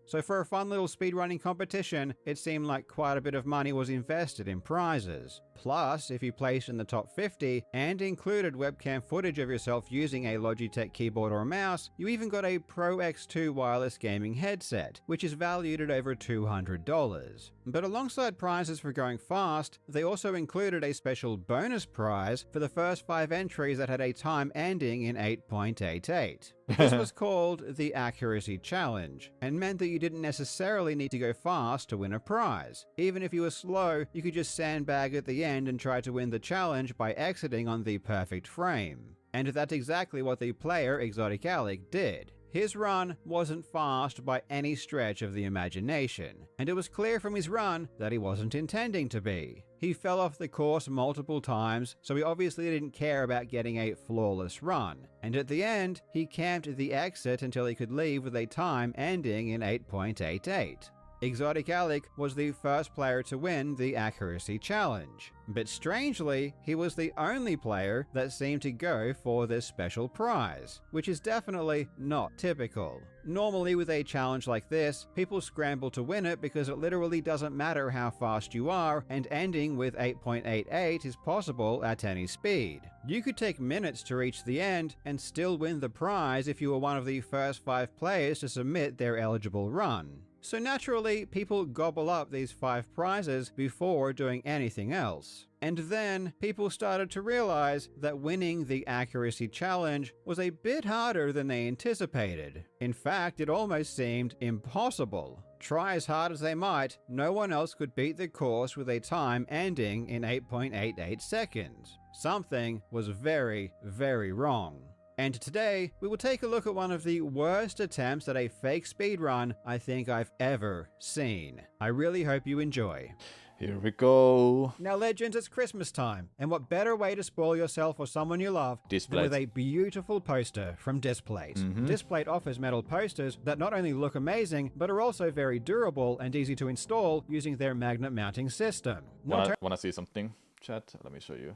So for a fun little speedrunning competition, it seemed like quite a bit of money was invested in prizes. Plus, if you placed in the top 50 and included webcam footage of yourself using a Logitech keyboard or mouse, you even got a Pro X2 wireless gaming headset, which is valued at over $200. But alongside prizes for going fast, they also included a special bonus prize for the first 5 entries that had a time ending in 8.88. This was called the Accuracy Challenge, and meant that you didn't necessarily need to go fast to win a prize. Even if you were slow, you could just sandbag at the end and try to win the challenge by exiting on the perfect frame. And that's exactly what the player Exotic Alec did. His run wasn't fast by any stretch of the imagination, and it was clear from his run that he wasn't intending to be. He fell off the course multiple times, so he obviously didn't care about getting a flawless run, and at the end, he camped the exit until he could leave with a time ending in 8.88. Exotic Alec was the first player to win the Accuracy Challenge, but strangely, he was the only player that seemed to go for this special prize, which is definitely not typical. Normally with a challenge like this, people scramble to win it because it literally doesn't matter how fast you are, and ending with 8.88 is possible at any speed. You could take minutes to reach the end and still win the prize if you were one of the first 5 players to submit their eligible run. So naturally, people gobble up these 5 prizes before doing anything else. And then, people started to realize that winning the Accuracy Challenge was a bit harder than they anticipated. In fact, it almost seemed impossible. Try as hard as they might, no one else could beat the course with a time ending in 8.88 seconds. Something was very, very wrong. And today, we will take a look at one of the worst attempts at a fake speedrun I think I've ever seen. I really hope you enjoy. Here we go. Now legends, it's Christmas time, and what better way to spoil yourself or someone you love than with a beautiful poster from Displate. Displate offers metal posters that not only look amazing, but are also very durable and easy to install using their magnet mounting system. Wanna see something, chat? Let me show you.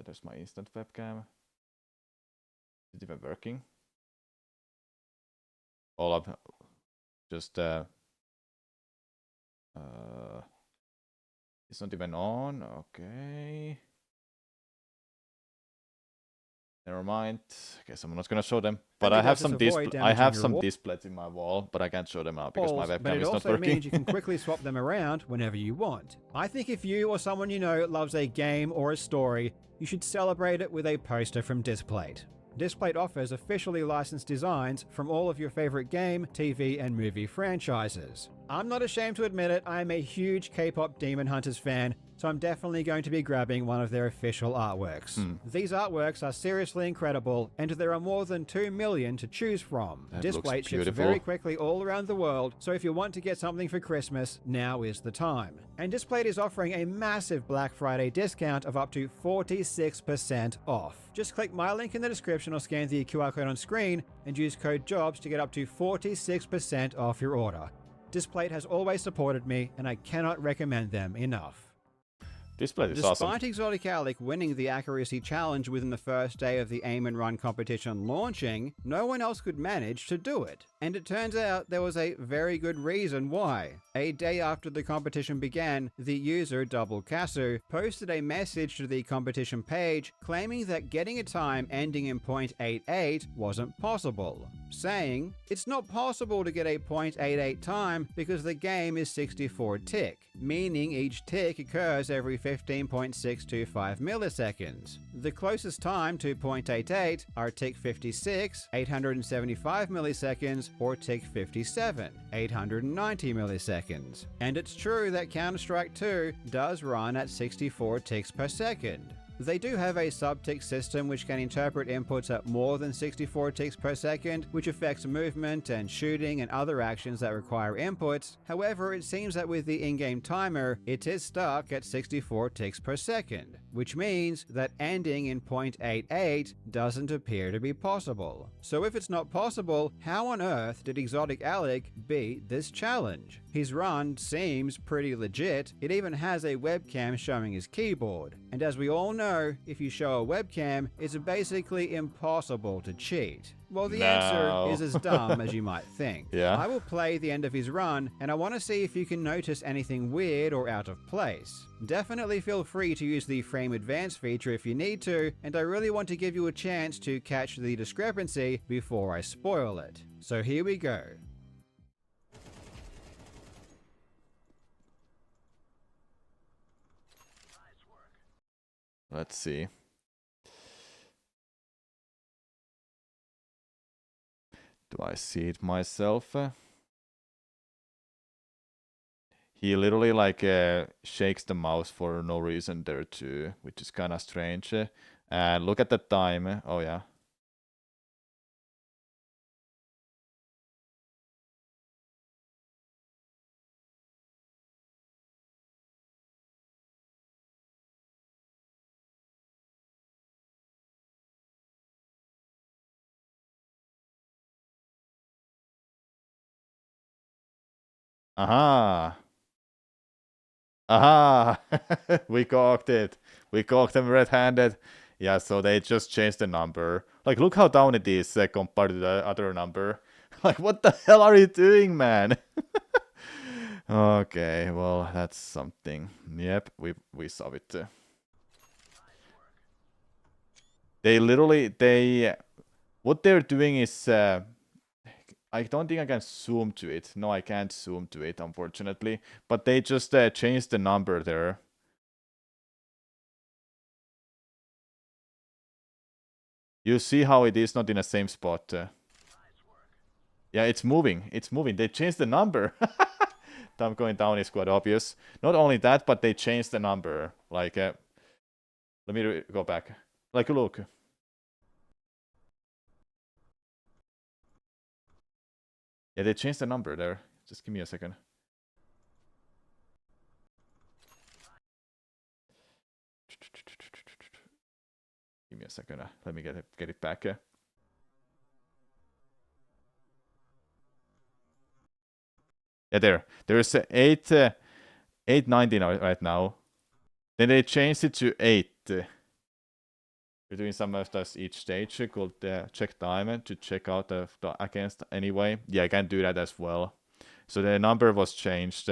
There's my instant webcam. Is it even working? All up. Just It's not even on. Okay. Never mind. Guess I'm not gonna show them. But I have some displays in my wall, but I can't show them out because my but webcam it is not also working. means you can quickly swap them around whenever you want. I think if you or someone you know loves a game or a story, you should celebrate it with a poster from Displate. Displate offers officially licensed designs from all of your favorite game, TV, and movie franchises. I'm not ashamed to admit it, I am a huge K-pop Demon Hunters fan, so I'm definitely going to be grabbing one of their official artworks. These artworks are seriously incredible, and there are more than 2 million to choose from. That Displate looks ships beautiful. very quickly all around the world, so if you want to get something for Christmas, now is the time. And Displate is offering a massive Black Friday discount of up to 46% off. Just click my link in the description or scan the QR code on screen and use code JOBS to get up to 46% off your order. Displate has always supported me, and I cannot recommend them enough. Display is Despite awesome. Exotic Alec winning the accuracy challenge within the first day of the aim and run competition launching, no one else could manage to do it. And it turns out there was a very good reason why. A day after the competition began, the user Double Casu posted a message to the competition page claiming that getting a time ending in .88 wasn't possible, saying, "It's not possible to get a .88 time because the game is 64 tick, meaning each tick occurs every 15.625 milliseconds. The closest time to .88 are tick 56, 875 milliseconds, or tick 57, 890 milliseconds. And it's true that Counter-Strike 2 does run at 64 ticks per second. They do have a sub-tick system which can interpret inputs at more than 64 ticks per second, which affects movement and shooting and other actions that require inputs. However, it seems that with the in-game timer, it is stuck at 64 ticks per second, which means that ending in .88 doesn't appear to be possible. So if it's not possible, how on earth did Exotic Alec beat this challenge? His run seems pretty legit. It even has a webcam showing his keyboard. And as we all know, if you show a webcam, it's basically impossible to cheat. Well, the answer is as dumb as you might think. Yeah. I will play the end of his run, and I want to see if you can notice anything weird or out of place. Definitely feel free to use the frame advance feature if you need to, and I really want to give you a chance to catch the discrepancy before I spoil it. So here we go. Let's see. Do I see it myself? He literally like shakes the mouse for no reason there too, which is kind of strange. And look at the time. Oh yeah. Aha. Aha. We cocked it. We cocked them red-handed. Yeah, so they just changed the number. Like, look how down it is compared to the other number. Like, what the hell are you doing, man? Okay, well, that's something. Yep, we saw it. They literally, what they're doing is, I don't think I can zoom to it. No, I can't zoom to it, unfortunately. But they just changed the number there. You see how it is not in the same spot. Yeah, it's moving. It's moving. They changed the number. Time going down is quite obvious. Not only that, but they changed the number. Like, let me go back. Like, look. Yeah, they changed the number there. Just give me a second. Give me a second. Let me get it back. Yeah, there's 890 right now. Then they changed it to 8. We're doing some of this each stage called check time to check out the against anyway. Yeah, I can do that as well. So the number was changed.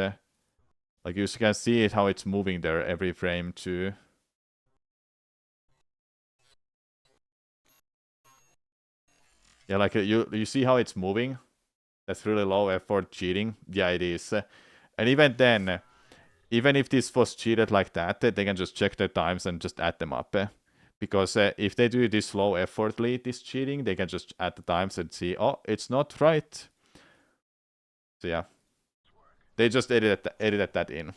Like you can see it how it's moving there every frame too. Yeah, like you see how it's moving? That's really low effort cheating. Yeah, it is. And even then, even if this was cheated like that, they can just check their times and just add them up. Because if they do this low effortly, this cheating, they can just add the times and see, oh, it's not right. So yeah, they just edited that in.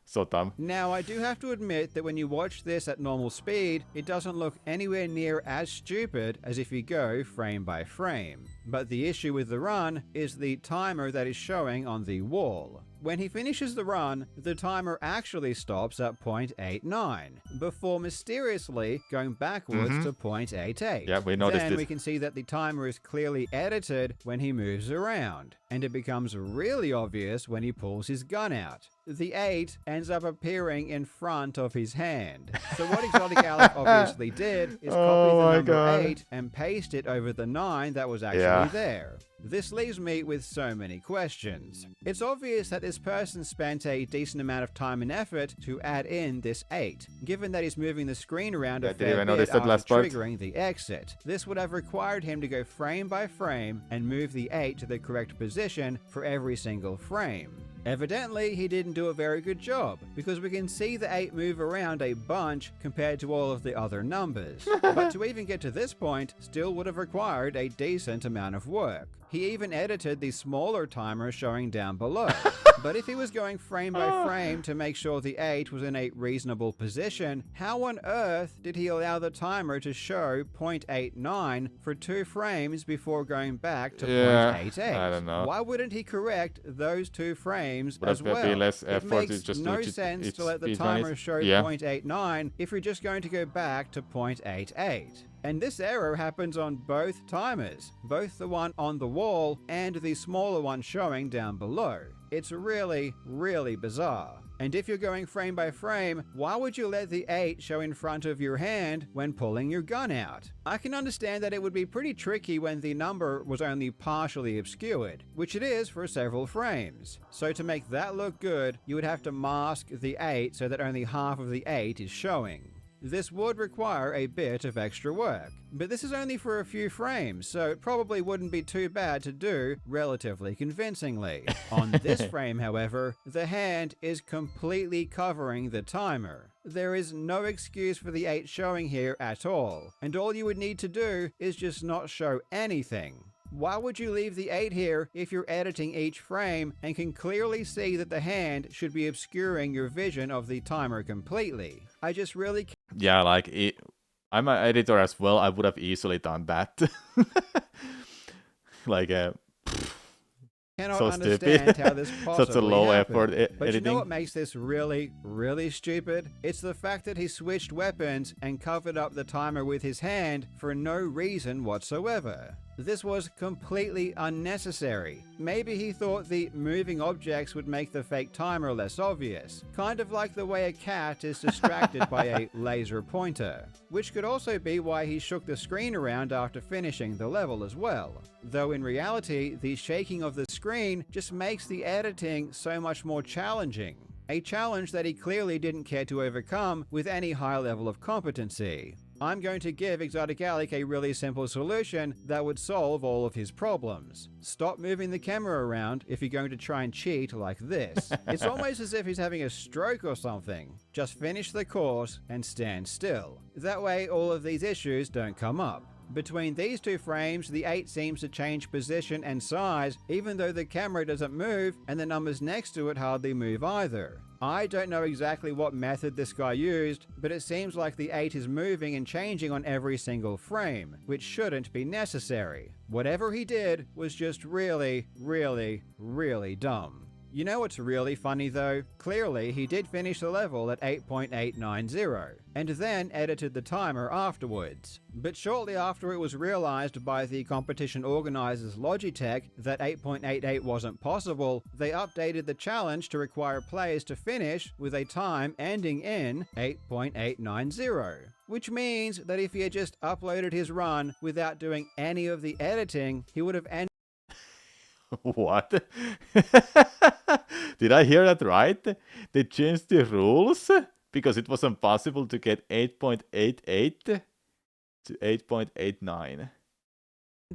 So dumb. Now, I do have to admit that when you watch this at normal speed, it doesn't look anywhere near as stupid as if you go frame by frame. But the issue with the run is the timer that is showing on the wall. When he finishes the run, the timer actually stops at 0.89, before mysteriously going backwards to 0.88. Yeah, we noticed Then it. we can see that the timer is clearly edited when he moves around, and it becomes really obvious when he pulls his gun out. The 8 ends up appearing in front of his hand. So what Exotic Alec obviously did is copy the number 8 and paste it over the 9 that was actually there. This leaves me with so many questions. It's obvious that this person spent a decent amount of time and effort to add in this 8, given that he's moving the screen around a fair bit after triggering the exit. This would have required him to go frame by frame and move the 8 to the correct position for every single frame. Evidently, he didn't do a very good job, because we can see the 8 move around a bunch compared to all of the other numbers. But to even get to this point still would have required a decent amount of work. He even edited the smaller timer showing down below. But if he was going frame by frame to make sure the 8 was in a reasonable position, how on earth did he allow the timer to show 0.89 for 2 frames before going back to 0.88? I don't know. Why wouldn't he correct those 2 frames as Would well? be less It effort, makes just no do it- sense it's to let the speed timer run. show Yeah. 0.89 if you're just going to go back to 0.88. And this error happens on both timers, both the one on the wall and the smaller one showing down below. It's really, really bizarre. And if you're going frame by frame, why would you let the 8 show in front of your hand when pulling your gun out? I can understand that it would be pretty tricky when the number was only partially obscured, which it is for several frames. So to make that look good, you would have to mask the 8 so that only half of the 8 is showing. This would require a bit of extra work, but this is only for a few frames, so it probably wouldn't be too bad to do relatively convincingly. On this frame, however, the hand is completely covering the timer. There is no excuse for the 8 showing here at all, and all you would need to do is just not show anything. Why would you leave the 8 here if you're editing each frame and can clearly see that the hand should be obscuring your vision of the timer completely? I just really Yeah, like I'm an editor as well. I would have easily done that. Like cannot so understand stupid. how this possibly Such a low happened. effort But editing. you know what makes this really, really stupid? It's the fact that he switched weapons and covered up the timer with his hand for no reason whatsoever. This was completely unnecessary. Maybe he thought the moving objects would make the fake timer less obvious, kind of like the way a cat is distracted by a laser pointer, which could also be why he shook the screen around after finishing the level as well. Though in reality, the shaking of the screen just makes the editing so much more challenging. A challenge that he clearly didn't care to overcome with any high level of competency. I'm going to give Exotic Alec a really simple solution that would solve all of his problems. Stop moving the camera around if you're going to try and cheat like this. It's almost as if he's having a stroke or something. Just finish the course and stand still. That way all of these issues don't come up. Between these 2 frames, the 8 seems to change position and size, even though the camera doesn't move and the numbers next to it hardly move either. I don't know exactly what method this guy used, but it seems like the 8 is moving and changing on every single frame, which shouldn't be necessary. Whatever he did was just really, really, really dumb. You know what's really funny though? Clearly, he did finish the level at 8.890, and then edited the timer afterwards. But shortly after it was realized by the competition organizers Logitech that 8.88 wasn't possible, they updated the challenge to require players to finish with a time ending in 8.890. Which means that if he had just uploaded his run without doing any of the editing, he would have ended What? Did I hear that right? They changed the rules because it was impossible to get 8.88 to 8.89.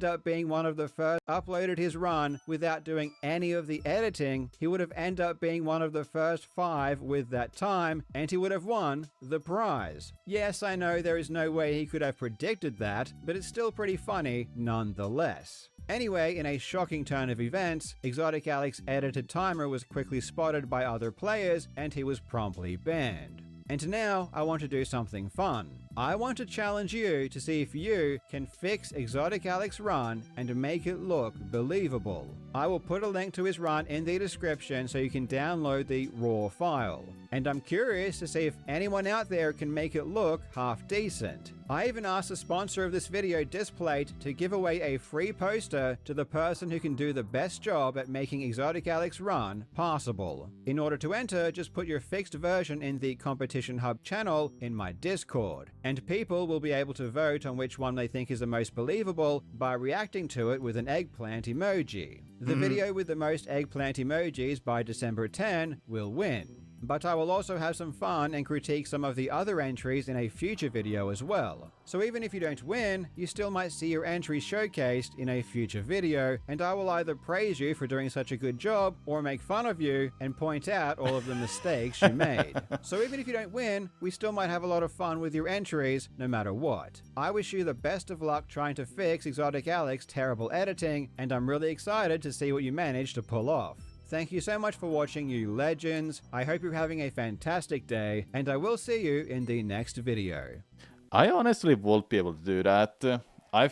Up being one of the first uploaded his run without doing any of the editing, he would have ended up being one of the first 5 with that time, and he would have won the prize. Yes, I know there is no way he could have predicted that, but it's still pretty funny nonetheless. Anyway, in a shocking turn of events, Exotic Alex's edited timer was quickly spotted by other players, and he was promptly banned. And now, I want to do something fun. I want to challenge you to see if you can fix Exotic Alex's run and make it look believable. I will put a link to his run in the description so you can download the raw file. And I'm curious to see if anyone out there can make it look half decent. I even asked the sponsor of this video, Displate, to give away a free poster to the person who can do the best job at making Exotic Alex's run possible. In order to enter, just put your fixed version in the Competition Hub channel in my Discord, and people will be able to vote on which one they think is the most believable by reacting to it with an eggplant emoji. The video with the most eggplant emojis by December 10 will win. But I will also have some fun and critique some of the other entries in a future video as well. So even if you don't win, you still might see your entry showcased in a future video, and I will either praise you for doing such a good job or make fun of you and point out all of the mistakes you made. So even if you don't win, we still might have a lot of fun with your entries no matter what. I wish you the best of luck trying to fix Exotic Alex's terrible editing, and I'm really excited to see what you manage to pull off. Thank you so much for watching, you legends. I hope you're having a fantastic day, and I will see you in the next video. I honestly won't be able to do that. I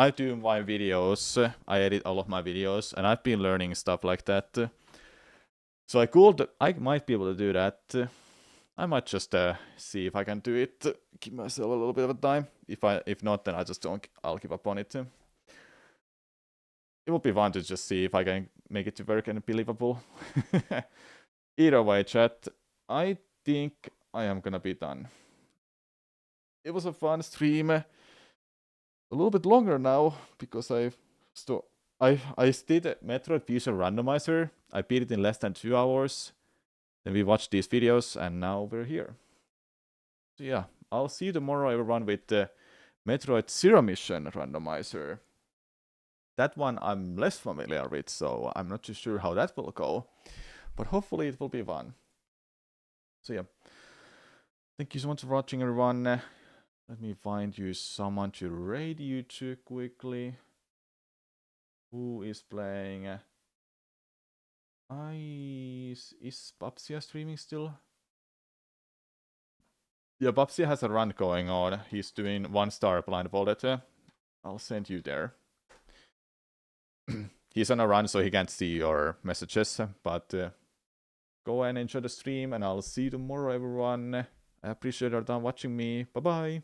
do my videos, I edit all of my videos, and I've been learning stuff like that. So I might be able to do that. I might just see if I can do it. Give myself a little bit of time. If not, then I'll give up on it. It would be fun to just see if I can make it to work and believable. Either way, chat, I think I am gonna be done. It was a fun stream. A little bit longer now because I did Metroid Fusion Randomizer. I beat it in less than 2 hours. Then we watched these videos and now we're here. So yeah, I'll see you tomorrow everyone with the Metroid Zero Mission Randomizer. That one I'm less familiar with, so I'm not too sure how that will go. But hopefully it will be fun. So yeah. Thank you so much for watching, everyone. Let me find you someone to raid you to quickly. Who is playing? Is Babsia streaming still? Yeah, Babsia has a run going on. He's doing 1-star blindfolded. I'll send you there. He's on a run, so he can't see your messages, but go and enjoy the stream, and I'll see you tomorrow, everyone. I appreciate your time watching me. Bye-bye.